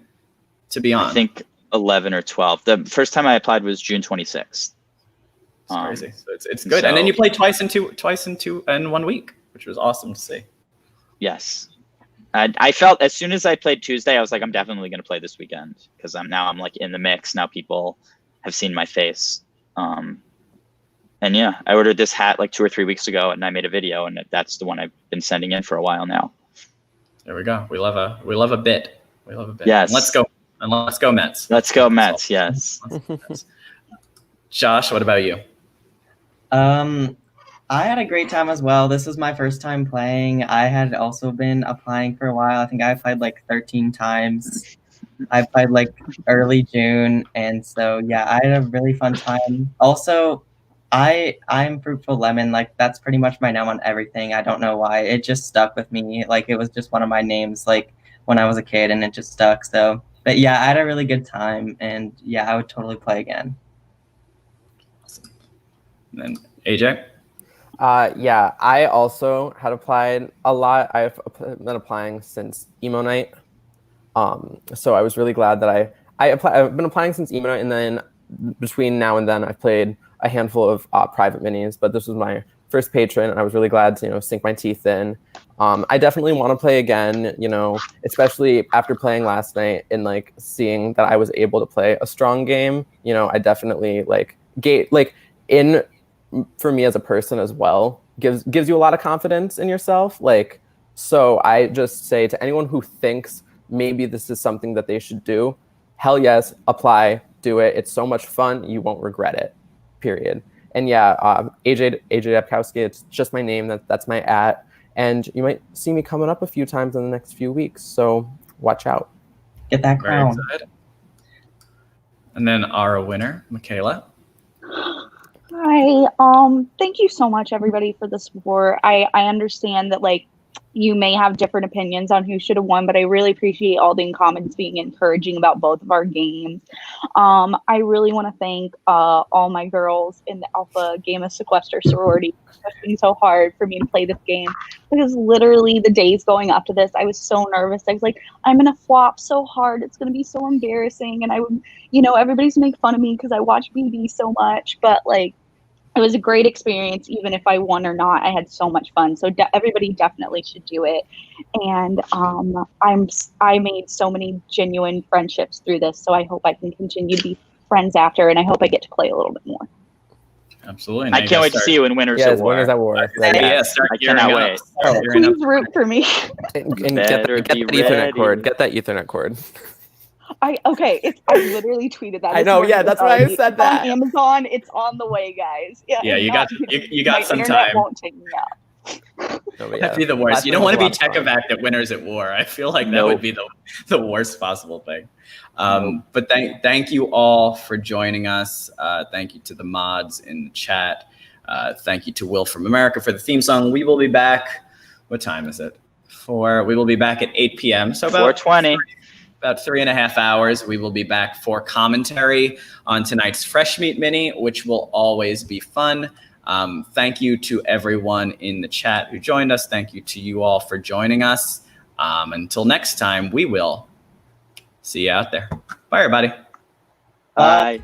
A: to be on?
R: I think 11 or 12. The first time I applied was June 26th.
A: It's crazy. So it's good. So, and then you played twice in 1 week, which was awesome to see.
R: Yes. I felt as soon as I played Tuesday, I was like, I'm definitely going to play this weekend because I'm like in the mix. Now people have seen my face. And yeah, I ordered this hat like 2 or 3 weeks ago and I made a video, and that's the one I've been sending in for a while now.
A: There we go. We love a bit. We love a bit.
R: Yes.
A: Let's go Mets.
R: Let's go Mets. Yes.
A: Josh, what about you?
S: I had a great time as well. This was my first time playing. I had also been applying for a while. I think I applied like 13 times. I applied like early June, and so yeah, I had a really fun time. Also, I'm Fruitful Lemon. Like that's pretty much my name on everything. I don't know why. It just stuck with me. Like it was just one of my names like when I was a kid, and it just stuck. So, but yeah, I had a really good time, and yeah, I would totally play again.
A: Awesome. And then AJ?
M: Yeah, I also had applied a lot. I've been applying since emo night. So I was really glad that I've been applying since emo night, and then between now and then I've played a handful of private minis, but this was my first patron, and I was really glad to, sink my teeth in. I definitely want to play again, especially after playing last night and like seeing that I was able to play a strong game. I definitely for me as a person as well, gives you a lot of confidence in yourself. Like, so I just say to anyone who thinks maybe this is something that they should do, hell yes, apply, do it. It's so much fun. You won't regret it, period. And yeah, AJ Epkowski, it's just my name. That's my @. And you might see me coming up a few times in the next few weeks. So watch out.
S: Get that crown.
A: And then our winner, Michaela.
D: Hi. Thank you so much, everybody, for the support. I understand that, like, you may have different opinions on who should have won, but I really appreciate all the comments being encouraging about both of our games. I really want to thank all my girls in the Alpha Gamma Sequester sorority for pushing so hard for me to play this game, because literally the days going up to this, I was so nervous. I was like, I'm going to flop so hard. It's going to be so embarrassing. And I would, everybody's make fun of me because I watch BB so much, but like, it was a great experience, even if I won or not. I had so much fun. So everybody definitely should do it. And I made so many genuine friendships through this. So I hope I can continue to be friends after, and I hope I get to play a little bit more.
A: Absolutely.
R: I can't wait to see you in Winners at War.
M: Winners at War.
R: I cannot wait.
D: Please root for me.
M: And get that Ethernet cord. Get that Ethernet cord.
D: I literally tweeted that.
M: I know, yeah, that's why I said that.
D: On Amazon, it's on the way, guys.
A: Yeah, you got some
D: internet
A: time.
D: Won't take me out.
A: That'd be the worst. You don't want to be tech-evac at Winners at War. I feel like that would be the worst possible thing. But thank you all for joining us. Thank you to the mods in the chat. Thank you to Will from America for the theme song. We will be back. What time is it? We will be back at 8 p.m. So about
R: 4:20.
A: About 3.5 hours. We will be back for commentary on tonight's Fresh Meat Mini, which will always be fun. Thank you to everyone in the chat who joined us. Thank you to you all for joining us. Until next time, we will see you out there. Bye, everybody.
R: Bye.